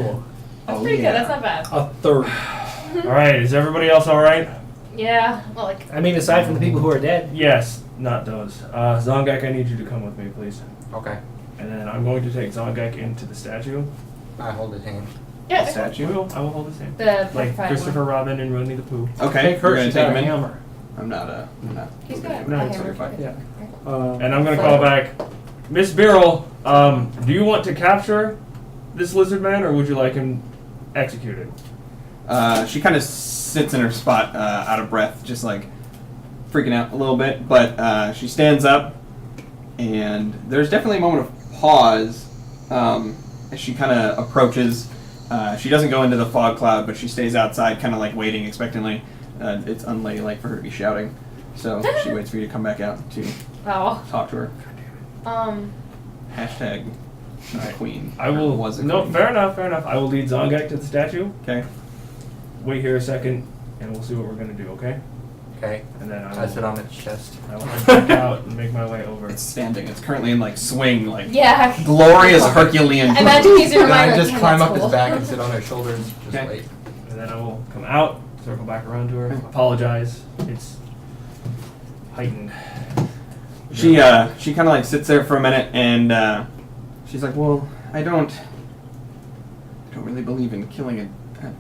That's Oh, pretty yeah. good. That's not bad. A third. Alright, is everybody else alright? Yeah. Well, like. I mean, aside from the people who are dead. Yes, not those. Zongek, I need you to come with me, please. Okay. And then I'm going to take Zongek into the statue. I hold his hand. Yeah. Statue. I will hold his hand. The Like petrified Christopher Robin and Winnie the Pooh. Okay, Take you're her. gonna She's take got him a in. hammer. I'm not. He's got a No, hammer. it's okay, fine. Yeah. And I'm going to call back Miss Birrell, do you want to capture this lizard man, or would you like him executed? She kind of sits in her spot, out of breath, just like freaking out a little bit. But she stands up, and there's definitely a moment of pause as she kind of approaches. She doesn't go into the fog cloud, but she stays outside, kind of like waiting expectantly. It's unladylike for her to be shouting, so she waits for you to come back out to Oh. talk to her. Hashtag Alright. queen. I will. Was a No, queen. fair enough. Fair enough. I will lead Zongak to the statue. Okay. Wait here a second, and we'll see what we're gonna do. Okay? Okay. And then I sit on its chest. I will head back out and make my way over. It's standing. It's currently in like swing, like Yeah. glorious Herculean. I imagine he's your And I reminder. just climb up his back and sit on his shoulders. Just Okay. wait. And then I will come out, circle back around to her, apologize. It's heightened. She kind of like sits there for a minute, and she's like, "Well, I don't really believe in killing a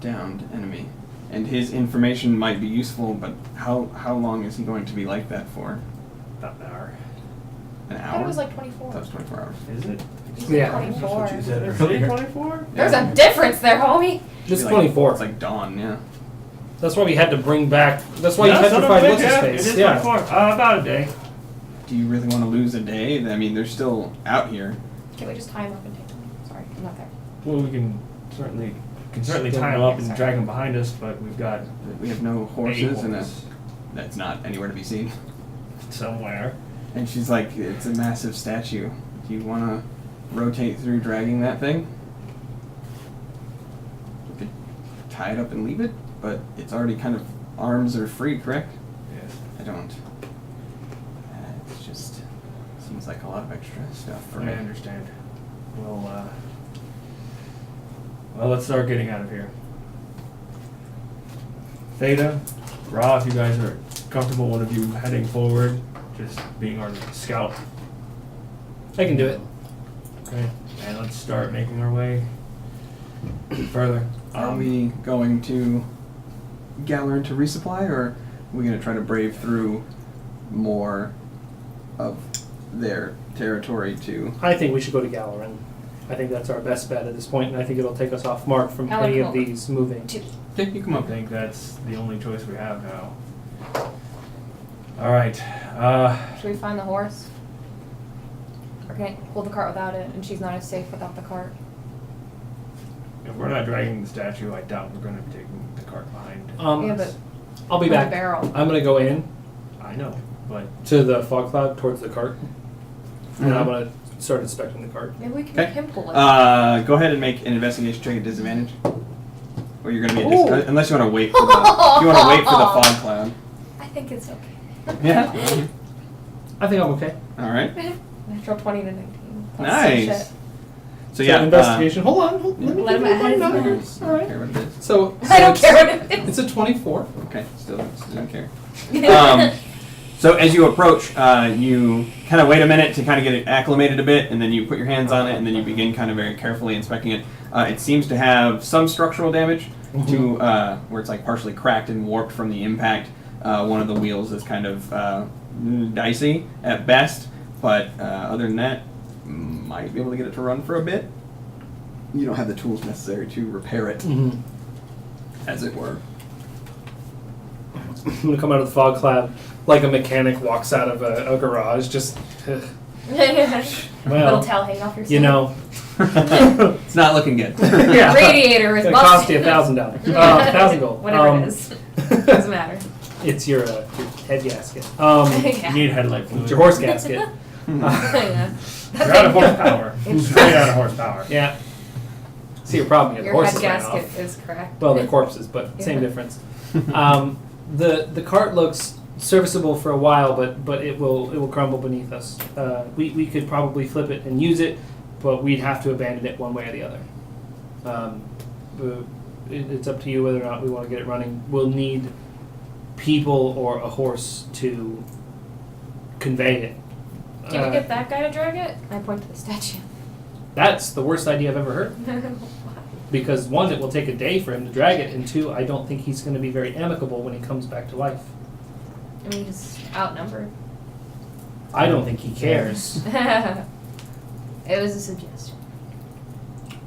downed enemy, and his information might be useful, but how long is he going to be like that for? About an hour. An I hour? thought it was like 24. That was 24 hours. Is it? You said Yeah. 24. Is it 24? There's a difference there, homie. It's Like, 24. It's like dawn, yeah. That's why we had to bring back. That's why you Yeah, son of a petrified bitch, what's his yeah, face. It is Yeah. 24. About a day. Do you really want to lose a day? I mean, they're still out here. Can we just tie him up and take him? Sorry, I'm not there. Well, we can certainly tie him up and drag him behind us, but we've got We have no a horses, and horse that's not anywhere to be seen. somewhere. And she's like, "It's a massive statue. Do you want to rotate through dragging that thing? You could tie it up and leave it, but it's already kind of arms are free, correct? Yes. I don't. It's just seems like a lot of extra stuff for I me. understand. Well, let's start getting out of here. Theta, Ra, if you guys are comfortable, one of you heading forward, just being our scout. I can do it. Okay. And let's start making our way further. Are we going to gather into resupply, or are we going to try to brave through more of their territory to? I think we should go to Galarin. I think that's our best bet at this point, and I think it'll take us off mark from I like any of Colt. these moving. Okay, you come I up. think that's the only choice we have now. All right. Should we find the horse? Or can I hold the cart without it, and she's not as safe without the cart? If we're not dragging the statue, I doubt we're going to be taking the cart behind. Yeah, but I'll be on the back. barrel. I'm gonna go in I know, but to the fog cloud towards the cart, and I'm Mhm. gonna start inspecting the cart. Maybe we can Okay. make him pull it. Go ahead and make an investigation check at disadvantage. Or you're going to be Ooh. unless you want to wait for the you want to wait for the fog cloud. I think it's okay. Yeah. I think I'm okay. All right. Natural 20 to 19. Plus Nice. some shit. So yeah, investigation. Hold on. Let me Let him get ahead my his numbers. I All don't right. care what it is. So I don't it's- care what it It's is. a 24. Okay, still don't care. So as you approach, you kind of wait a minute to kind of get it acclimated a bit, and then you put your hands on it, and then you begin kind of very carefully inspecting it. It seems to have some structural damage to where it's like partially cracked and warped from the impact. One of the wheels is kind of dicey at best, but other than that, might be able to get it to run for a bit. You don't have the tools necessary to repair it, Mm-hmm. as it were. I'm gonna come out of the fog cloud like a mechanic walks out of a garage. Just, ugh. Little well, towel hanging off your you seat. know, It's not looking good. yeah. Radiator is It's gonna cost busted. you $1,000. 1,000 gold. Whatever it is. Doesn't matter. It's your head gasket. you Yeah. need headlight fluid. It's your horse gasket. Yeah. You're out of horsepower. Straight out of horsepower. Yeah. See your problem here. The Your horses head ran gasket off. is correct. Well, they're corpses, but same Yeah. difference. The cart looks serviceable for a while, but it will crumble beneath us. We could probably flip it and use it, but we'd have to abandon it one way or the other. It's up to you whether or not we want to get it running. We'll need people or a horse to convey it. Can we get that guy to drag it? I point to the statue. That's the worst idea I've ever heard. Because one, it will take a day for him to drag it, and two, I don't think he's going to be very amicable when he comes back to life. I mean, he's outnumbered. I don't think he cares. It was a suggestion.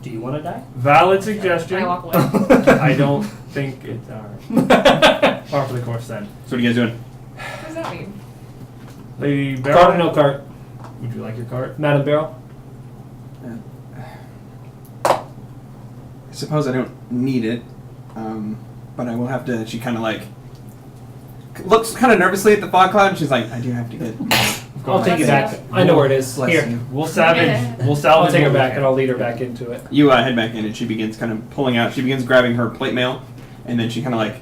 Do you want to die? Valid suggestion. I walk away. I don't think it's alright. Par for the course then. So what are you guys doing? What does that mean? Lady Cart or Barrel, no cart? would you like your cart? Madam Barrel? I suppose I don't need it, but I will have to. She kind of like looks kind of nervously at the fog cloud, and she's like, "I do have to get." I'll take you back. I know where it is. Bless Here. you. We'll salvage. We'll I'll salvage. take her what we back can. and I'll lead her back into it. You head back in, and she begins kind of pulling out. She begins grabbing her plate mail, and then she kind of like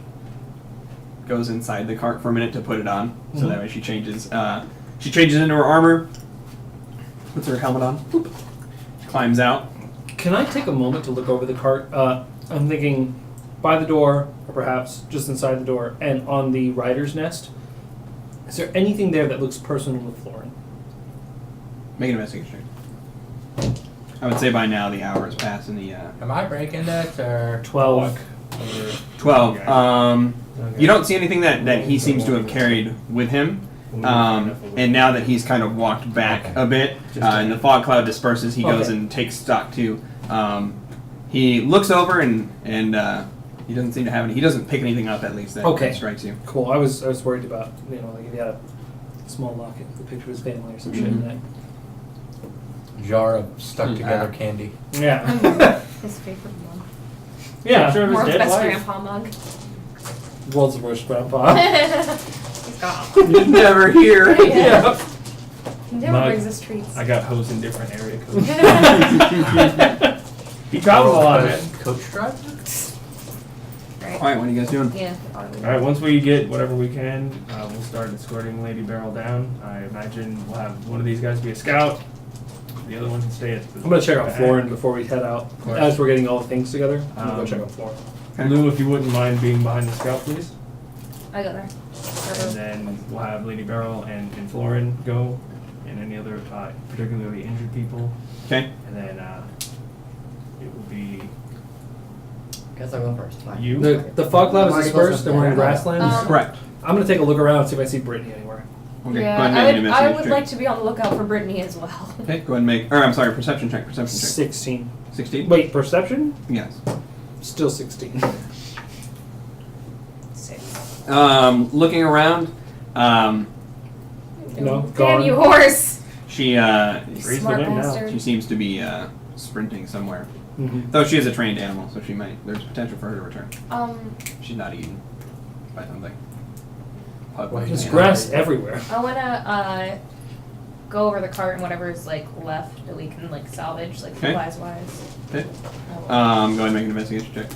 goes inside the cart for a minute to put it on, so that way she changes. She changes into her armor, puts her helmet on, boop, climbs out. Can I take a moment to look over the cart? I'm thinking by the door, or perhaps just inside the door, and on the rider's nest. Is there anything there that looks personal to Florin? Make an investigation check. I would say by now the hour has passed and the Am I breaking that or 12. 12. Okay. You don't see anything that he seems to have carried with him. And now that he's kind of walked back a bit, and the fog cloud disperses, he goes Okay. and takes stock too. He looks over and he doesn't seem to have any. He doesn't pick anything up at least that Okay. strikes you. Cool. I was worried about, like if he had a small locket with a picture of his family or some shit in it. jar of stuck together candy? Yeah. His favorite mug. Yeah. Sure. His World's dead best wife. grandpa mug. World's worst grandpa. He's gone. He's never here. Yeah. He never Mug. brings us treats. I got hosed in different area codes. He travels a lot, man. Coach drive? All right, what are you guys doing? Yeah. All right, once we get whatever we can, we'll start escorting Lady Barrel down. I imagine we'll have one of these guys be a scout. The other one can stay at the I'm gonna check out back. Florin before we head out. course. As we're getting all the things together, I'm gonna go check out Florin. Lou, if you wouldn't mind being behind the scout, please. I got there. And then we'll have Lady Barrel and Florin go, and any other particularly injured people. Okay. And then it will be Guess I'll go first. Fine. you. The fog cloud is Already dispersed and we're in close up there. grasslands. Correct. I'm gonna take a look around and see if I see Brittany anywhere. Okay. Yeah, go ahead and I make an would investigation check. like to be on the lookout for Brittany as well. Okay. Go ahead and make. Or I'm sorry, perception check. Perception check. 16. 16. Wait, perception? Yes. Still 16. 6. Looking around, No, Damn gone. you, horse! she Raise the Smart wind now. bastard. she seems to be sprinting somewhere. Mhm. Though she is a trained animal, so she might. There's potential for her to return. She's not eaten by something. There's grass everywhere. I wanna go over the cart and whatever is like left that we can like salvage, like Okay. supplies wise. Okay. I will. Go ahead and make an investigation check.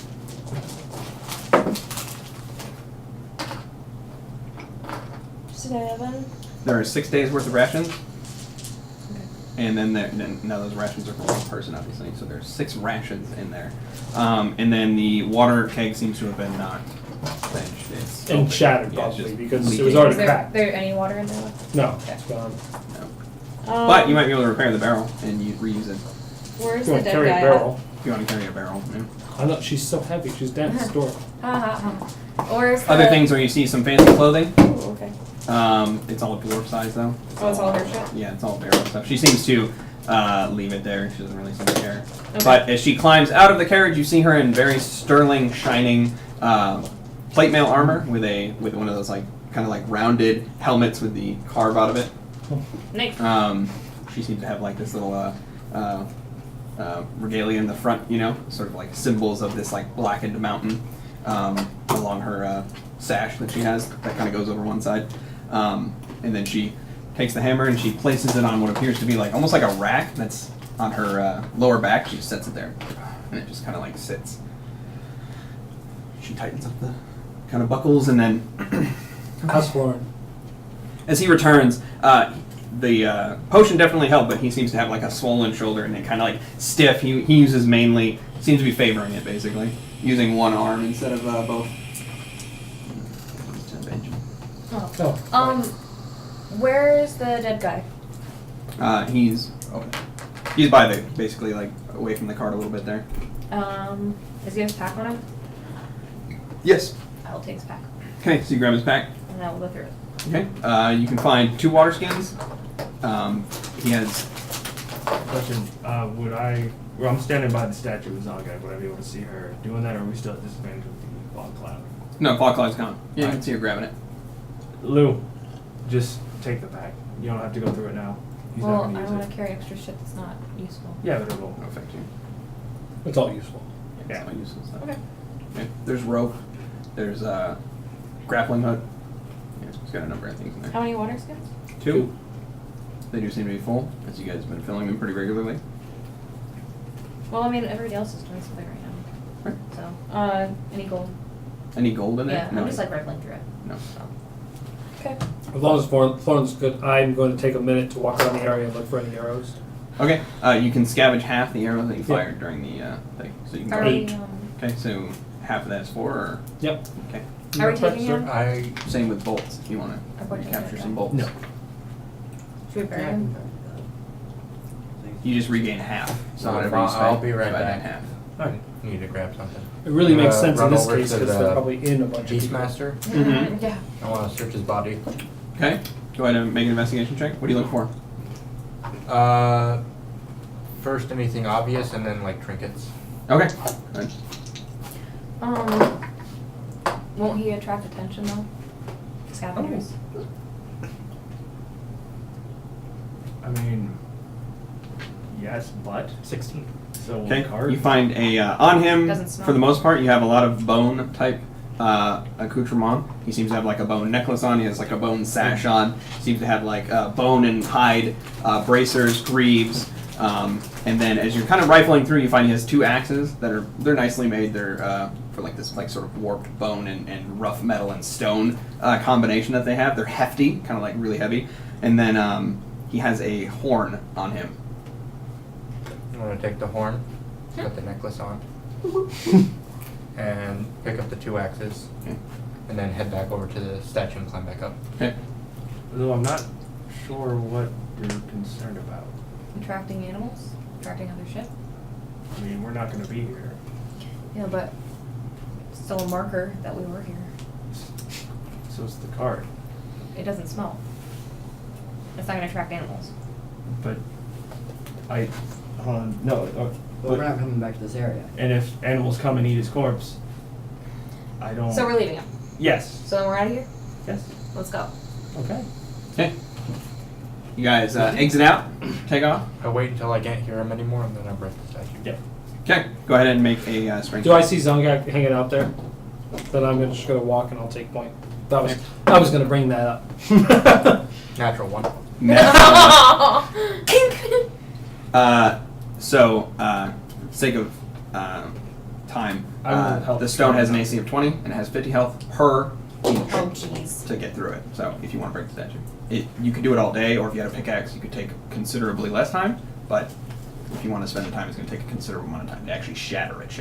Just 11. There are 6 days worth of rations, and then now those rations are for one person, obviously. So there's 6 rations in there, and then the water keg seems to have been knocked, quenched. It's And open. shattered Yeah, it's probably just because it leaking. was already Is cracked. there any water in there? No, Okay. it's gone. But you might be able to repair the barrel and you reuse it Where's You the want to dead carry guy a barrel? if you want to carry a barrel. Yeah. I know, she's so heavy. She's down at the store. Ha ha ha. Where's the Other things where you see some fancy clothing. Ooh, okay. It's all dwarf size though. Oh, it's all her shit? Yeah, it's all barrel stuff. She seems to leave it there. She doesn't really seem to care. Okay. But as she climbs out of the carriage, you see her in very sterling, shining plate mail armor with one of those like kind of like rounded helmets with the carve out of it. Nice. She seems to have like this little regalia in the front, sort of like symbols of this like blackened mountain along her sash that she has that kind of goes over one side. And then she takes the hammer and she places it on what appears to be like almost like a rack that's on her lower back. She sets it there and it just kind of like sits. She tightens up the kind of buckles and then How's Florin? as he returns, the potion definitely helped, but he seems to have like a swollen shoulder and it kind of like stiff. He uses mainly, seems to be favoring it basically, using one arm instead of both. Oh. Where's the dead guy? He's by the basically like away from the cart a little bit there. Does he have his pack on him? Yes. I will take his pack Okay, so you grab his pack. and I will go through it. Okay. You can find 2 water skins. He has Question, would I, well, I'm standing by the statue of Zogak, would I be able to see her doing that, or are we still at disadvantage with the fog cloud? No, fog cloud's gone. Yeah, you can see her grabbing it. Lou, just take the pack. You don't have to go through it now. He's Well, not I gonna don't use want it. to carry extra shit that's not useful. Yeah, but it will. No affect you. It's all useful. Yeah, it's all useless stuff. Okay. Okay. There's rope. There's grappling hook. Yeah, it's got a number of things in there. How many water skins? 2. They do seem to be full, as you guys have been filling them pretty regularly. Well, I mean, everybody else is doing something right now. Right. So, any gold? Any gold in there? Yeah, No. I'm just like rifling through it. No. So. Okay. As long as Thorn's good, I'm going to take a minute to walk around the area and look for any arrows. Okay. You can scavenge half the arrows that you fired during the thing, so you can go. Are we, 8. Okay, so half of that's 4, or Yep. okay. Are we taking him? Same with bolts. If you want Or to what do you capture think? some bolts. No. Should we bury him? You just regain half. So No, whatever you spend, I'll be right divide that in back. half. Alright. Need to grab something. It really makes Uh, sense in run this over case to because the they're probably in a bunch of people. Beastmaster. Mhm. Yeah. I want to search his body. Okay. Go ahead and make an investigation check. What do you look for? First, anything obvious, and then like trinkets. Okay. Good. Won't he attract attention though? Scavengers. I mean, yes, but 16. So Okay. card. You find a on him. Doesn't smell. For the most part, you have a lot of bone type accoutrement. He seems to have like a bone necklace on. He has like a bone sash on. Seems to have like bone and hide bracers, greaves. And then as you're kind of rifling through, you find he has 2 axes that they're nicely made. They're for like this like sort of warped bone and rough metal and stone combination that they have. They're hefty, kind of like really heavy. And then he has a horn on him. I'm gonna take the horn, put the necklace on, and pick up the 2 axes, Okay. and then head back over to the statue and climb back up. Okay. Though I'm not sure what you're concerned about. Attracting animals? Attracting other shit? I mean, we're not going to be here. Yeah, but still a marker that we were here. So it's the card. It doesn't smell. It's not gonna attract animals. But I, hold on, no. But we're not coming back to this area. And if animals come and eat his corpse, I don't. So we're leaving him. Yes. So then we're out of here? Yes. Let's go. Okay. Okay. You guys exit out, take off. I wait until I can't hear him anymore, and then I break the statue. Yep. Okay, go ahead and make a strength. Do I see Zongak hanging out there? Then I'm just going to walk and I'll take point. I was going to bring that up. Natural 1. Sake of time, I will help the stone you. has an AC of 20 and it has 50 health per each Oh jeez. to get through it. So if you want to break the statue, you could do it all day, or if you had a pickaxe, you could take considerably less time. But if you want to spend the time, it's going to take a considerable amount of time to actually shatter it.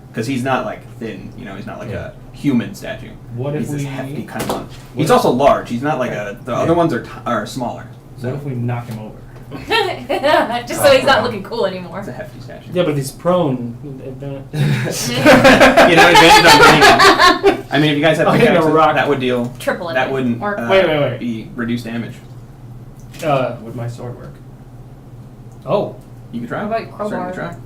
Because he's not like thin, he's not like a human statue. What if he's this we- hefty kind of one. He's also large. He's not like the other ones are smaller. What if we knock him over? Just so he's not looking cool anymore. It's a hefty statue. Yeah, but if he's prone, You know, advantage on hitting him. I mean, if you guys have I'll hit a pickaxes, rock. that would deal. Triple it. That wouldn't Or Wait. be reduced damage. Would my sword work? Oh, You could try. What about your crowbar? Certainly try.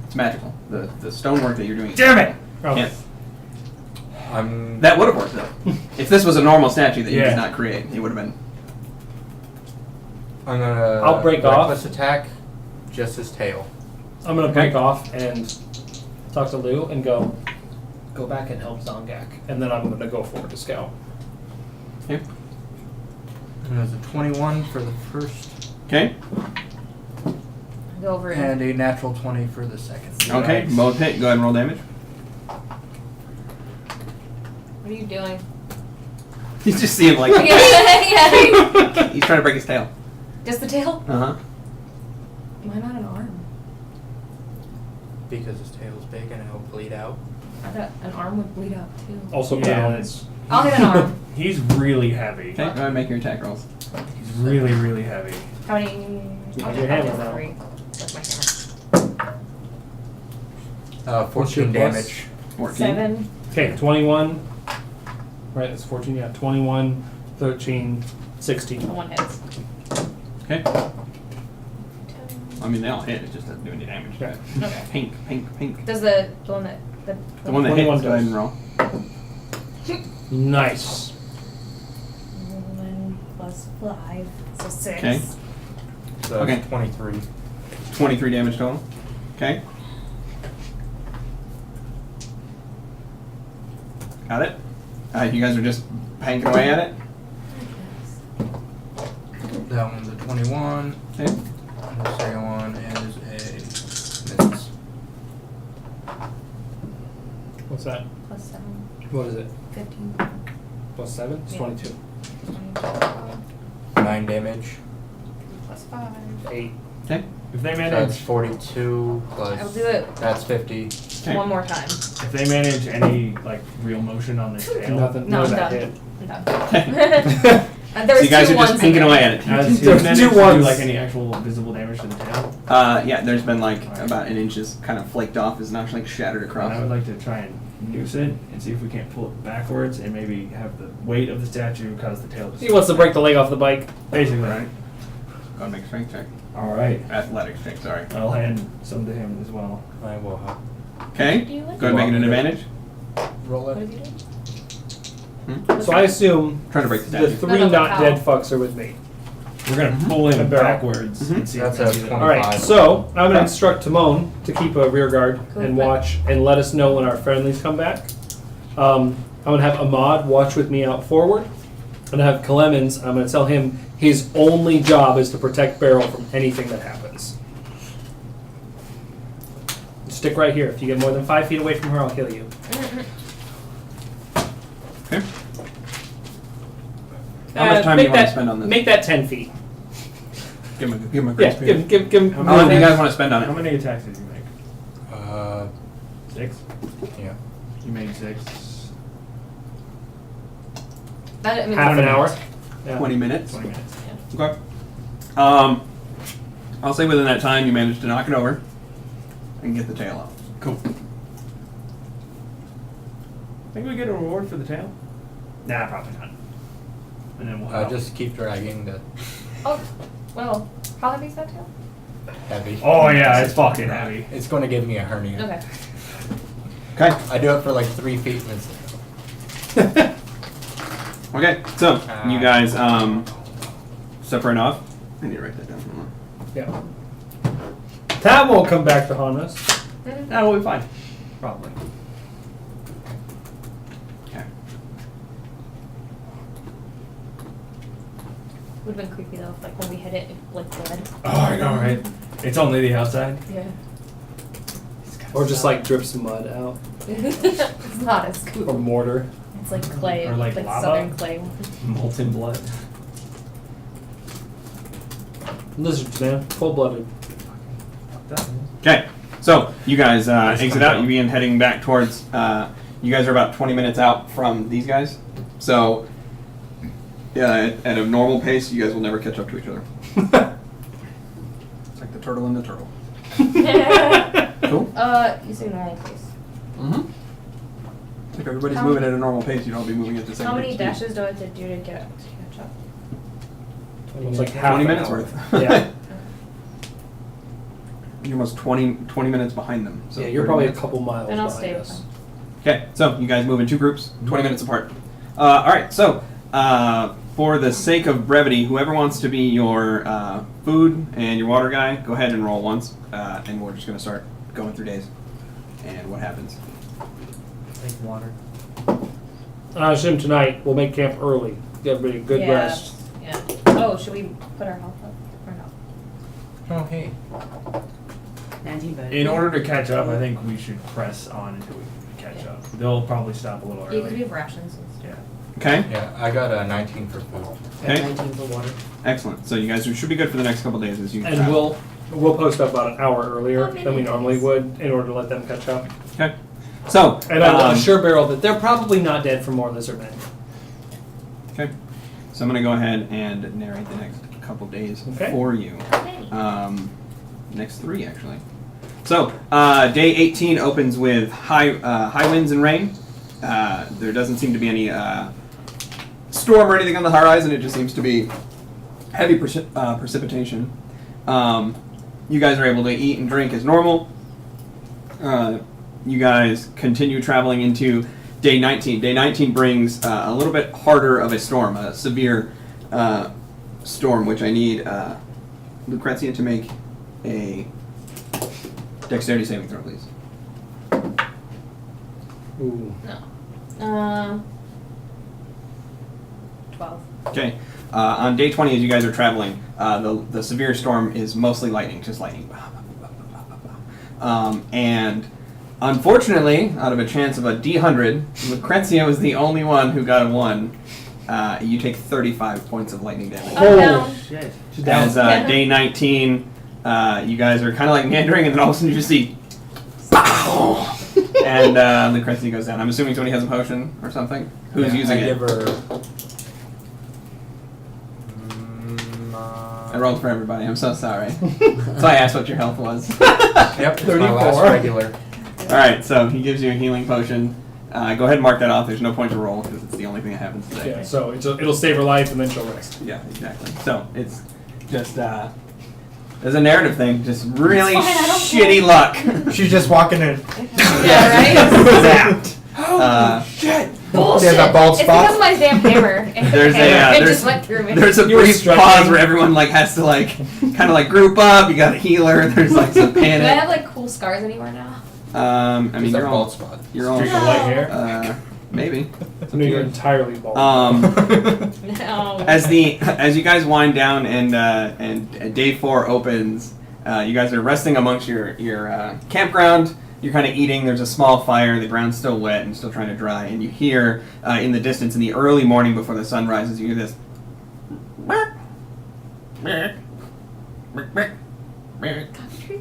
It's magical. The stonework that you're doing. damn it! Oh. Yeah. I'm. That would have worked though. If this was a normal statue that you Yeah. did not create, it would have been. I'm gonna. I'll break off. reckless attack, just his tail. I'm going to break off and talk to Lou and go back and help Zongak. And then I'm going to go forward to scout. Okay. And there's a 21 for the first, Okay. Go over and a natural 20 for the second. Okay. Nice. Both hit. Go ahead and roll damage. What are you doing? You just see him like Yeah. he's trying to break his tail. Just the tail? Uh huh. Why not an arm? Because his tail's big and it'll bleed out. I thought an arm would bleed out too. Also Yeah. balance. I'll hit an arm. He's really heavy. Okay. Go ahead and make your attack rolls. He's really, really heavy. How many? You I'll have your do hammer now. 3. That's my hammer. 14 plus? damage. 14. 7. Okay, 21. Right, that's 14. Yeah, 21, 13, 16. One hits. Okay. I mean, they all hit. It just doesn't do any damage. Yeah. Okay. Pink, pink, pink. Does the one that The one that 21 hits, go ahead does. and roll. Nice. 1 plus 5, so 6. Okay. So Okay. that's 23. 23 damage total. Okay. Got it. You guys are just panking away at it. That one's a 21. Okay. And the second one is a miss. What's that? Plus 7, What is it? 15, Plus 7? It's Yeah. 22. 9 damage. plus 5. 8. Okay. If they So manage, that's 42 plus. I'll do it That's 50. Okay. one more time. if they manage any like real motion on their tail, Nothing. No, No, I'm that done. hit. I'm done. Okay. There So was you guys two are just ones in pinking there. away at it. has he There's managed two to do ones. like any actual visible damage to the tail? Yeah, there's been like about an inch is kind of flaked off, is not like shattered And I across. would like to try and noose it and see if we can't pull it backwards and maybe have the weight of the statue cause the tail to He wants to break the leg off the bike. basically. Right. Go and make a strength check. All right. Athletics check, sorry. I'll hand some to him as well. I will help. Okay. Do you like Go ahead and make it an You want me to- advantage. Roll What it. did you do? Hmm? So I assume Trying to break the the statue. 3 No, not how? dead fucks are with me. We're gonna Mhm. pull A him barrel. backwards Mhm. and see That's if a either- 20. All right, 25. so I'm going to Okay. instruct Timon to keep a rear guard Cool. and watch and let us know when our friendlies come back. I'm going to have Ahmad watch with me out forward. And I have Clemens, I'm going to tell him his only job is to protect Beryl from anything that happens. Stick right here. If you get more than 5 feet away from her, I'll kill you. Okay. How much time do you want to spend on this? Make that 10 feet. Give him a Yeah, grace period. give him. How How long do you many- guys want to spend on How it? many attacks did you make? 6? Yeah. You made 6. That, I mean, Half an hour. Yeah. 20 minutes. 20 minutes. Okay. I'll say within that time you managed to knock it over and get the tail off. Cool. Think we get a reward for the tail? Nah, probably not. And then we'll have Just keep dragging the Oh, well, how heavy is that tail? heavy. Oh yeah, it's fucking heavy. It's going to give me a hernia. Okay. Okay. I do it for like 3 feet and it's. Okay. So you guys separate off. I need to write that down. Hold on. Yeah. That won't come back to haunt us. That will be fine. Probably. Okay. Would have been creepy though, if, like when we hit it, it like bled. Oh, I know, right? It's only the outside. Yeah. Or just like drip some mud out. It's not as Or cool. mortar. It's like clay, Or like lava? southern clay. Molten blood. Lizards, man. Cold-blooded. Okay. So you guys exit out. You begin heading back towards. You guys are about 20 minutes out from these guys. So at a normal pace, you guys will never catch up to each other. It's like the turtle and the turtle. Cool. You say normal pace. Mm-hmm. If everybody's How- moving at a normal pace, you'd all be moving at the same How many speed. dashes do I have to do to get up to catch up? It's like half 20 an minutes hour. worth. Yeah. You're almost 20 minutes behind them. So Yeah, you're 30 probably a minutes. couple miles Then I'll behind stay with us. them. Okay, so you guys move in 2 groups, 20 minutes apart. All right, so for the sake of brevity, whoever wants to be your food and your water guy, go ahead and roll once, and we're just going to start going through days and what happens. Like water. I assume tonight we'll make camp early. Give everybody a good Yeah. rest. Yeah. Oh, should we put our health up or no? Oh, hey. 19, but In order to catch up, I think we should press on until we catch up. They'll probably stop a little Yeah, because we early. have rations. And stuff. Yeah. Okay, Yeah, I got a 19 for food. Okay. 19 for water. excellent. So you guys should be good for the next couple days as you And travel. we'll post up about an hour earlier Oh, than we normally would in order to let them catch up. Okay, so And I will assure Beryl that they're probably not dead from more lizard men. okay, so I'm going to go ahead and narrate the next couple days Okay. for you. Okay. Next 3 actually. So day 18 opens with high winds and rain. There doesn't seem to be any storm or anything on the horizon. It just seems to be heavy precipitation. You guys are able to eat and drink as normal. You guys continue traveling into day 19. Day 19 brings a little bit harder of a storm, a severe storm, which I need Lucrezia to make a dexterity saving throw, please. Ooh. No. 12. Okay. On day 20, as you guys are traveling, the severe storm is mostly lightning, just lightning. And unfortunately, out of a chance of a D100, Lucrezia was the only one who got a 1. You take 35 points of lightning damage. I'm down. Shit. She's down. As day 19, you guys are kind of like meandering, and then all of a sudden you just see, pow! And Lucrezia goes down. I'm assuming somebody has a potion or something. Who's using I it? give her. I rolled for everybody. I'm so sorry. So I asked what your health was. Yep, it's my last 34. regular. All right, so he gives you a healing potion. Go ahead and mark that off. There's no point to roll because it's the only thing that happens today. Yeah, so it'll save her life and then she'll rest. Yeah, exactly. So it's just there's a narrative thing. Just really It's fine, I don't shitty luck. She's just walking in. Yeah, right? Zapped. Shit! Bullshit. There's a bald It's spot. because of my damn hammer. There's a, It there's- just went through me. There's a You were brief stretching. pause where everyone like has to like kind of like group up. You got a healer. There's like some Do I panic. have like cool scars anywhere now? I mean, Just a you're all bald spot. you're all Streak of white hair. maybe. I know you're entirely bald. No. As you guys wind down and day 4 opens, you guys are resting amongst your campground. You're kind of eating. There's a small fire. The ground's still wet and still trying to dry. And you hear in the distance, in the early morning before the sun rises, you hear this. Cockatrice?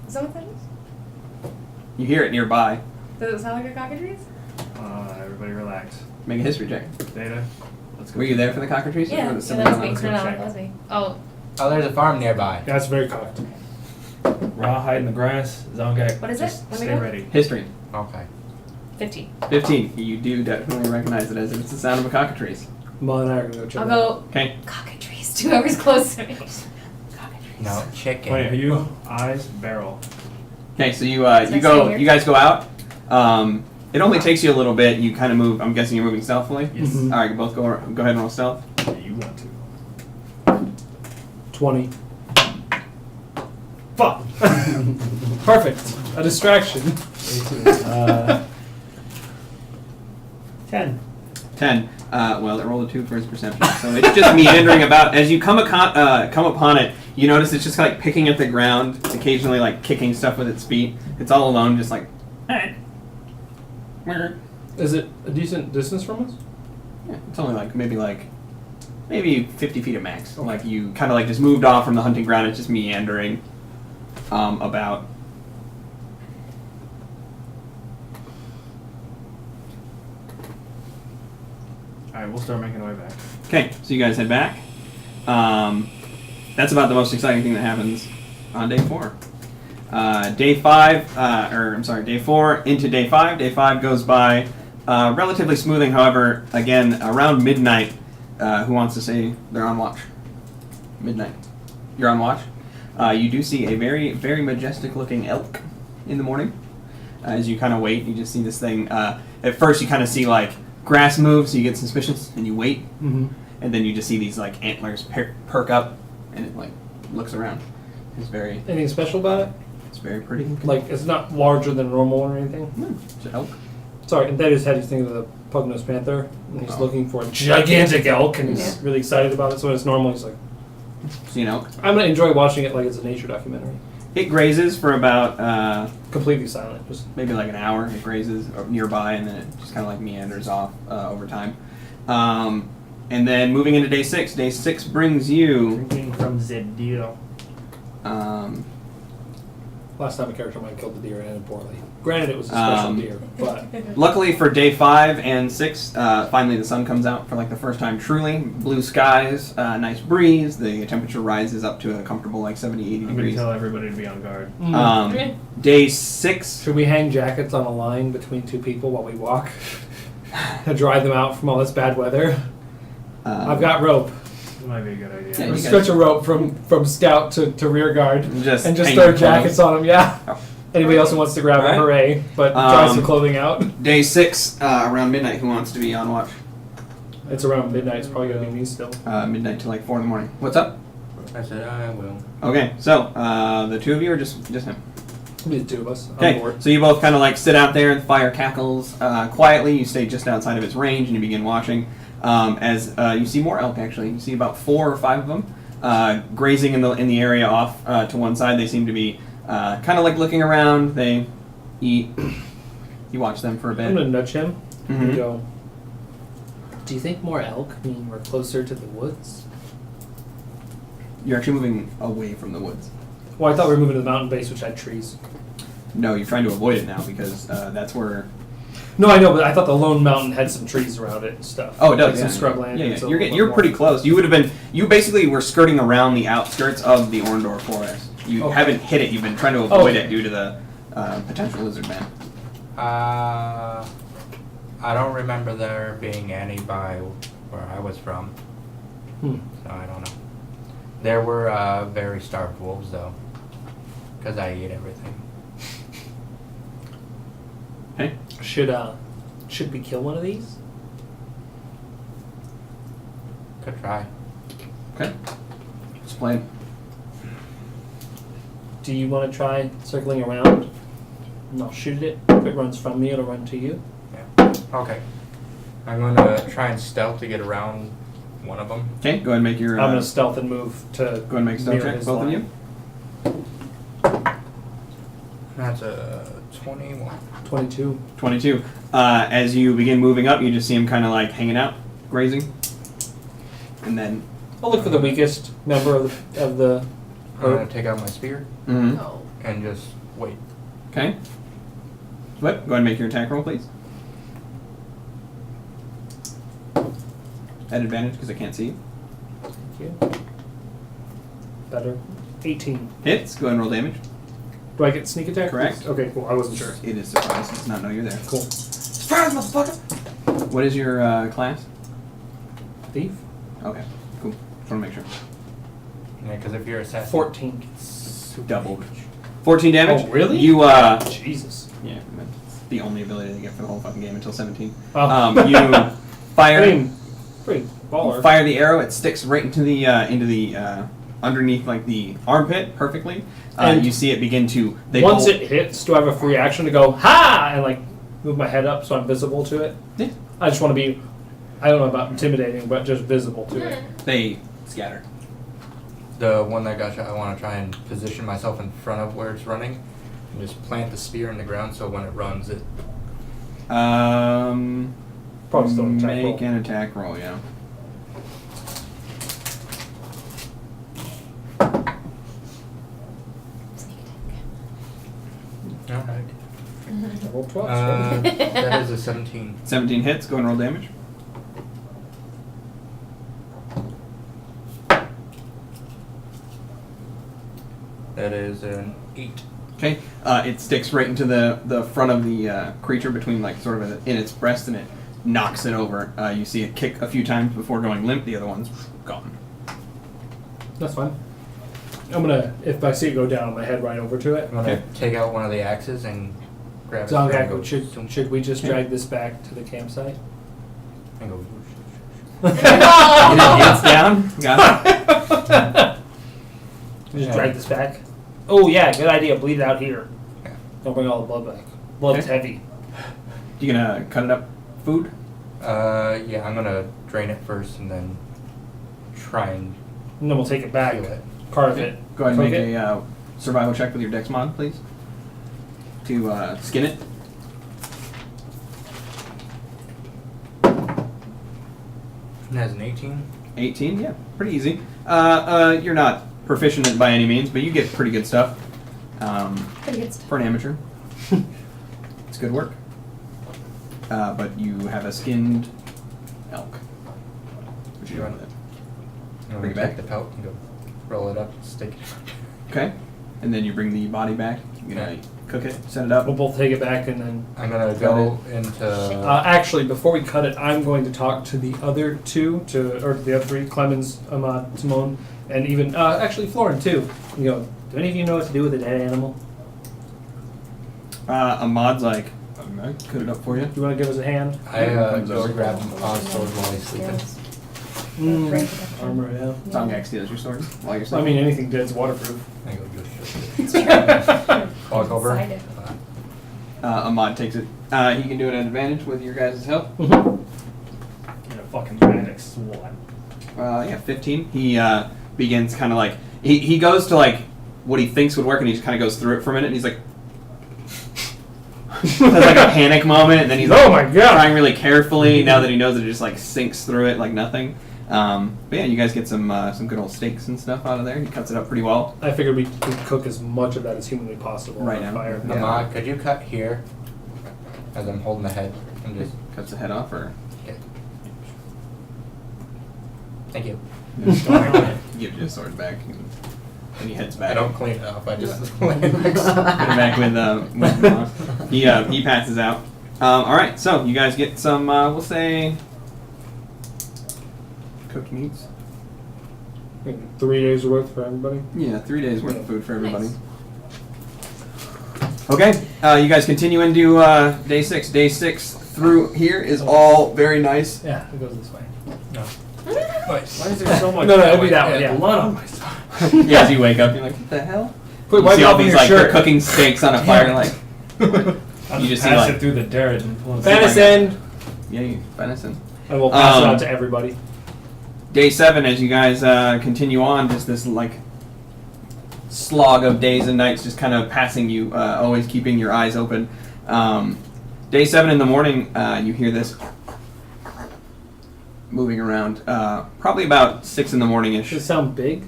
Is that what that is? You hear it nearby. Does it sound like a cockatrice? Everybody relax. Make a history check. Data. Let's go. Were you there for the cockatrice? Yeah, Or yeah, was that someone was me. else? No, no, check. that was me. Oh, Oh, there's a farm nearby. That's very cocked. Rawhide in the grass. Zongai. What is it? Just Let me stay know. ready. History. Okay. 15. 15. You do definitely recognize it as if it's the sound of a cockatrice. Mom and I are gonna go check I'll it out. go Okay. cockatrice to whoever's close to me. Cockatrice. No, chicken. Wait, are you eyes barrel? Okay, so you Is that go. here? You guys go out. It only takes you a little bit. You kind of move. I'm guessing you're moving stealthily. Yes. Mhm. All right, both go ahead and roll stealth. You want to. 20. Fuck. Perfect. A distraction. 10. 10. Well, it rolled a 2 for his perception, so it's just meandering about. As you come upon it, you notice it's just like picking at the ground, occasionally like kicking stuff with its feet. It's all alone, just like. Is it a decent distance from us? Yeah, it's only like maybe 50 feet at max. Like you kind of like just moved off from the hunting ground. It's just meandering about. Alright, we'll start making our way back. Okay, so you guys head back. That's about the most exciting thing that happens on day 4. Day 4 into day 5. Day 5 goes by relatively smoothing. However, again, around midnight, who wants to say they're on watch? Midnight. You're on watch. You do see a very, very majestic-looking elk in the morning. As you kind of wait, you just see this thing. At first, you kind of see like grass move, so you get suspicious, and you wait, Mm-hmm. and then you just see these like antlers perk up, and it like looks around. It's very, Anything special about it? it's very pretty. Like, it's not larger than a normal one or anything? It's an elk. Sorry, and that is how he's thinking of the pug-nosed panther. And he's Oh. looking for a gigantic elk, and he's Yeah. really excited about it. So when it's normal, he's like, See an elk. I'm gonna enjoy watching it like it's a nature documentary. It grazes for about Completely silent. Just maybe like an hour. It grazes nearby, and then it just kind of like meanders off over time. And then moving into day 6. Day 6 brings you. Drinking from the deal. last time a character of mine killed the deer and ended poorly. Granted, it was a special deer, but Luckily for day 5 and 6, finally the sun comes out for like the first time truly. Blue skies, nice breeze. The temperature rises up to a comfortable like 70, 80 I'm going degrees. to tell everybody to be on guard. Day 6. should we hang jackets on a line between two people while we walk? to dry them out from all this bad weather. I've got rope. This might be a good idea. Yeah, We'll you stretch guys- a rope from scout to rear guard Just and just hang throw your jackets clothes. on them. Yeah. Oh. Anybody else who wants to grab Alright. it, hooray! But dry some Um, clothing out. Day 6, around midnight. Who wants to be on watch? It's around midnight. It's probably gonna be me still. Midnight to like 4 in the morning. What's up? I said I will. Okay, so the two of you or just him? Maybe the two of us. On Okay, board. so you both kind of like sit out there and the fire cackles quietly. You stay just outside of its range and you begin watching. As you see more elk, actually, you see about 4 or 5 of them grazing in the area off to one side. They seem to be kind of like looking around. They eat. You watch them for a I'm bit. gonna nudge him Mhm. and go. Do you think more elk mean we're closer to the woods? You're actually moving away from the woods. Well, I thought we were moving to the mountain base, which had trees. No, you're trying to avoid it now because that's where. No, I know, but I thought the Lone Mountain had some trees around it and stuff. Oh, it does. Like yeah. some scrubland. Yeah, and yeah. so a You're little you're bit pretty more. close. You would have been. You basically were skirting around the outskirts of the Orndor forest. You Okay. haven't hit it. You've been trying to avoid Okay. it due to the potential lizard man. I don't remember there being any by where I was from, Hmm. so I don't know. There were very starved wolves though, because I ate everything. Hey. Should we kill one of these? Could try. Okay. Explain. Do you want to try circling around? And I'll shoot it. If it runs from me, it'll run to you. Yeah. Okay. I'm gonna try and stealth to get around one of them. Okay. Go ahead and make your. I'm gonna stealth and move to. go ahead and make a stealth mirror check, his both of line. you. That's a 21. 22. 22. As you begin moving up, you just see him kind of like hanging out, grazing, and then. I'll look for the weakest member of the I'm gonna take out my spear Mhm. Oh. and just wait. Okay. What? Go ahead and make your attack roll, please. At advantage because I can't see you. Thank you. Better. 18. Hits. Go ahead and roll damage. Do I get sneak attack? Correct. Okay, cool. I wasn't sure. It is surprise. It does not know you're there. Cool. Surprise, motherfucker! What is your class? Thief? Okay, cool. Just want to make sure. Yeah, because if you're assassin, 14. Doubled. 14 damage. Oh, really? You, Jesus. yeah, that's the only ability they get for the whole fucking game until 17. Oh. You fire, I mean, pretty baller. fire the arrow. It sticks right into the underneath like the armpit perfectly. And you see it begin to. Once it hits, do I have a free action to go, ha! And like move my head up so I'm visible to it? Yeah. I just want to be, I don't know about intimidating, but just visible to it. They scatter. the one that got shot, I want to try and position myself in front of where it's running and just plant the spear in the ground so when it runs, it. Probably still an attack make roll. an attack roll, yeah. Alright. I rolled 12. That is a 17. 17 hits. Go and roll damage. That is an 8. Okay. It sticks right into the front of the creature between like sort of in its breast, and it knocks it over. You see it kick a few times before going limp. The other one's gone. That's fine. I'm gonna, if I see it go down, I'm gonna head right over to it. I'm going to Okay. take out one of the axes and grab it. and Zongak, go should we just Yeah. drag this back to the campsite? and go. Get it down. Got it. Just Yeah. drag this back. Oh yeah, good idea. Bleed it out here. Yeah. Don't bring all the blood back. Blood's Okay. heavy. You gonna cut it up? Food? Yeah, I'm gonna drain it first and then try and And then we'll take it back. peel it. Carve Okay. it. Go ahead and cook make it. a survival check with your dex mod, please. To skin it. It has an 18. 18, yeah, pretty easy. You're not proficient by any means, but you get pretty good stuff. Pretty good stuff. For an amateur. It's good work. But you have a skinned elk. What you doing with it? I'm Bring gonna it take back? the pelt and go roll it up, stick it. Okay. And then you bring the body back. You're gonna cook it, set it up. We'll both take it back and then. I'm gonna go into. Actually, before we cut it, I'm going to talk to the other two, or the other three, Clemens, Ahmad, Timon, and even actually Florin too. You know, do any of you know what to do with a dead animal? Ahmad's like, I'm gonna cut it up for you. Do you want to give us a hand? I go to grab Oz sword while he's sleeping. Armor, yeah. Zongak steals your sword while you're I sleeping. mean, anything dead's waterproof. I go good It's true. Walk over. Inside it. Ahmad takes it. He can do it at advantage with your guys' help. And a fucking panic SWAT. Yeah, 15. He begins kind of like, he goes to like what he thinks would work, and he just kind of goes through it for a minute, and he's like, there's like a panic moment, and then he's Oh like, my God. trying really carefully now that he knows it just like sinks through it like nothing. But yeah, you guys get some good old steaks and stuff out of there. He cuts it up pretty well. I figured we could cook as much of that as humanly possible Right on now. fire. Yeah. Ahmad, could you cut here? As I'm holding the head. I'm just. Cuts the head off, or Yeah. Thank you. gives you the sword back, and he heads back. I don't clean it up. I just lay it next Put it back with he passes out. All right, so you guys get some, we'll say, cooked meats. 3 days worth for everybody. Yeah, 3 days worth of food for everybody. Nice. Okay, you guys continue into day 6. Day 6 through here is all very nice. Yeah, it goes this way. Nice. Why is there so much No, it'd be that one, yeah. blood on my side? Yeah, as you wake up, you're like, what the hell? Quick, You wipe see it all off with these your like shirt. they're cooking steaks on a fire, like I'll You just just see, pass like- it through the dirt and pull it Venison, yeah, venison. and we'll pass it Um, out to everybody. Day 7, as you guys continue on, just this like slog of days and nights, just kind of passing you, always keeping your eyes open. Day 7 in the morning, you hear this moving around. Probably about 6 in the morning ish. Does it sound big?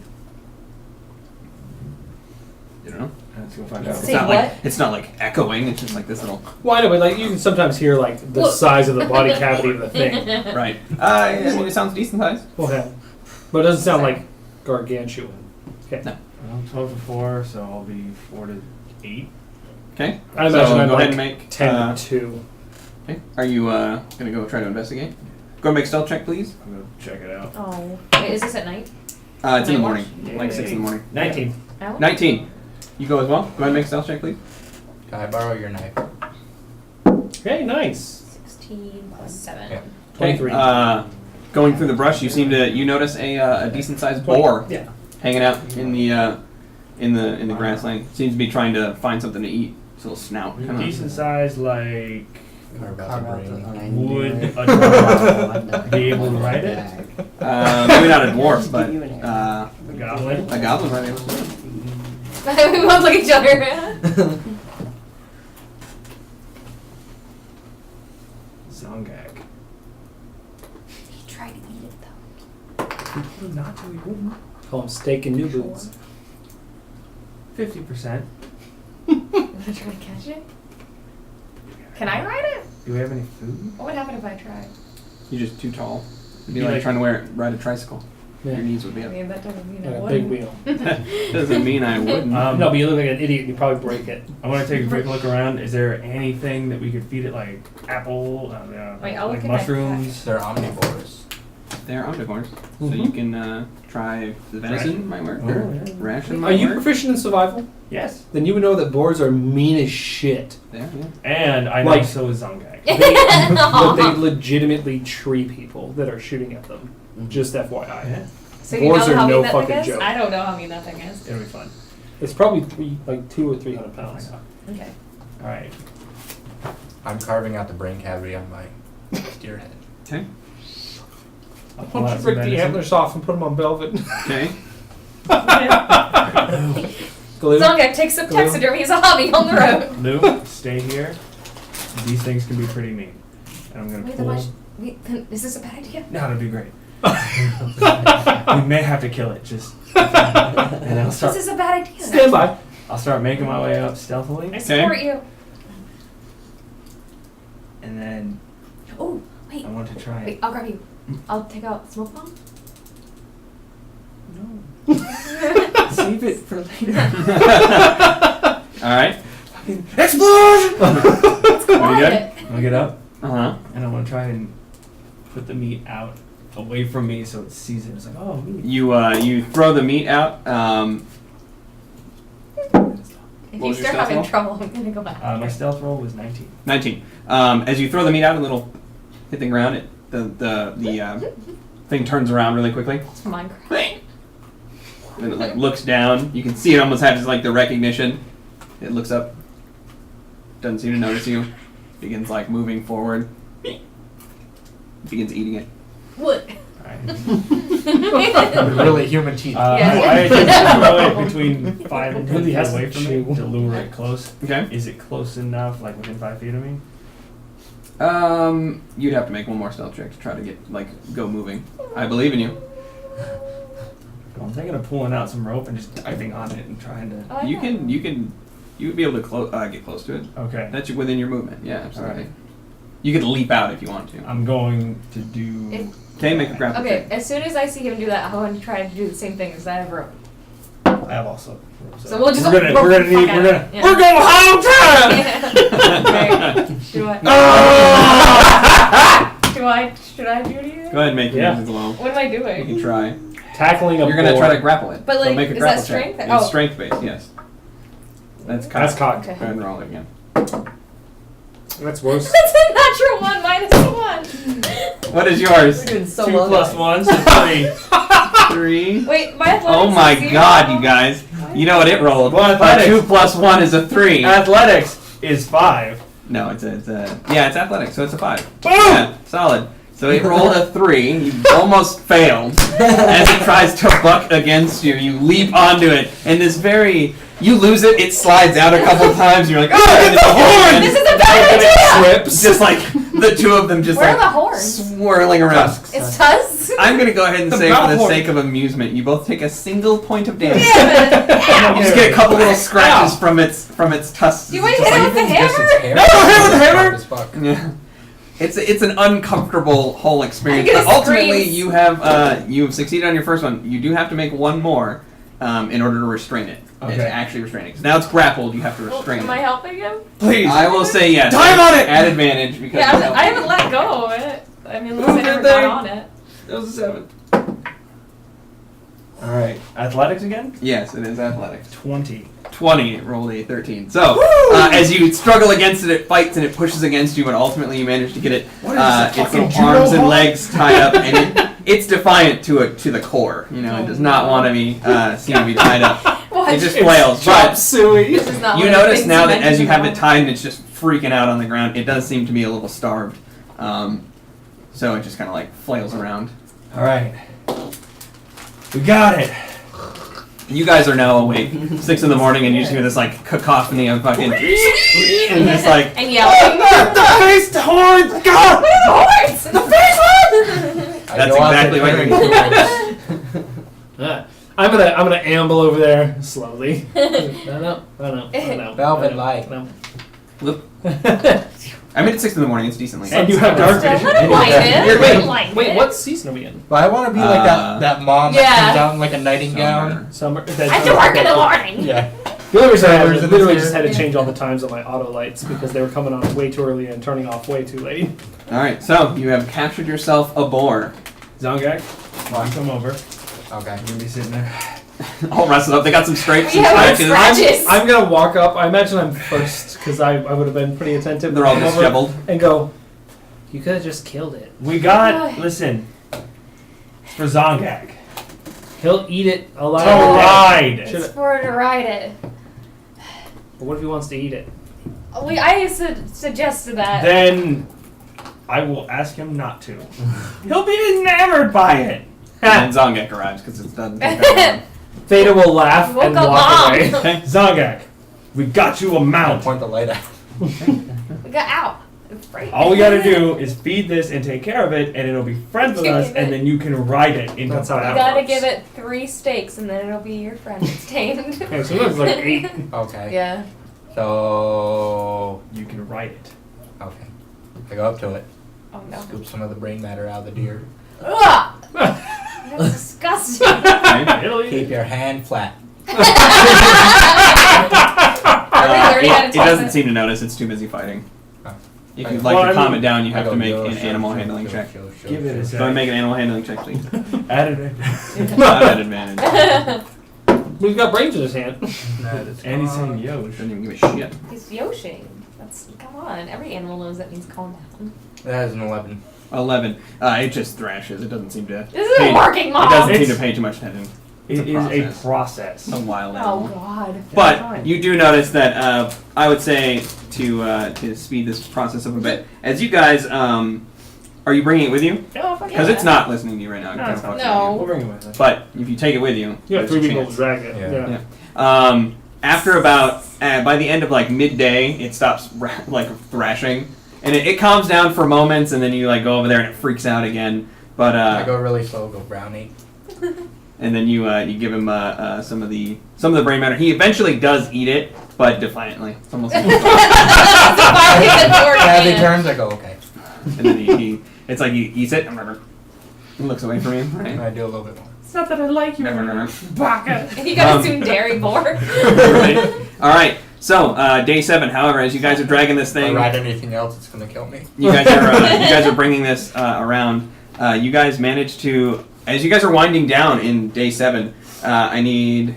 You know, Let's go find out. Say not what? like it's not like echoing. It's just like this little Well, I know, but like you can sometimes hear like the Well- size of the body cavity of the thing. right. I mean, it sounds decent size. Okay, but it doesn't sound like gargantuan. Okay, No. Well, 12 to 4, so I'll be 4 to 8. Okay. I imagine so I'm go like ahead and make 10 to 2. Okay. Are you gonna go try to investigate? Go and make a stealth check, please. I'm going to check it out. Oh, wait, is this at night? It's in the Night morning, watch? like 6 in the morning. 19. Hour? 19. You go as well. Go ahead and make a stealth check, please. Can I borrow your knife? Okay, nice. 16 plus 7. Yeah. 23. Going through the brush, you notice a decent sized boar Yeah. hanging out in the grassland. Seems to be trying to find something to eat. Its little snout. Kinda. Decent size, like, Or about to bring. would a dwarf be able to ride it? Maybe not a dwarf, but A goblin? a goblin might be able to. We both look at each other. Zongak. He tried to eat it though. He told him not to, he wouldn't. Call them steak and new boots. 50%. You want to try to catch it? Can I ride it? Do we have any food? What would happen if I tried? You're just too tall. It'd be You like like- trying to ride a tricycle. Your Yeah. knees would be I up. mean, that doesn't mean I Like a wouldn't. big wheel. Doesn't mean I wouldn't. No, but you look like an idiot. You probably break it. I want to take a quick look around. Is there anything that we could feed it, like apple, Wait, I'll like look at my mushrooms? They're omnivores. They're omnivores, so Mhm. you can try the venison. Might work. Or Oh, yeah. ration Are might you work. proficient in survival? Yes. Then you would know that boars are mean as shit. There, yeah. And I know Like- so is Zongak. But they legitimately tree people that are shooting at them. Just FYI. Yeah. So Boars you know are how no mean that fucking thing is? joke. I don't know how mean that thing is. It'll be fun. It's probably 200 or 300 pounds. Okay. All right. I'm carving out the brain cavity on my deer head. Okay. I'll Why pull don't out you some break the venison. antlers off and put them on velvet? Okay. Glue? Zongak takes up taxidermy as a hobby on the road. Luke, stay here. These things can be pretty mean. And I'm gonna Wait, pull. is this a bad idea? No, it'll be great. We may have to kill it. Just. And I'll This start. is a bad idea. Stand by. I'll start making my way up stealthily, I support you. and then Oh, wait. I want to try. Wait, I'll grab you. I'll take out smoke bomb. No. Save it for later. All right. Explosion! It's Pretty good. quiet. I'm gonna get up Uh-huh. and I'm gonna try and put the meat out away from me so it sees it. It's like, oh, meat. You throw the meat out. If What you was your start stealth having roll? trouble, I'm gonna go back. My stealth roll was 19. 19. As you throw the meat out, a little hit the ground. The thing turns around really quickly. It's Minecraft. And it like looks down. You can see it almost has like the recognition. It looks up. Doesn't seem to notice you. Begins like moving forward. Begins eating it. What? Alright. Really human teeth. Yeah. I can throw it between 5 and 10 Really feet has away to from chew. me to lure it close. Okay. Is it close enough, like within 5 feet of me? You'd have to make one more stealth check to try to get like go moving. I believe in you. I'm thinking of pulling out some rope and just diving on it and trying to. Oh, You yeah. can you would be able to get close to it. Okay. That's within your movement. Yeah, absolutely. Alright. You could leap out if you want to. I'm going to do. Okay, make a grapple Okay, check. as soon as I see him do that, I'm going to try to do the same thing because I have rope. I have also. So we'll just we're gonna rope we're gonna the fuck need out we're of gonna it. Yeah. We're going home time. Right. Do I? Should I do anything? Go ahead and make your Yeah. uses low. What am I You doing? can try. Tackling a You're gonna boar. try to grapple it. But, So like, make a is grapple that strength? check. Oh. It's strength based, yes. That's cocked. That's cocked. Okay. Go ahead and roll it again. That's worse. That's a natural one minus one. What is yours? We're doing so 2 well. plus guys. 1, so 3. 3. Wait, my athletics Oh my is 0? god, you guys. You know what it rolled? Well, A athletics. 2 plus 1 is a 3. Athletics is 5. No, it's it's athletics, so it's a 5. Boom! Yeah, solid. So it rolled a 3. You almost failed. As it tries to buck against you, you leap onto it, and you lose it. It slides out a couple times. You're like, oh, get the horn! This is a bad idea! Trips. Just like the two of them, just Where are like the horns? swirling around. It's Tuz? I'm gonna go ahead and The say, for the mouth sake of amusement, you both take a single point of damage. Damn it! You just get a couple little scratches from its tusks. You want to Just hit like- it with the Just its hammer? hair. No, don't hit it with the hammer! Sharp as fuck. Yeah. It's an uncomfortable whole experience. I'm gonna But ultimately, scream. you have succeeded on your first one. You do have to make one more in order to restrain it. Okay. To actually restrain it. 'Cause now it's grappled, you have to Well, restrain am I it. helping him? Please. I will say yes. Time on it! At advantage because Yeah, it's I haven't let go of it. I mean, unless I Move never it got there. on it. That was a 7. Alright. Athletics again? Yes, it is athletics. 20. 20, it rolled a 13. So, as you struggle against it, it fights and it pushes against you, but ultimately you manage to get it, What is this, a its fucking little arms judo and hall? legs tied up, and it's defiant to the core. You know, it does not want to be seen to be tied up. What? It just flails. But suey. This is not you one of the notice things now you that as you mentioned have at it all. tied and it's just freaking out on the ground, it does seem to be a little starved. So it just kind of like flails around. Alright. We got it. You guys are now awake, 6 in the morning, and you just hear this like cacophony of fucking, and just like, And yelling. The face horns! God! Horns! The face one! I That's go out exactly there what hearing you humans. I'm gonna amble over there slowly. No. Velvet light. No. whoop. I made it 6 in the morning. It's decently. And you have dark Still vision. let him light it. You're Let him good. light Wait, it. what season are we in? But I want to be like that mom Yeah. that comes out in like a nighting gown. Summer. I have to work in the morning. Yeah. The only reason I Colors in the literally hair. just had to change all the times on my auto lights because they were coming on way too early and turning off way too late. All right, so you have captured yourself a boar. Zongak, you come over. Okay. You're gonna be sitting there. All rusted up. They got some stripes We and have like scratches. scratches. I'm gonna walk up. I imagine I'm first because I would have been pretty attentive. They're all Come over disheveled. and go. You could have just killed it. We got. Listen. It's for Zongak. He'll eat it To alive. ride. It's for her to ride it. But what if he wants to eat it? I suggested that. Then I will ask him not to. He'll be enamored by it. And then Zongek arrives because it's done. take that long. Theta will laugh You woke and up walk mom. away. Okay. Zongak, we got you a I'll mount. point the light out. We got out. It's free. All we gotta do is feed this and take care of it, and it'll be friends with us, and then you can ride it into That's how You that battle. gotta give it 3 steaks and then it'll be your friend. It's tamed. Okay, so it's like 8. Okay. Yeah. So You can ride it. okay. I go up to it, Oh no. scoop some of the brain matter out of the deer. Ugh! That's disgusting. Okay. Italy. Keep your hand flat. Are we already had it to toss doesn't it. seem to notice. It's too busy fighting. Oh. If you'd Well, like I to calm mean- it down, you have I to go, make yo, an show, animal show, handling show, check. show, show, Give it a show. sec. Go ahead and make an animal handling check, please. Add it. Not at advantage. He's got brains in his hand. That is And he's saying fine. yo. Doesn't even give a shit. He's yoshing. That's come on. Every animal knows that means calm down. That is an 11. 11. It just thrashes. It doesn't seem to. This isn't working, It Mom. doesn't seem to It's- pay too much attention. It is a process. A wild Oh animal. God. But you do notice that I would say to speed this process up a bit, as you guys are you bringing it with you? Oh, fuck Because yeah. it's not listening to you right now. No, It it's kinda not. fucks with No. you. We'll bring it with us. But if you take it with you, Yeah, there's 3 a people chance. drag it. Yeah. Yeah. After about by the end of like midday, it stops like thrashing, and it calms down for moments, and then you like go over there and it freaks out again. But I go really slow, go brownie. and then you give him some of the brain matter. He eventually does eat it, but defiantly. It's almost like, As he turns, I go, okay. and then he it's like he eats it and looks away from you. And Right? I do a little bit more. It's not that I like you. Baka. You gotta assume dairy boar. Right? All right. So day 7. However, as you guys are dragging this If I thing, ride anything else, it's gonna kill me. you guys are bringing this around. You guys manage to, as you guys are winding down in day 7. I need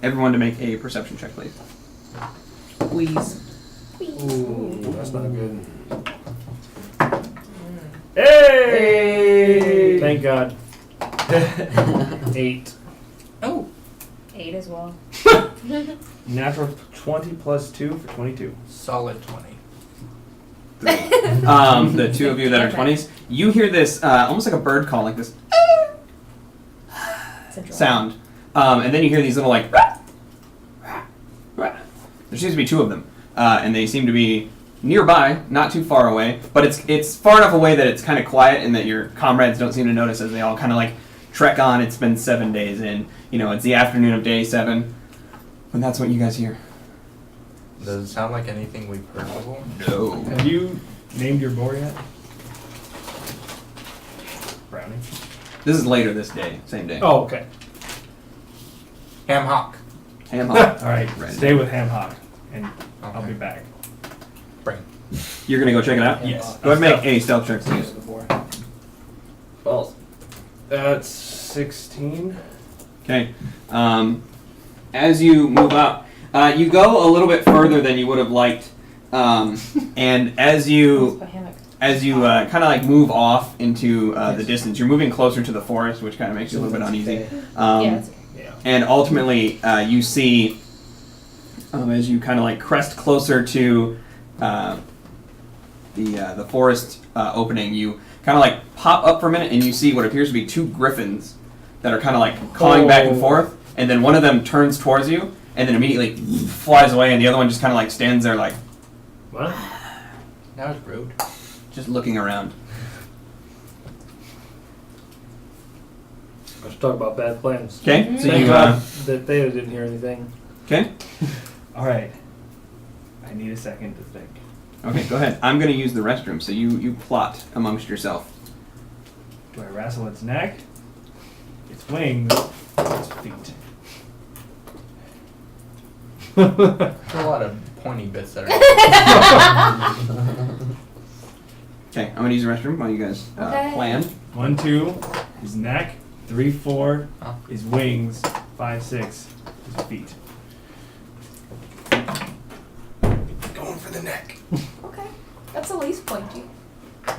everyone to make a perception check, please. Squeeze. Ooh, that's not good. Hey! Thank God. 8. Oh. 8 as well. Natural 20 plus 2 for 22. Solid 20. The two of you that are 20s, you hear this almost like a bird call, like this It's a drone. sound, and then you hear these little like. There seems to be 2 of them, and they seem to be nearby, not too far away, but it's far enough away that it's kind of quiet, and that your comrades don't seem to notice as they all kind of like trek on. It's been 7 days in. It's the afternoon of day 7, and that's what you guys hear. Does it sound like anything we've heard before? No. Have you named your boar yet? Brownie. This is later this day, same day. Oh, okay. Ham hock. Ham hock. All right, Right. stay with Ham Hock, and I'll Okay. be back. Brain. You're gonna go check it out? Yes. Go ahead and make a stealth check, please. Well, that's 16. Okay. As you move up, you go a little bit further than you would have liked, and as you kind of like move off into the distance, you're moving closer to the forest, which kind of makes you a little bit uneasy. Yeah, it's okay. And ultimately, you see, as you kind of like crest closer to the forest opening, you kind of like pop up for a minute, and you see what appears to be 2 griffins that are kind of like cawing back and forth, and then one of them turns towards you, and then immediately flies away, and the other one just kind of like stands there like What? That was rude. just looking around. Let's talk about bad plans. Okay, so Thank you God that Theta didn't hear anything. okay? All right. I need a second to think. Okay, go ahead. I'm gonna use the restroom, so you plot amongst yourself. Do I wrestle its neck, its wings, its feet? There's a lot of pointy bits that are. Okay, I'm gonna use the restroom while you guys Okay. plan. 1, 2, his neck. 3, 4, Huh? his wings. 5, 6, his feet. Going for the neck. Okay. That's the least pointy.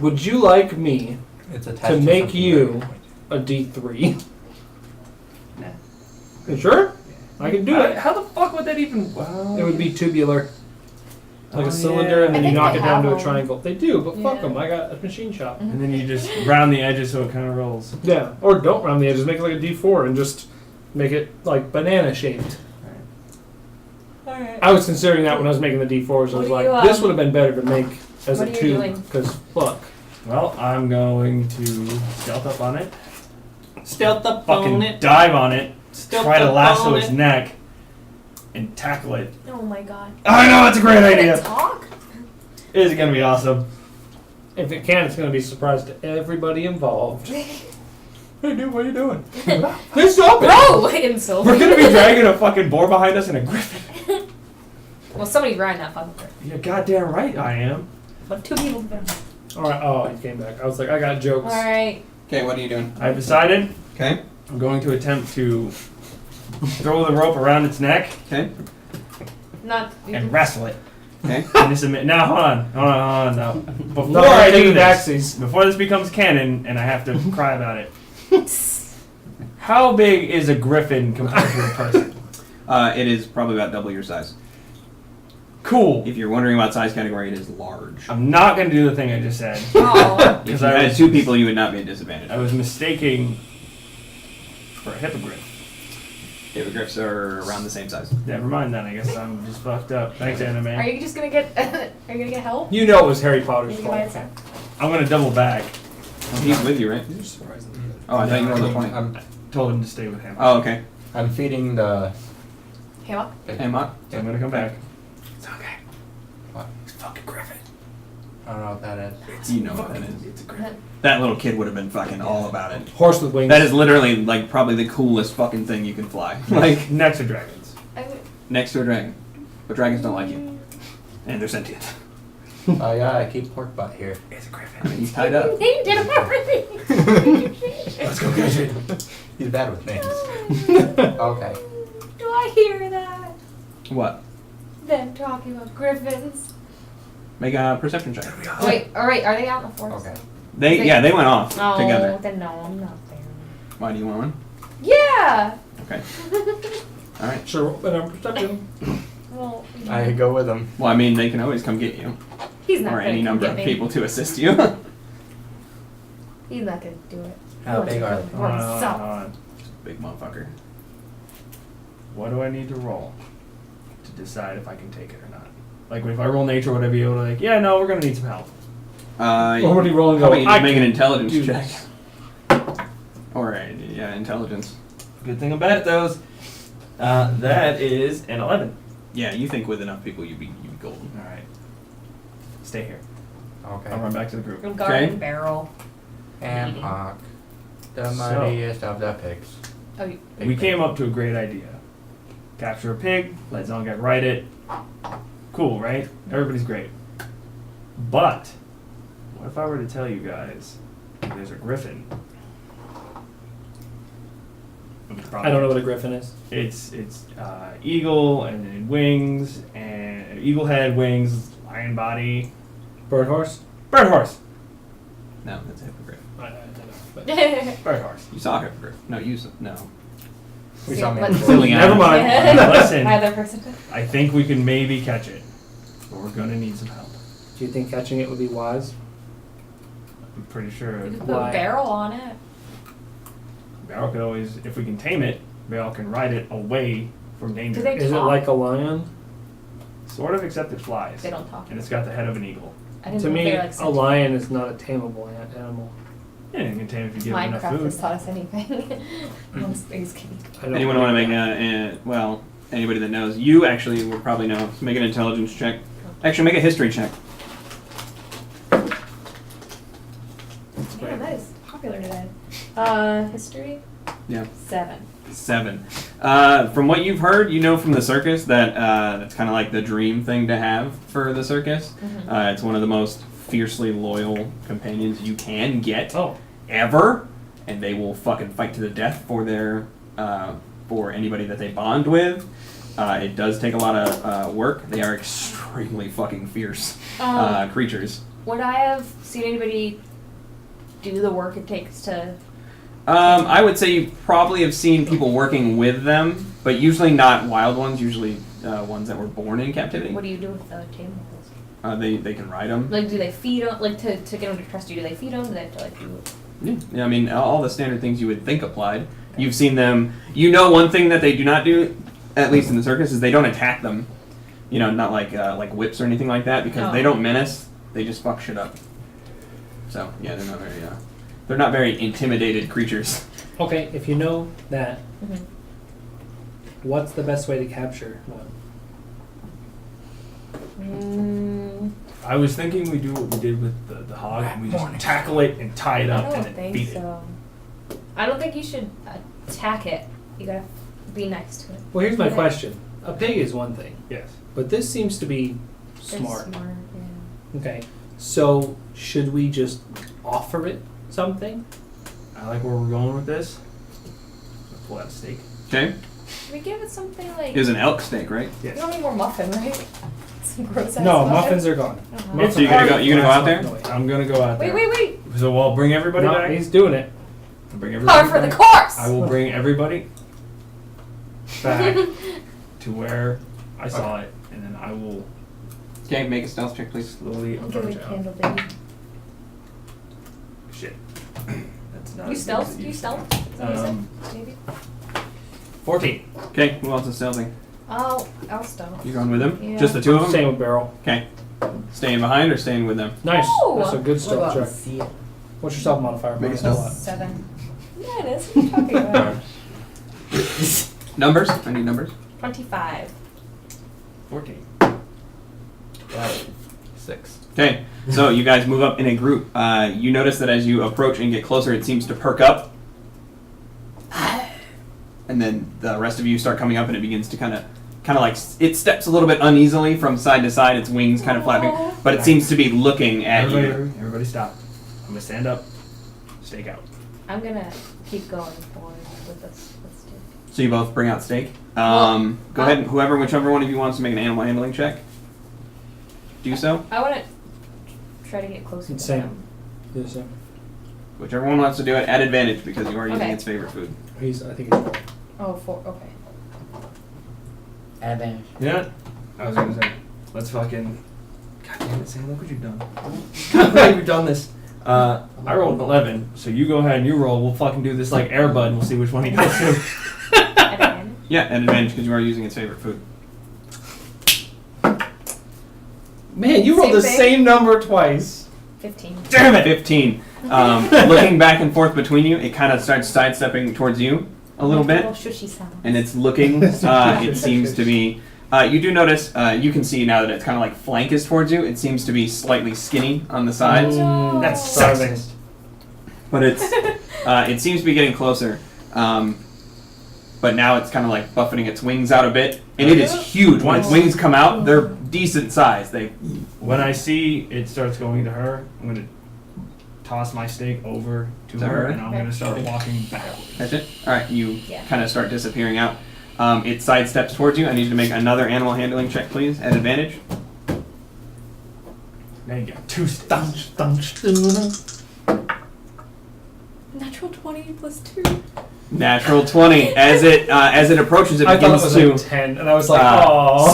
Would you like me It's attached to make something you very pointy. a D3? Nah. You sure? I can do it. How the fuck would that even? Well, It would be tubular. Like Oh, a cylinder, yeah. and then I you think knock they it down to have a them. triangle. They do, but fuck Yeah. them. I got a machine shop. And then you just round the edges so it kind of rolls. Yeah, or don't round the edges. Make it like a D4 and just make it like banana shaped. Alright. I was considering that when I was making the D4s. I was What are like, you, this would have been better to make as what a are you 2 doing? because fuck. Well, I'm going to stealth up on it, Stealth up fucking dive on it, Stealth try to up lasso on its it. neck, and tackle it. Oh my god. I know it's a great Can it idea. talk? It is gonna be awesome. If it can, it's going to be a surprise to everybody involved. Hey, dude, what are you doing? Hey, stop it! Bro! Insult. We're gonna be dragging a fucking boar behind us and a griffin. Well, somebody's riding that fucking griffin. You're goddamn right I am. But 2 people have been. All right. Oh, he came back. I was like, I got jokes. Alright. Okay, what are you doing? I've decided Okay. I'm going to attempt to throw the rope around its neck Okay. Not. and wrestle it. Okay. And this now, hold on. Now, before No, I I'm do taking this, before this becomes canon, and I have to cry about it, how big is a griffin compared to a person? It is probably about double your size. Cool. If you're wondering about size category, it is large. I'm not going to do the thing I just said. Oh. If Because you I had was, 2 people, you would not be at disadvantage. I was mistaking for a hippogriff. Hippogriffs are around the same size. Never mind then. I guess I'm just fucked up. Thanks, anime. Are you just gonna get? Are you gonna get help? You know it was Harry Are Potter's you gonna buy fault. it, sir? I'm going to double back. Oh, he's with you, right? You're surprisingly good. Oh, I thought you rolled a 20. I'm Told him to stay with him. Oh, okay. feeding the. Hammock? Hammock. So I'm going to come back. It's okay. What? It's fucking Griffin. I don't know what that is. You know what that is. It's a great That little kid would have been fucking all about it. horse with wings. That is literally like probably the coolest fucking thing you can fly. Like Next to dragons. I would. next to a dragon. But dragons don't like you. And they're sentient. Oh yeah, I keep pork butt here. It's a Griffin. I mean, he's tied up. Named it already. Let's go catch it. He's bad with names. Okay. Do I hear that? What? Them talking about griffins. Make a perception check. Wait, alright, are they out in the forest? Okay. They went off Oh, together. then no, I'm not there. Why do you want one? Yeah! Okay. All right. Sure, but I'm perception. Well, I go with him. Well, I mean, they can always come get you, he's not or gonna any come number get of me. people to assist you. He's not gonna do it. How big are they? For himself. Hold on. Big motherfucker. What do I need to roll to decide if I can take it or not? Like, if I roll nature, would I be able to, like, yeah, no, we're going to need some help. Already rolling. How about you I just make an can intelligence do check? this. Or yeah, intelligence. Good thing I'm bad at those. That is an 11. Yeah, you think with enough people you'd be golden. All right. Stay here. Okay. I'll run back to the group. I'm guarding Okay. barrel. And Hawk. The So- mightiest of the pigs. Oh, you, We came up to a great idea. Capture a pig, let Zongat ride it. Cool, right? Everybody's great. But, what if I were to tell you guys there's a griffin? I don't know what a griffin is. It's eagle and then wings and eagle head, wings, lion body, Bird horse. bird horse, No, that's a hippogriff. I don't know. But bird horse. You saw a hippogriff. No, no. We See, saw me. let's- Silly Never animal. mind. Listen, Either person. I think we can maybe catch it, but we're gonna need some help. do you think catching it would be wise? I'm pretty sure You could put Why? a barrel on it. Barrel could always, if we can tame it, Barrel can ride it away from danger. Do they Is it talk? like a lion? Sort of, except it flies. They don't talk. And it's got the head of an eagle. I didn't To know me, they were like a sentient. lion is not a tameable animal. Yeah, you can tame it if you give it enough Minecraft food. has taught us anything. Most things can. I don't Anyone want to believe make well, anybody that knows, you actually would probably know. Make an intelligence check. Actually, make a history check. Yeah, that is popular today. History? Yeah. 7. 7. From what you've heard, you know from the circus that that's kind of like the dream thing to have for the circus. Mhm. It's one of the most fiercely loyal companions you can get Oh, ever, and they will fucking fight to the death for their for anybody that they bond with. It does take a lot of work. They are extremely fucking fierce creatures. Would I have seen anybody do the work it takes to? I would say you probably have seen people working with them, but usually not wild ones. Usually ones that were born in captivity. What do you do with the tame animals? They can ride them. Like, do they feed them? Like, to get them to trust you, do they feed them? Do they have to, like, do? Yeah, I mean all the standard things you would think applied. You've seen them. You know one thing that they do not do, at least in the circus, is they don't attack them. You know, not like whips or anything like that, because they Oh. don't menace. They just fuck shit up. So yeah, they're not very intimidated creatures. it. Okay, if you know that, Mhm. what's the best way to capture one? I was thinking we do what we did with the hog, and we just tackle it and tie it I up and don't then think beat it. so. I don't think you should attack it. You gotta be nice to it. Well, here's my Okay. question. a pig is one thing, Yes. but this seems to be It's smart. yeah. Okay, so should we just offer it something? I like where we're going with this. I'll pull out a steak. Okay. Should we give it something like? It was an elk steak, right? You don't need more muffin, right? Some gross ass No, muffin. muffins are gone. Uh-huh. So you're gonna go out there? I'm gonna go out there. Wait. So I'll bring everybody No, back. he's doing it. I'll bring everybody Par for the back. course. I will bring everybody back to where I saw it, and then I will Okay, make a stealth check, please. slowly I'll give approach it a out. candle, baby. Shit. That's not You as good as stealth? it Do you used stealth? to Is that what you Um, said? Maybe. 14. Okay, who else is stealthing? I'll stealth. You going with them? Yeah. Just the two of them? Same with Barrel. Okay. Staying behind or staying with them? Nice. Ooh. That's a good What stealth about check. see it? What's your stealth modifier? Make a Minus stealth. what? 7. Yeah, it is. What are you talking about? Numbers? I need numbers. 25. 14. 6. Okay, so you guys move up in a group. You notice that as you approach and get closer, it seems to perk up. And then the rest of you start coming up and it begins to kind of like, it steps a little bit uneasily from side to side, its wings kind of flapping, but it seems to be looking at you. Everybody stop. I'm gonna stand up, stake out. I'm gonna keep going forward with this. Let's do. So you both bring out steak. Well, Go ahead, whichever one of you wants to make an animal handling check. Do so. I want to try to get closer to Same. them. Yeah, same. Whichever one wants to do it at advantage because you are using Okay. its favorite food. I think he's. Oh, 4. Okay. Advantage. Yeah. I was gonna say, let's fucking. God damn it, Sam! Look what you've done. God damn, you've done this. I rolled an 11, so you go ahead and you roll. We'll fucking do this like Air Bud, and we'll see which one he goes to. Advantage. Yeah, at advantage because you are using its favorite food. Man, you rolled Same the thing? same number twice. 15. Damn it! 15. Looking back and forth between you, it kind of starts sidestepping towards you a little bit. Little shushy sound. And it's looking, it seems to be, you do notice, you can see now that it's kind of like flank is towards you, it seems to be slightly skinny on the sides, No. That's Starving. sexist. but it seems to be getting closer. But now it's kind of like buffeting its wings out a bit, and it is huge. When its wings come out, they're decent size. When I see it starts going to her, I'm gonna toss my stake over to To her, her? and I'm gonna start walking backwards. That's it? Alright, you Yeah. kind of start disappearing out. It sidesteps towards you. I need you to make another animal handling check, please, at advantage. Now you got 2 stakes. Natural 20 plus 2. Natural 20. As it approaches, it I thought it begins was to... like 10, and I was like, oh.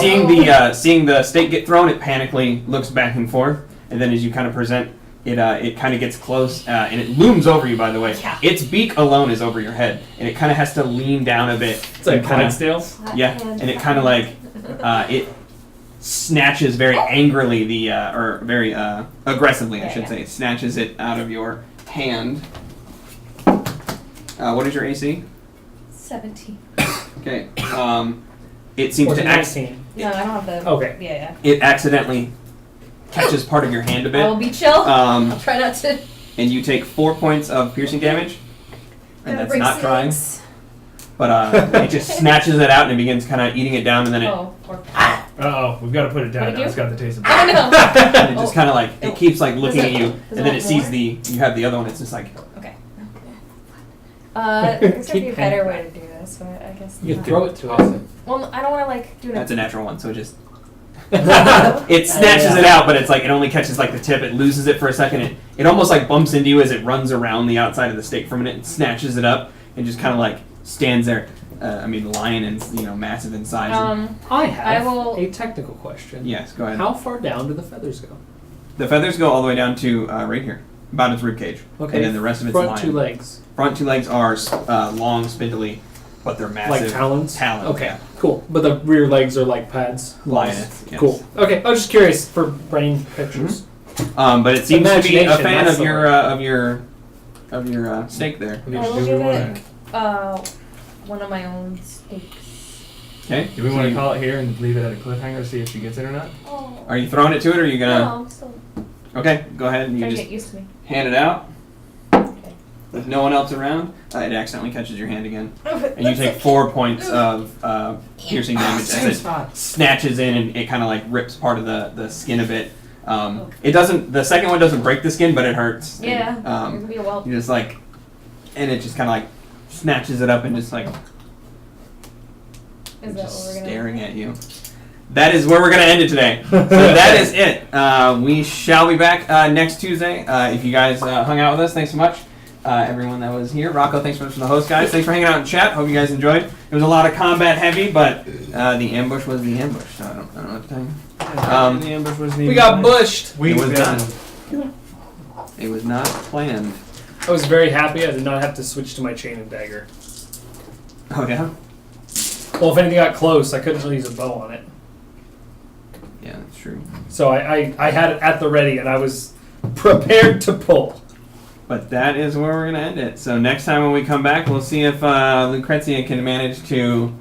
Seeing the stake get thrown, it panically looks back and forth, and then as you kind of present, it kind of gets close, and it looms over you. By the way, Yeah. its beak alone is over your head, and it kind of has to lean down a bit. It's like and kinda- Clydesdales. Yeah, and it kind of like it snatches very angrily or very aggressively, I Yeah, should yeah. say. It snatches it out of your hand. What is your AC? 17. Okay. It seems Or to the act. 19. No, I don't have the. Okay. Yeah. It accidentally catches part of your hand a I will bit, be chill. um, I'll try not to. and you take 4 points of piercing damage. And that's not trying, but it just snatches it out and it begins kind of eating it down, and then it, Oh, or. Uh-oh, we've got to put it down What'd now. it It's do? got the taste of Oh blood. no! and it just kind of like it keeps like looking at you, Does and then it it sees more? you have the other one. It's just like Okay. I guess there'd be a Keep better paying way to do this, but I guess. You can not. throw it to Toss us. it. Well, I don't want to like do that's a it. natural one, so it just it snatches it out, but it's like it only catches like the tip. It loses it for a second. It almost like bumps into you as it runs around the outside of the stake for a minute and snatches it up and just kind of like stands there. Lion and massive in size. I have I will- a technical question. Yes, go ahead. How far down do the feathers go? The feathers go all the way down to right here, about its rib cage. Okay. And then the rest of its front line. 2 legs. Front 2 legs are long, spindly, but they're massive. Like talons? Talons. Okay, yeah. cool. But the rear legs are like pads? Lioness, yes. Cool. Okay, I was just curious for brain pictures. But it seems to be a Imagination, fan that's of the your steak there. We I should will do give one. it one of my own steaks. Okay. Do we want to call it here and leave it at a cliffhanger to see if she gets it or not? Oh. Are you throwing it to it, or are you gonna? No, I'm still Okay, go ahead and you trying to just get used to me. hand it out. Okay. with no one else around, it accidentally catches your hand again. And you take 4 points of piercing damage as Same it spot. snatches in and it kind of like rips part of the skin a bit. It doesn't. The second one doesn't break the skin, but it hurts. Yeah, And, you're gonna be a whelp. you just like, and it just kind of like snatches it up and just like Is that just what we're gonna staring at you. That is where we're going to end it today. So that is it. We shall be back next Tuesday. If you guys hung out with us, thanks so much. Everyone that was here. Rocco, thanks so much for the host, guys. Thanks for hanging out in chat. Hope you guys enjoyed. It was a lot of combat heavy, but the ambush was the ambush. So I don't know what to tell you. The ambush wasn't We even got planned. bushed. It was done. It was not planned. I was very happy I did not have to switch to my chain and dagger. Oh, yeah? Well, if anything got close, I couldn't really use a bow on it. Yeah, that's true. So I had it at the ready and I was prepared to pull. But that is where we're going to end it. So next time when we come back, we'll see if Lucrezia can manage to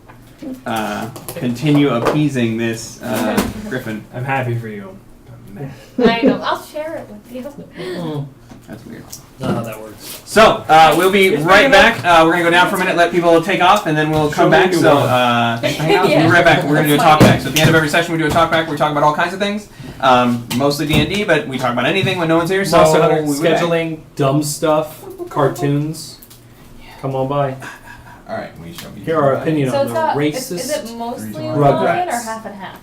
continue appeasing this griffin. I'm happy for you. I'm mad. I know. I'll share it with you. That's weird. Not how that works. So we'll be right back. We're going to go down for a minute, let people take off, and then we'll come back. So thanks for hanging out. We'll be right back. We're going to do a talk back. So at the end of every session, we do a talk back. We talk about all kinds of things. Mostly D&D, but we talk about anything when no one's here. So we'll be back. Scheduling, dumb stuff, cartoons. Come on by. All right, we shall be Hear our back. opinion So on it's the not. racist. Is it mostly Rugrats. Italian or half and half?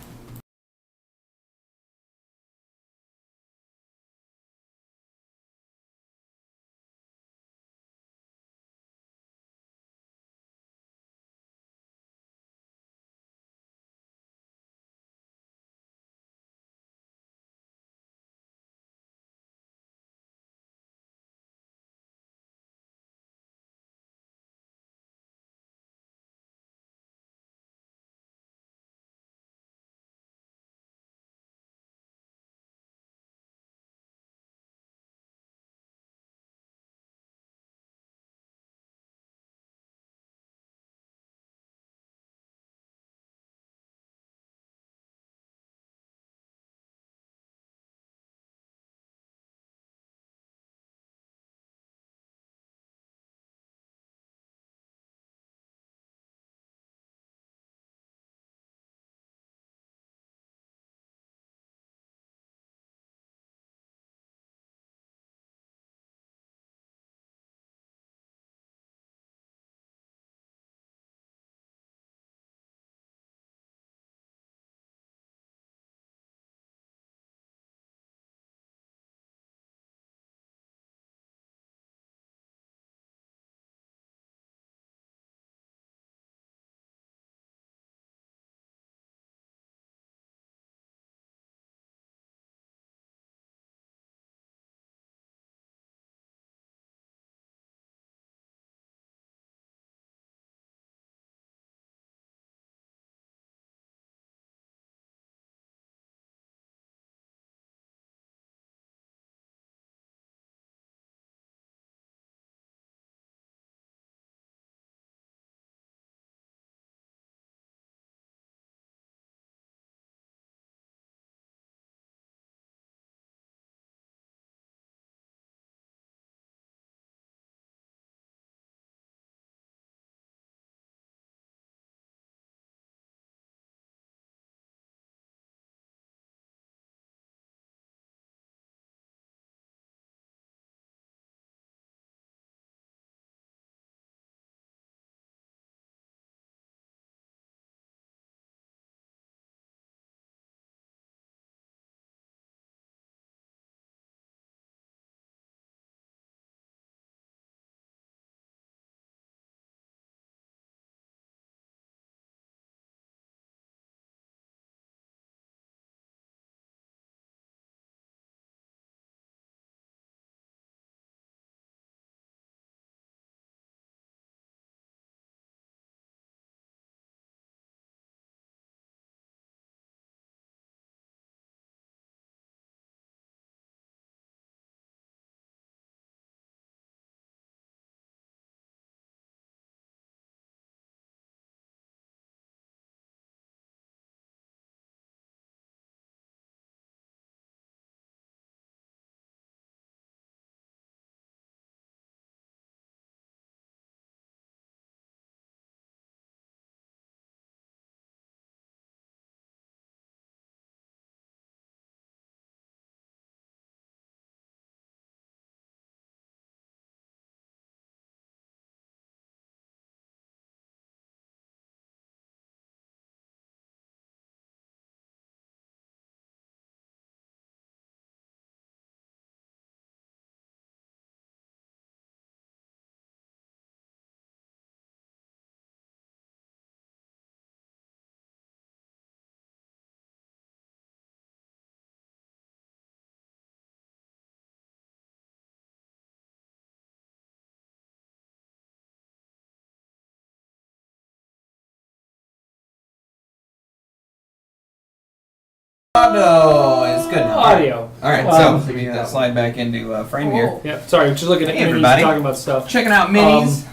Audio is good now. Audio. All right, Um, so let me slide back into frame here. Yep. Sorry, just looking at Hey, minis everybody. and talking about stuff. Checking out minis.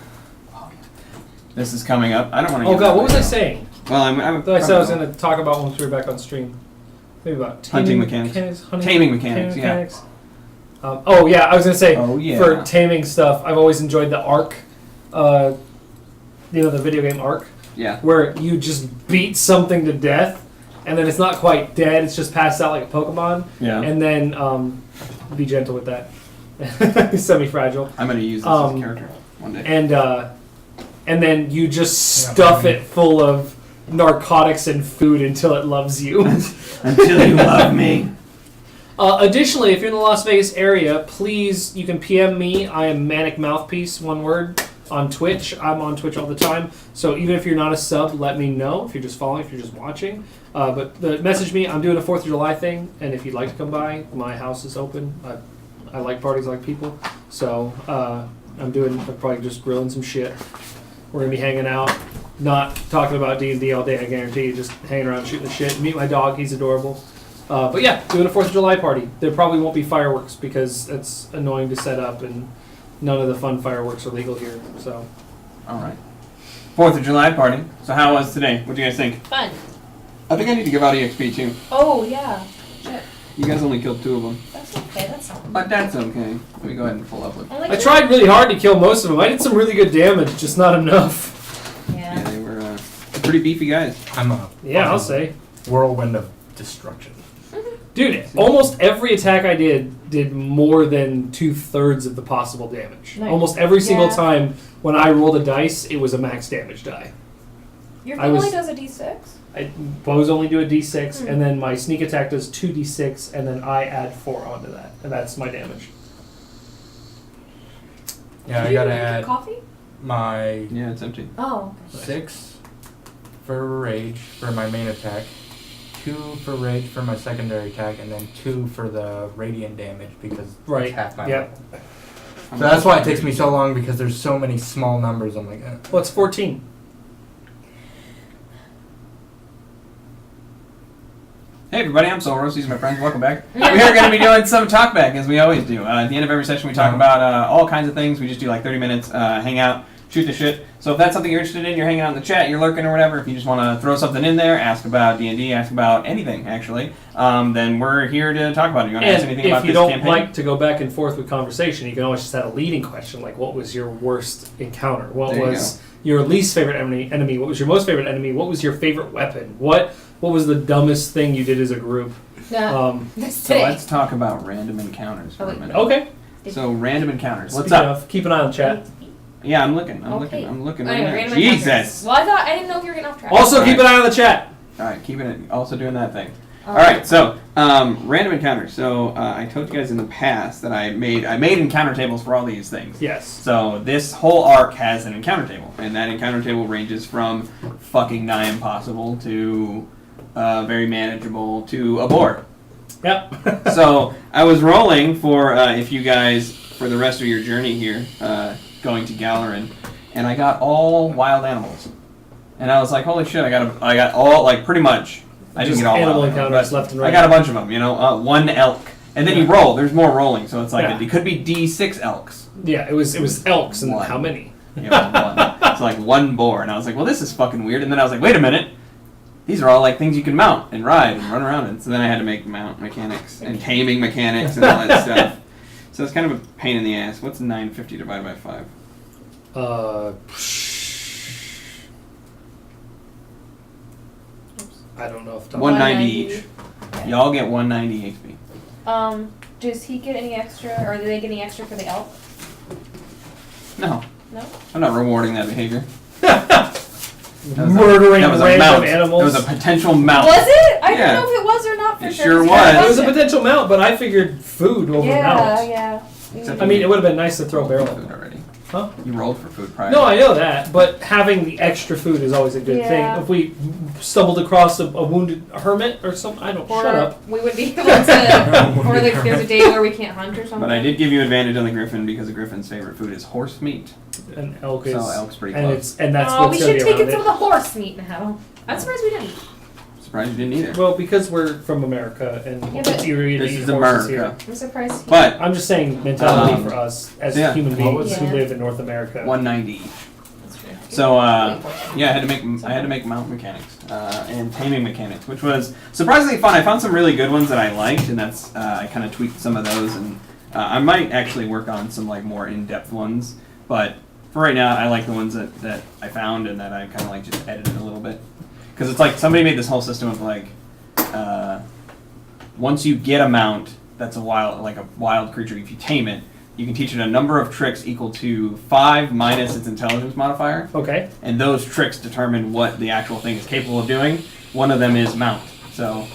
This is coming up. I don't want to. Oh god, what was I saying? Well, I'm I thought I said I was going to talk about once we were back on stream. Maybe about Hunting mechanics. Taming mechanics, yeah. Oh yeah, I was going to say Oh, yeah. for taming stuff, I've always enjoyed the Ark. The video game Ark, Yeah. where you just beat something to death, and then it's not quite dead; it's just passed out like a Pokemon. Yeah. And then be gentle with that. It's semi-fragile. I'm gonna use this as a character one day. And then you just stuff it full of narcotics and food until it loves you. Until you love me. Additionally, if you're in the Las Vegas area, please, you can PM me. I am Manic Mouthpiece, one word, on Twitch. I'm on Twitch all the time. So even if you're not a sub, let me know. If you're just following, if you're just watching. But message me. I'm doing a 4th of July thing, and if you'd like to come by, my house is open. I like parties, I like people. So I'm probably just grilling some shit. We're going to be hanging out, not talking about D&D all day, I guarantee you. Just hanging around, shooting the shit. Meet my dog. He's adorable. But yeah, doing a 4th of July party. There probably won't be fireworks because it's annoying to set up, and none of the fun fireworks are legal here. So, All right. 4th of July party. So how was today? What do you guys think? Fun. I think I need to give out EXP too. Oh, yeah. Shit. You guys only killed 2 of them. That's okay. That's something. But that's okay. Let me go ahead and pull up with. Only I two? tried really hard to kill most of them. I did some really good damage, just not enough. Yeah, Yeah. they were pretty beefy guys. I'm a Yeah, I'll say. whirlwind of destruction. Dude, almost every attack I did more than 2/3 of the possible damage. Nice. Almost every single Yeah. time when I rolled a dice, it was a max damage die. Your I thing was- only does a D6? Bows only do a D6, Hmm. and then my sneak attack does 2d6, and then I add 4 onto that, and that's my damage. Yeah, I Did you gotta drink add coffee? my Yeah, it's empty. Oh, okay. 6 for rage for my main attack, 2 for rage for my secondary attack, and then 2 for the radiant damage because Right, it's half my yep. level. So that's why it takes me so long because there's so many small numbers. I'm like, Well, it's 14. Hey everybody, I'm Solros. These are my friends. Welcome back. We are going to be doing some talkback as we always do. At the end of every session, we talk about all kinds of things. We just do like 30 minutes, hang out, shoot the shit. So if that's something you're interested in, you're hanging out in the chat, you're lurking or whatever. If you just want to throw something in there, ask about D&D, ask about anything actually, then we're here to talk about it. You want to ask And anything if about you this don't campaign? like to go back and forth with conversation, you can always just add a leading question, like what was your worst encounter? What There you was your least favorite enemy? What was your most favorite enemy? What was your favorite weapon? What was the dumbest thing you did as a group? Yeah. So let's talk about random encounters for a minute. Okay. So random encounters. What's Speaking up? of, keep an eye on chat. Yeah, I'm looking. I'm Okay. looking Anyway, right now. random encounters. Jesus. Well, I didn't know if you were getting off track. Also, Alright. keep an eye on the chat. All right, keeping it. Also doing that thing. All right, so random encounters. So I told you guys in the past that I made encounter tables for all these things. Yes. So this whole arc has an encounter table, and that encounter table ranges from fucking nigh impossible to very manageable to a bore. Yep. So I was rolling for if you guys for the rest of your journey here, going to Galerin, and I got all wild animals, and I was like, holy shit! I got all like pretty much. I didn't Just get all animal wild animals, encounters but left and right. I got a bunch of them. You know, one elk, and then you Yeah. roll. There's more rolling, so it's like Yeah. it could be D6 elks. Yeah, it was elks, and One. how many? Yeah, one. It's like one boar, and I was like, well, this is fucking weird. And then I was like, wait a minute. These are all like things you can mount and ride and run around in. So then I had to make mount mechanics and taming mechanics and all that stuff. So it's kind of a pain in the ass. What's 950 divided by 5? I don't know if 190 each. Okay. Y'all get 190 HP. Does he get any extra, or do they get any extra for the elk? No, No? I'm not rewarding that behavior. Murdering that was a random mount. animals. That was a potential mount. Was it? I Yeah. don't know if it was or not for It sure. sure 'cause you was. gotta It was a watch it. potential mount, but I figured food over Yeah, mount. yeah. Except I mean, it would have been nice to throw a barrel. food already. Huh? You rolled for food prior. No, I know that, but having the extra food is always a good Yeah. thing. If we stumbled across a wounded hermit or something, I don't. Or Shut up. we would be able to, or like there's a day where we can't hunt or something. But I did give you advantage on the griffin because the griffin's favorite food is horse meat. And elk is. So elk's pretty and close. it's and that's Oh, we what's gonna should be take around in some it. of the horse meat now. I'm surprised we didn't. surprised you didn't either. Well, because we're from America and Yeah, but- This is America. I'm surprised. But I'm just saying mentality Um, for us as yeah. human beings who Yeah. live in North America. 190 each. That's true. So yeah, I had to make mountain mechanics and taming mechanics, which was surprisingly fun. I found some really good ones that I liked, and that's I kind of tweaked some of those, and I might actually work on some like more in-depth ones. But for right now, I like the ones that I found and that I kind of like just edited a little bit, because it's like somebody made this whole system of like once you get a mount that's a wild creature, if you tame it, you can teach it a number of tricks equal to 5 minus its intelligence modifier. Okay. And those tricks determine what the actual thing is capable of doing. One of them is mount. So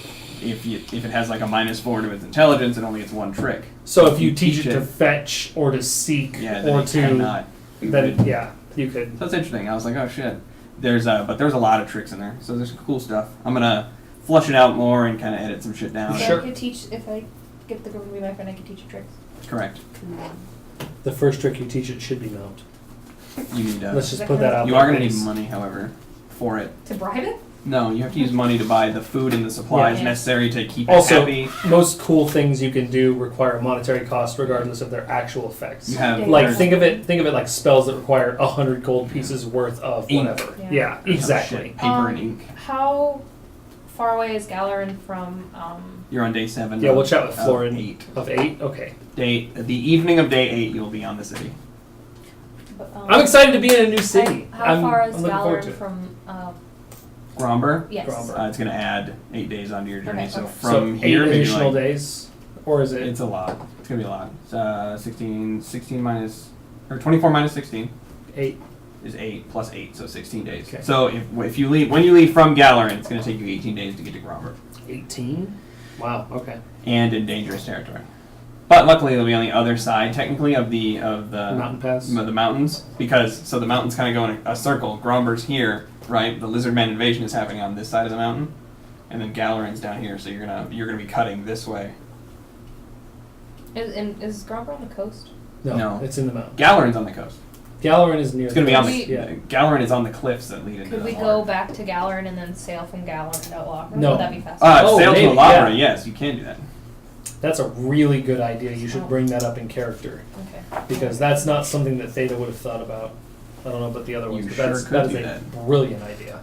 if it has like a -4 to its intelligence, it only gets one trick. So if you teach it to fetch or to seek yeah, then or it to, cannot. then yeah, you could. So it's interesting. I was like, oh shit. But there's a lot of tricks in there. So there's some cool stuff. I'm gonna flush it out more and kind of edit some shit down. So Sure. I could teach, if I get the girl to be my friend, I could teach you tricks. Correct. The first trick you teach it should be mount. You need. Let's just put that out. You there, are gonna need please. money, however, for it. To bribe it? No, you have to use money to buy the food and the supplies Yeah. necessary to keep Also, it happy. most cool things you can do require monetary cost, regardless of their actual effects. You have Like there's think of it like spells that require 100 gold pieces worth of Ink. whatever. Yeah. Yeah, some exactly. shit, paper and ink. How far away is Galarin from, You're on day 7. Yeah, we'll chat with of Florin. 8. Of 8, okay. The evening of day 8, you'll be on the city. I'm excited to be in a new city. How far is I'm looking forward to Galarin it. from, Gromber. yes. Gromber. It's going to add 8 days onto your journey. Okay, So okay. from so here, 8 maybe additional like, days, or is it? it's a lot. It's going to be a lot. 16 minus, or 24 minus 16 8. is 8 plus 8, so 16 days. Okay. So if you leave, when you leave from Galarin, it's going to take you 18 days to get to Gromber. 18. Wow. Okay. And in dangerous territory. But luckily, it'll be on the other side, technically, of the Mountain pass. The mountains, because so the mountains kind of go in a circle. Gromber's here, right? The Lizardman invasion is happening on this side of the mountain, and then Galarin's down here. So you're gonna be cutting this way. Is Gromber on the coast? No. It's in the mountain. Galarin's on the coast. Galarin is near. It's gonna be on the We- Yeah. Galarin is on the cliffs that lead into Could the we water. go back to Galarin and then sail from Galarin to Lavra? No. Would that be faster? Oh, Sail maybe, to Lavra, yeah. yes, you can do that. That's a really good idea. You Oh. should bring that up in character Okay. because that's not something that Theta would have thought about. I don't know about the other ones, You but sure that's could that is do a that. brilliant idea.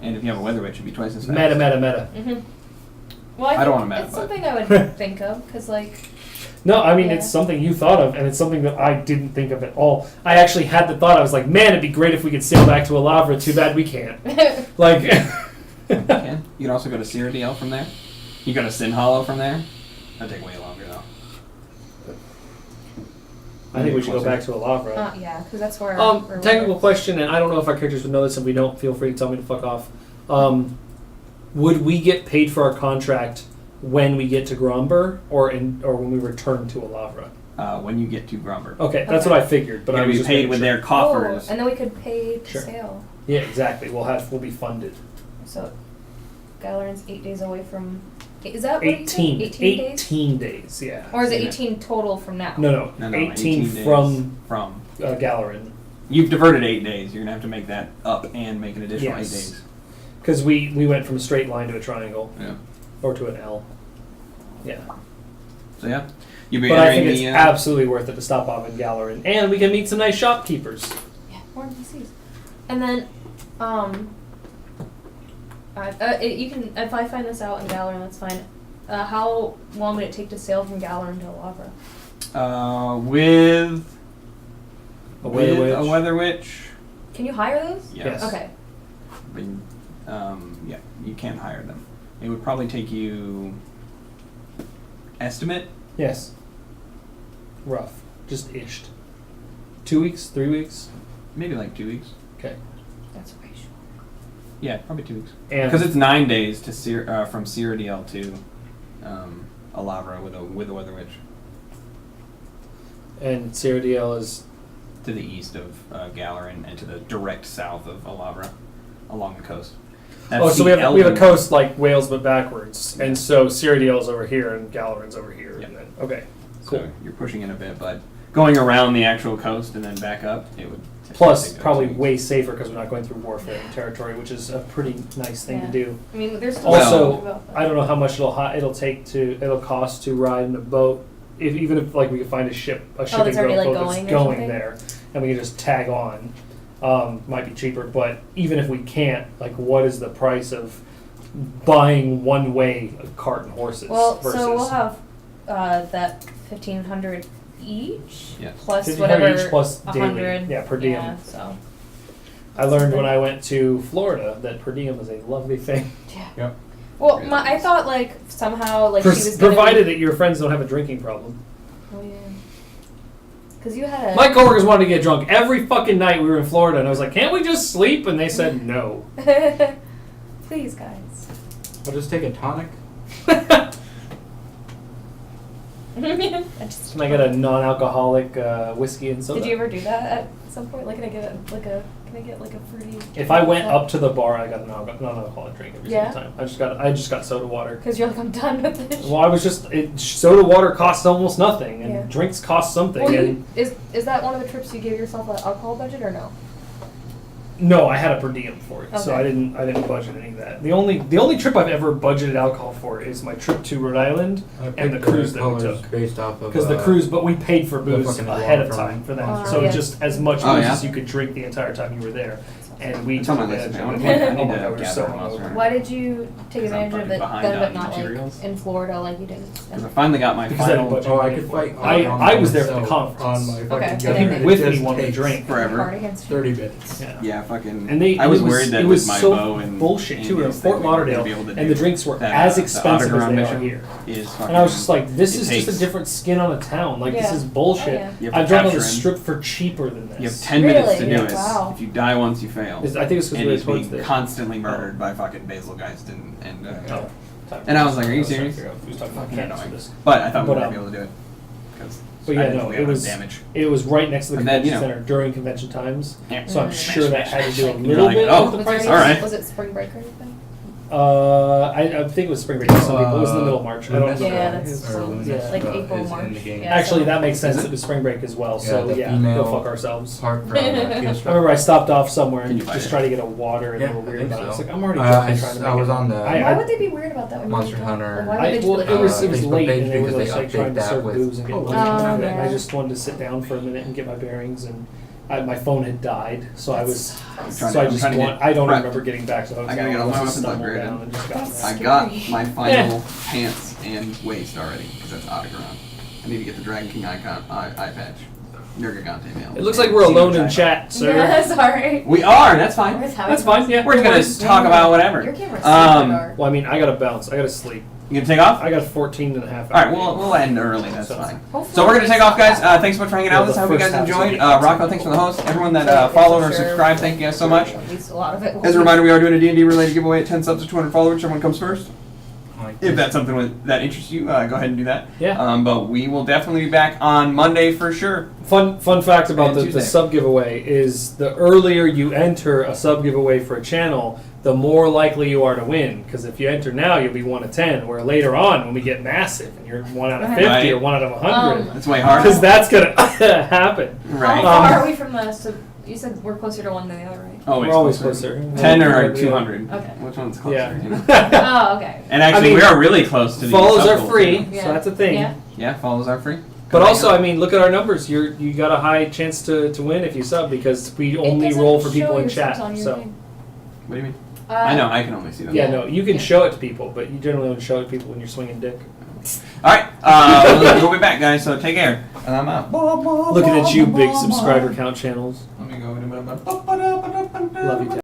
And if you have a weather witch, it'd be twice as fast. Meta, meta, meta. Mm-hmm. Well, I, I don't think wanna meta, it's but- something I would think of, because, like, No, I mean Yeah. it's something you thought of, and it's something that I didn't think of at all. I actually had the thought. I was like, man, it'd be great if we could sail back to Alavra. Too bad we can't. Like, You can. You can also go to Cyrodiil from there. You go to Sin Hollow from there. That'd take way longer though. I think we should go back to Alavra. yeah, because that's where. where Technical question, and I don't know if our characters would know this. If we don't, feel free to tell me to fuck off. Would we get paid for our contract when we get to Gromber, or when we return to Alavra? When you get to Gromber. Okay, that's Okay. what I figured. But You're I gonna was be just paid making with sure. their coffers. Oh, and then we could pay to Sure. sail. Yeah, exactly. We'll be funded. So, Galarin's 8 days away from. Is that what you said? 18. 18 days? 18 days. Yeah. Or is it Yeah. 18 total from now? No. No, 18 days from from. Galarin. You've diverted 8 days. You're gonna have to make that up and make an additional Yes. 8 days. Because we went from a straight line to a triangle. Yeah. Or to an L. Yeah. So yeah, you'll be But I think entering it's the. absolutely worth it to stop off in Galarin. And we can meet some nice shopkeepers. Yeah, more NPCs. And then, you can, if I find this out in Galarin, that's fine. How long would it take to sail from Galarin to Lavra? With A weather witch. a weather witch. Can you hire those? Yes. Okay. But, yeah, you can hire them. It would probably take you. Estimate. Yes. Rough. Just ished. 2 weeks? 3 weeks? Maybe like 2 weeks. Okay. That's way short. Yeah, probably 2 weeks. And Because it's 9 days to from Cyrodiil to Alavra with a weather witch and Cyrodiil is to the east of Galarin and to the direct south of Alavra along the coast. That's so the we have a Elven- coast like Wales but backwards, and so Cyrodiil's over here and Galarin's over here. Yep. And then, okay, cool. So you're pushing it a bit, but going around the actual coast and then back up, it would Plus, Take probably 2 weeks. way safer because we're not going through warfare territory, which is a pretty nice thing to Yeah. do. I mean, there's still Also, about that. I don't know how much it'll cost to ride in a boat. Even if like we could find a shipping that's already, like, boat going that's or going something? there, and we can just tag on. Might be cheaper, but even if we can't, like, what is the price of buying one way a cart and horses? Well, versus so we'll have that 1,500 each, Yes. plus 1,500 whatever each plus daily, 100. yeah, per diem. Yeah, so. I learned when I went to Florida that per diem is a lovely thing. Yeah. Yep. Well, Really I nice. thought like somehow like she was gonna Provided be, that your friends don't have a drinking problem. Oh yeah. Because you had a. My coworkers wanted to get drunk every fucking night we were in Florida, and I was like, can't we just sleep? And they said no. Please, guys. I'll just take a tonic. I just. Can I get a non-alcoholic whiskey and soda? Did you ever do that at some point? Like, can I get like a fruity? If I went up to the bar, I got a non-alcoholic drink every Yeah? single time. I just got soda water. Because you're like, I'm done with this. Well, I was just soda water costs almost nothing, and Yeah. drinks cost something. Well, And is that one of the trips you gave yourself an alcohol budget or no? no, I had a per diem for it, so Okay. I didn't budget any of that. The only trip I've ever budgeted alcohol for is my trip to Rhode Island I and the picked cruise that we colors took. Based off of Because the cruise, but we paid for the booze fucking ahead of water time for that, Oh, so yeah. just as much Oh, booze yeah? as you could drink the entire time you were there, and we It's took on my advantage list, of man. it. I need Oh my to God, we were so gather most hungover. of it. Why did you take 'Cause I'm advantage of fucking it behind then, but on not like materials. in Florida, like you didn't? Because I finally got my Because I didn't final budget. Oh, I could fight. I was there for the myself conference. On my Okay. fucking So gun. people It with just me wanted to takes drink. forever. Hard against you. 30 minutes. Yeah. Yeah, fucking. And I was it worried that it with was my so bow and bullshit too. We were in Indians that Fort we weren't gonna Lauderdale, be able to and the do drinks were that, as the expensive as Underground they mission are here. Is fucking. And I was just like, this it is just takes- a different skin on a town. Like, this Yeah. is bullshit. Oh, yeah. You have to I've drunk on capture the him. strip for cheaper than this. You have 10 minutes to Really? do it. Wow. If you die once, you fail. I think it's because And we were he's towards being the. constantly murdered by fucking Basilgeist and Oh. And I was like, are you was trying to serious? figure out if he was talking about fucking cannons annoying. for this. But I thought we But, were gonna be able to do it. 'Cause But I yeah, didn't no, think we it had enough was damage. it was right next to the And then, convention you know- center during convention times, Yeah. so I'm sure that had to do a You're little like, bit oh, with the Was price. there all any- right. Was it spring break or anything? I think it was spring break for some people. It was in the middle of March. I don't Lumnestra remember. Yeah, that's or cool. Lumnestra Like April, is March. in the game. Yeah. Actually, so- that makes sense. Is it? It was spring break as well. Yeah, So the yeah, female- go fuck ourselves. Part from I remember I stopped off somewhere Can and you buy just it? tried to get a water, and Yeah, they were I weird think about it. I was so. like, I'm already I drunk. s- trying to I make was it. on the- I- Why would they be weird about that? When Monster you're Hunter. Like, why would they just well, like, it was Facebook late, page and they were because just they like trying to update that serve with- booze and get Oh, money. yeah. And I Yeah. just wanted to sit down for a minute and get my bearings, and my phone had died, so I was. trying So I to- I'm just trying to want. get I don't prepped. remember getting back to the hotel. I gotta get all my just weapons stumbled upgraded. down and just got That's there. I got Scary. my final pants and waist already because that's Autogron. I need to get the Dragon King icon eye patch. Nergigante mail. It looks like we're alone in chat, Yeah, sir. sorry. We are. That's fine. That's fine. Yeah, We're just gonna talk about whatever. Your camera's Um, super dark. Well, I mean, I gotta bounce. I gotta sleep. You gonna take off? I got 14 and a half. All right, hours. we'll end early. That's So- fine. Hopefully So we're gonna take off, guys. Thanks so much for hanging out with us. Yeah, I hope you the guys first half enjoyed. is gonna be Rocco, thanks for the host. Everyone that So followed or I'm sure subscribed, thank you guys so much. At least a lot of it. will As a be- reminder, we are doing a D&D related giveaway at 10 subs to 200 followers. Everyone comes first. If that's something that interests you, go ahead and do that. Yeah. But we will definitely be back on Monday for sure. Fun fact about And the Tuesday. sub giveaway is the earlier you enter a sub giveaway for a channel, the more likely you are to win. Because if you enter now, you'll be 1 of 10. Where later on, when we get massive, and you're 1 out of 50 Right. or 1 out of 100, That's way harder. because that's gonna happen. Right. How far Um, are we from the? So you said we're closer to one than the other, right? Always We're always closer. 10 Yeah. or 200. Okay. Which one's closer? Yeah. you know? Oh, okay. And actually, I mean, we are really close to the Follows sub are goal, free, too. Yeah. so that's a thing. Yeah. Yeah, follows are free. But Come also, hang I out. mean, look at our numbers. You got a high chance to win if you sub because we It only doesn't roll for show people in your chat. subs on your So thing. What do you mean? Uh, I know, I can only see them. yeah, no, you can Yeah. show it to people, but you generally don't show it to people when you're swinging dick. Alright, we'll be back, guys, so take care. And I'm out. Looking at you, big subscriber count channels. Let me go. Love you.